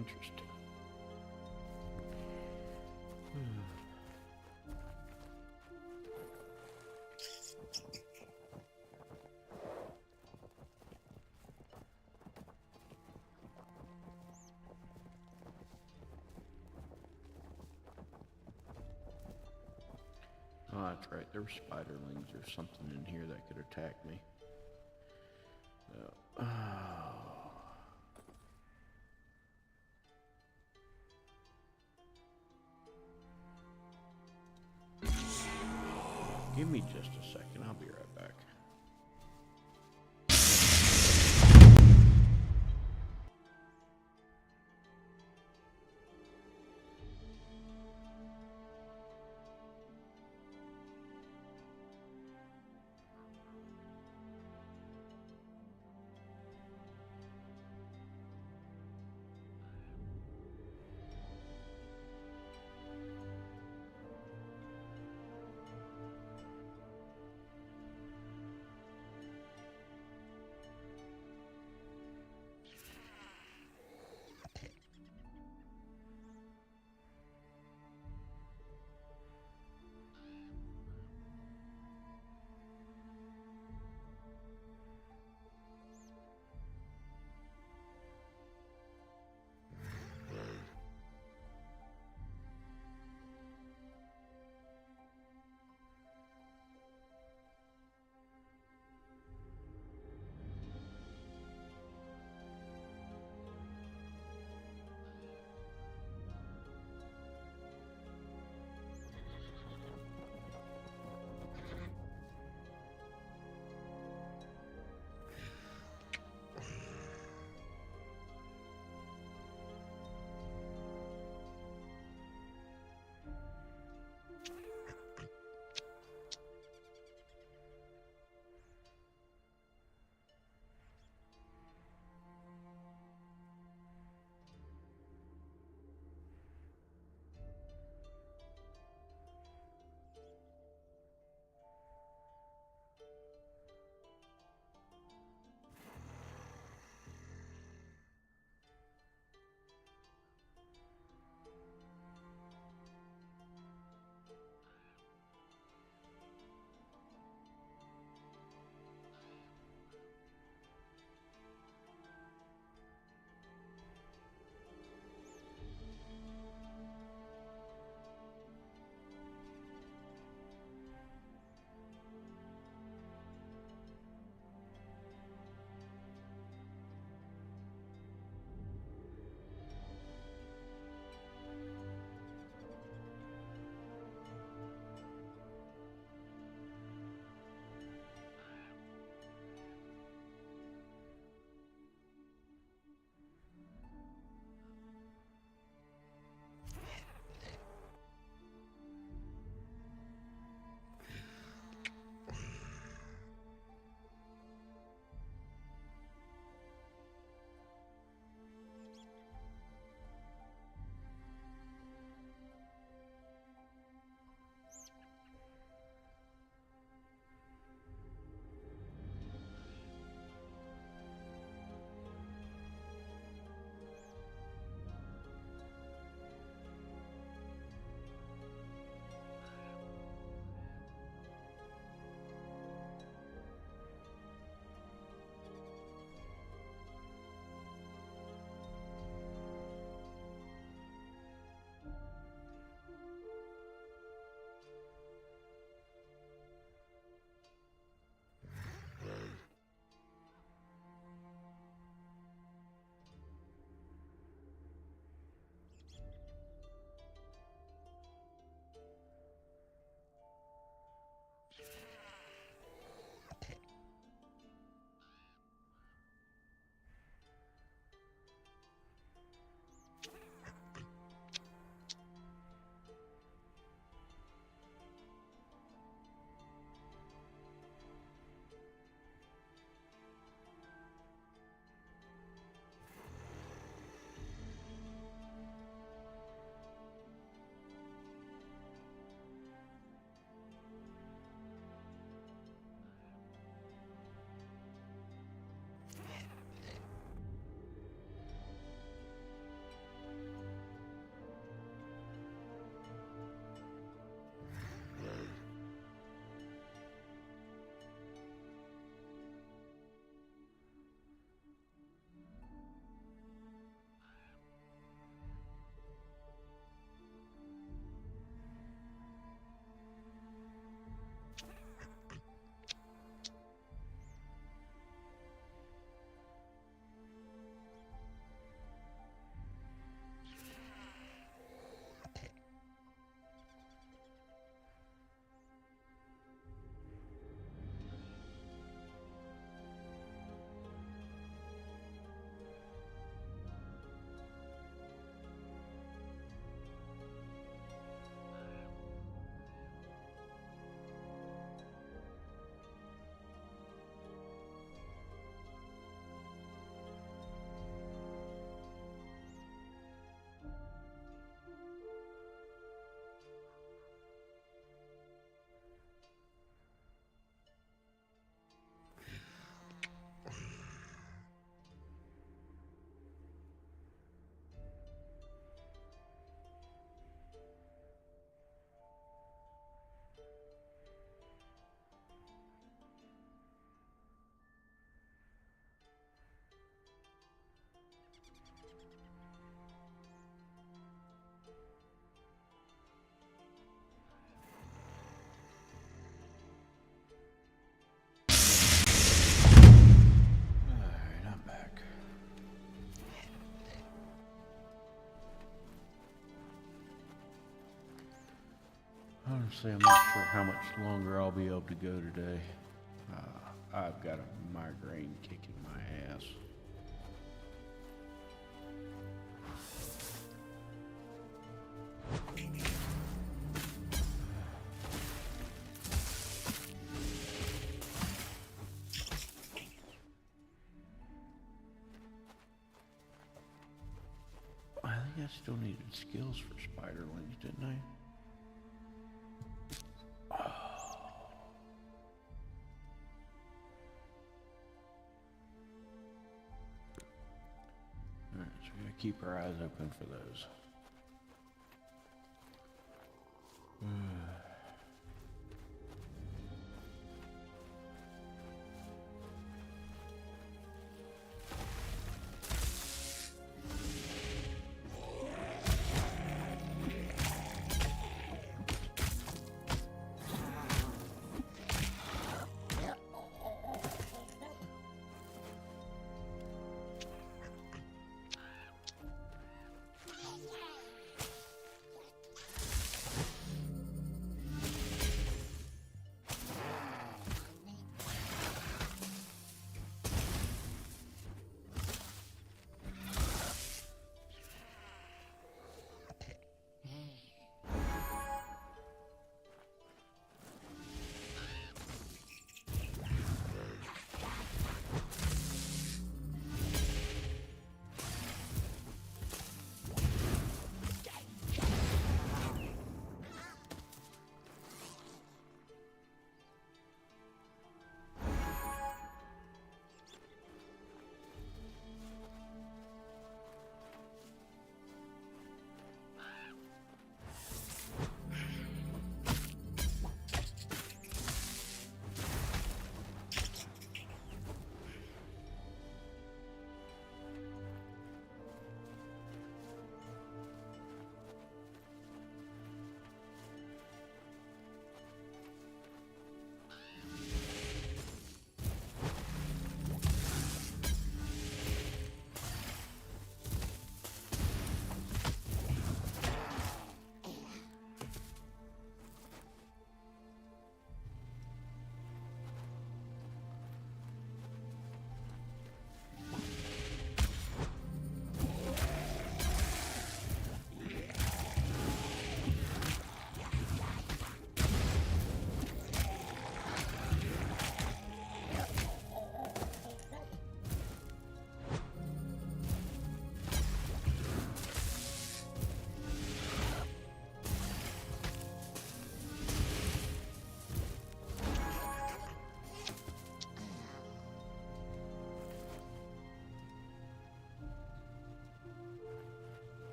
Interesting. Oh, that's right. There were spiderlings or something in here that could attack me. So, give me just a second. I'll be right back. Honestly, I'm not sure how much longer I'll be able to go today. I've got a migraine kicking my ass. I think I still needed skills for spiderlings, didn't I? Alright, so we gotta keep our eyes open for those.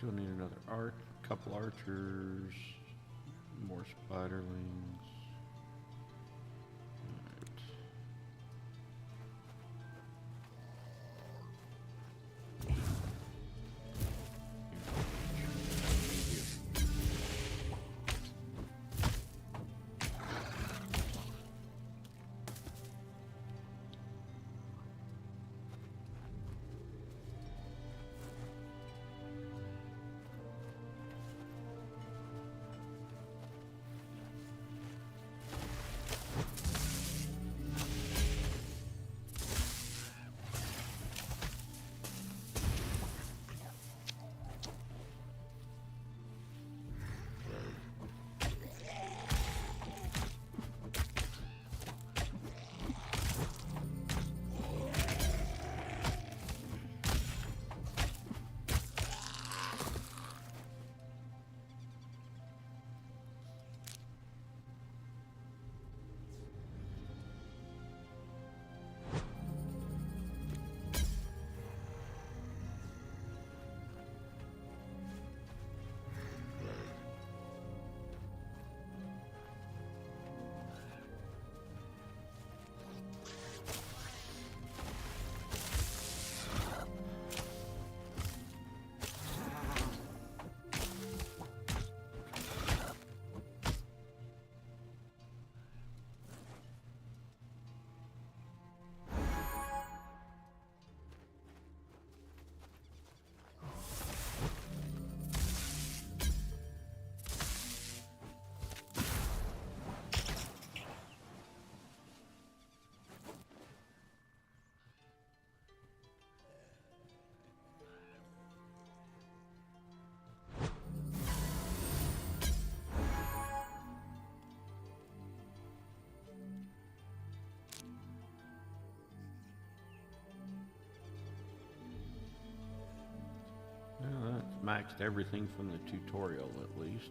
Still need another couple archers, more spiderlings. Alright. Well, that's maxed everything from the tutorial at least.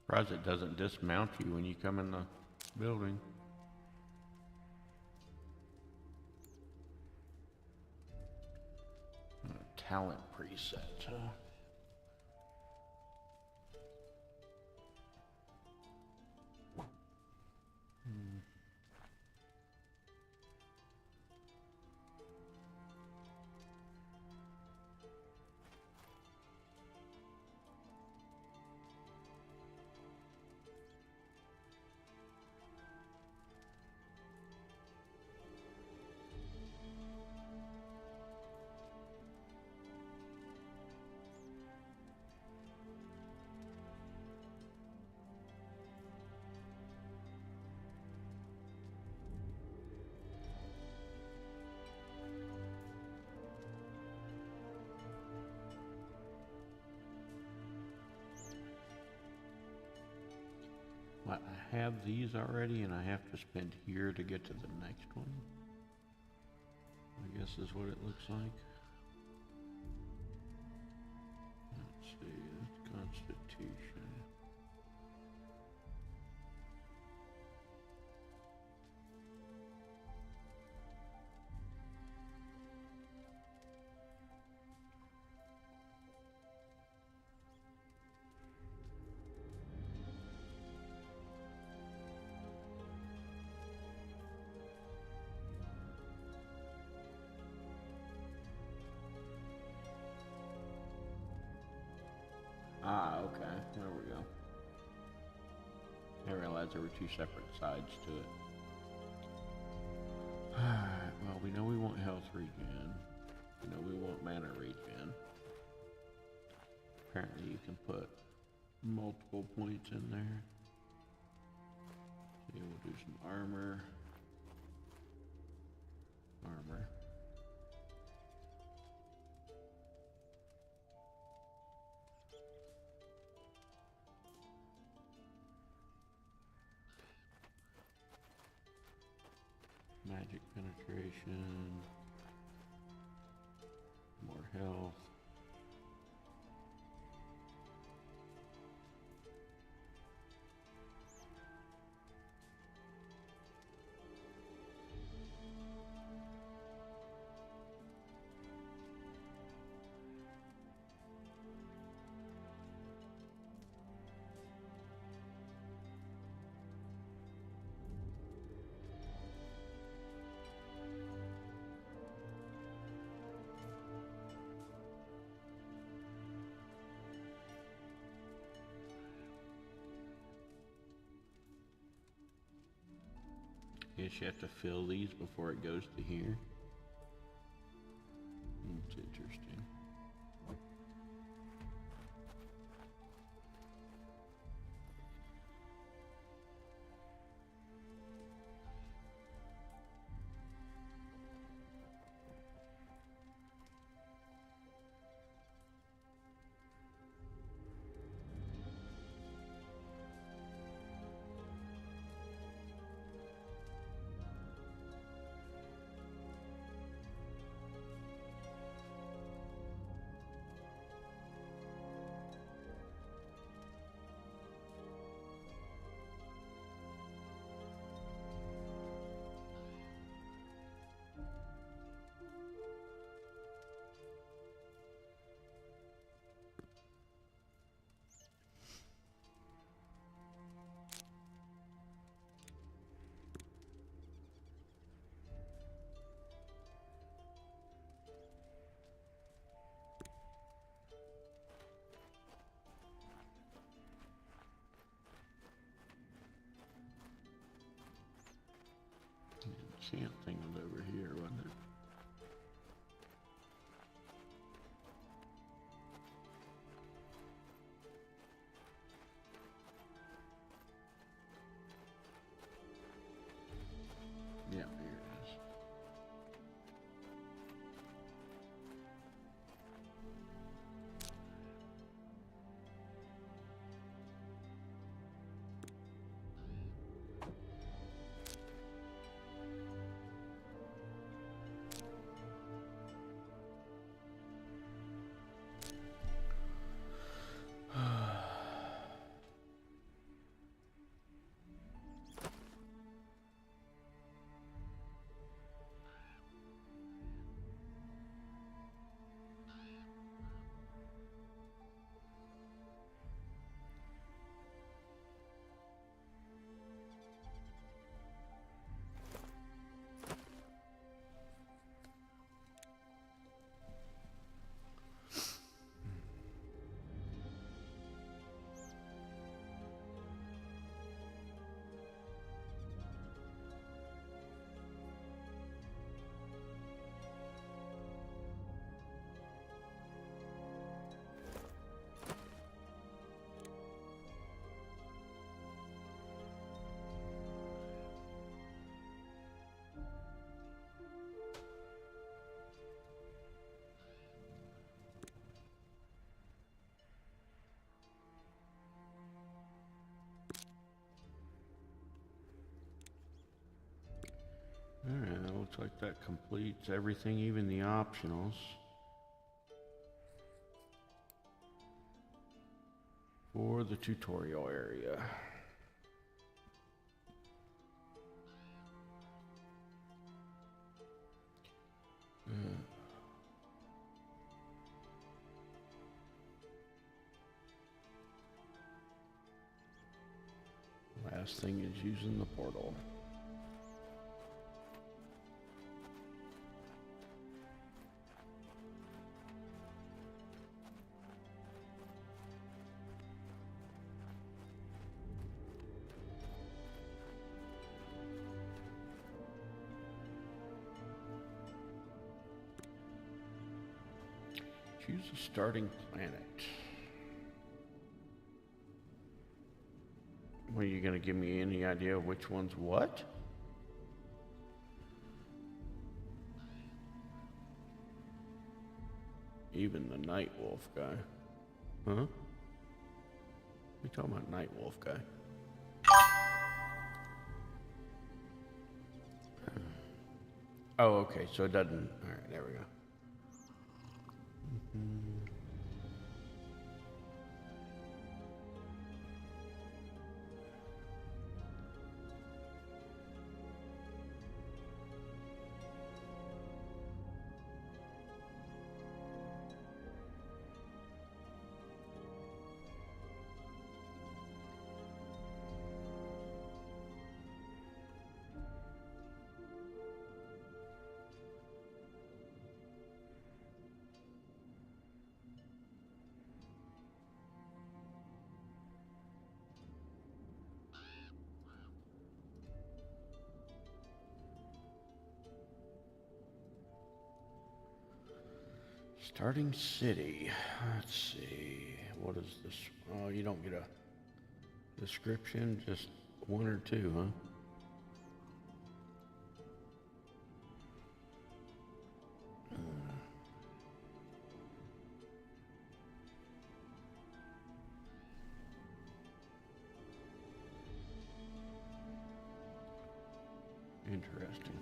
Surprised it doesn't dismount you when you come in the building. Talent preset, huh? What, I have these already and I have to spend here to get to the next one? I guess is what it looks like. Let's see, that's Constitution. Ah, okay, there we go. I realized there were two separate sides to it. Alright, well, we know we want health regen. We know we want mana regen. Apparently you can put multiple points in there. So we'll do some armor. Armor. Magic penetration, more health. Guess you have to fill these before it goes to here. It's interesting. Enchant thing was over here, wasn't it? Yeah, here it is. like that completes everything, even the optionals. For the tutorial area. Last thing is using the portal. Choose a starting planet. What, are you going to give me any idea of which one's what? Even the Night Wolf guy. Huh? We talking about Night Wolf guy? Oh, okay, so it doesn't. All right, there we go. Starting city. Let's see. What is this? Oh, you don't get a description, just one or two, huh? Interesting.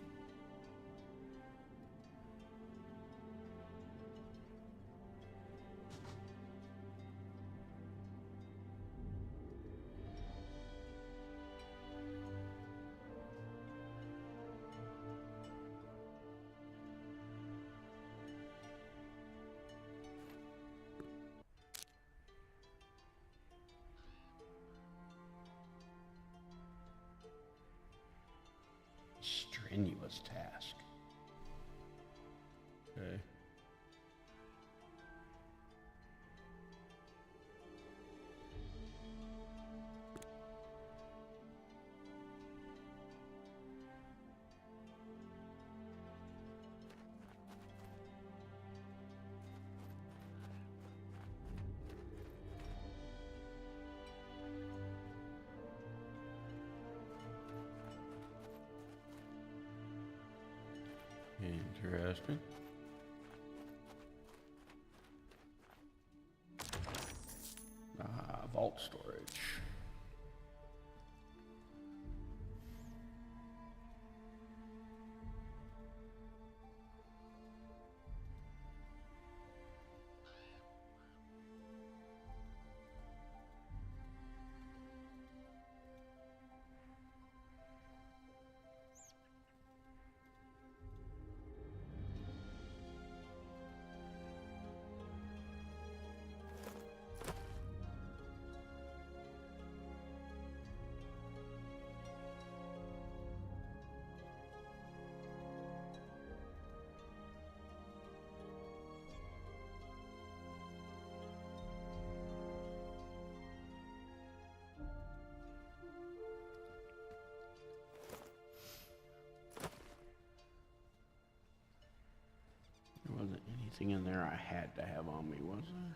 Strenuous task. Okay. Interesting. Vault storage. There wasn't anything in there I had to have on me, was there?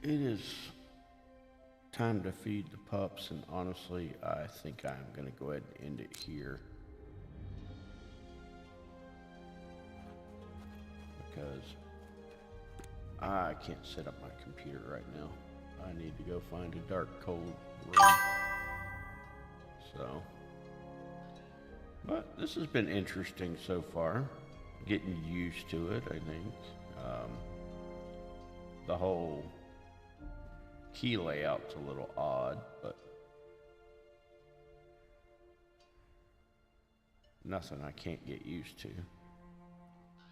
it is time to feed the pups, and honestly, I think I'm gonna go ahead and end it here. Because I can't set up my computer right now. I need to go find a dark, cold room. So, but this has been interesting so far. Getting used to it, I think. The whole key layout's a little odd, but nothing I can't get used to.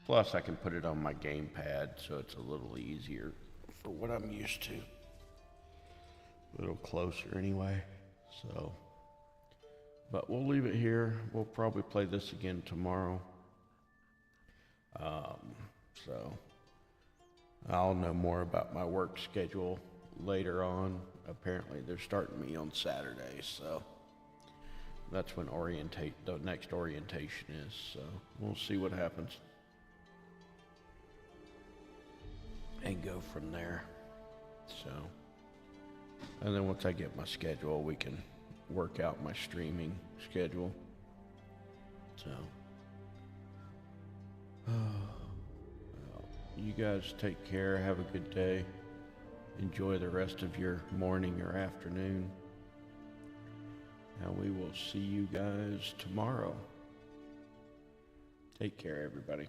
Plus, I can put it on my gamepad, so it's a little easier for what I'm used to. A little closer anyway, so. But we'll leave it here. We'll probably play this again tomorrow. So I'll know more about my work schedule later on. Apparently they're starting me on Saturday, so that's when the next orientation is, so we'll see what happens. And go from there. So, and then once I get my schedule, we can work out my streaming schedule. So, well, you guys take care, have a good day. Enjoy the rest of your morning or afternoon. And we will see you guys tomorrow. Take care, everybody.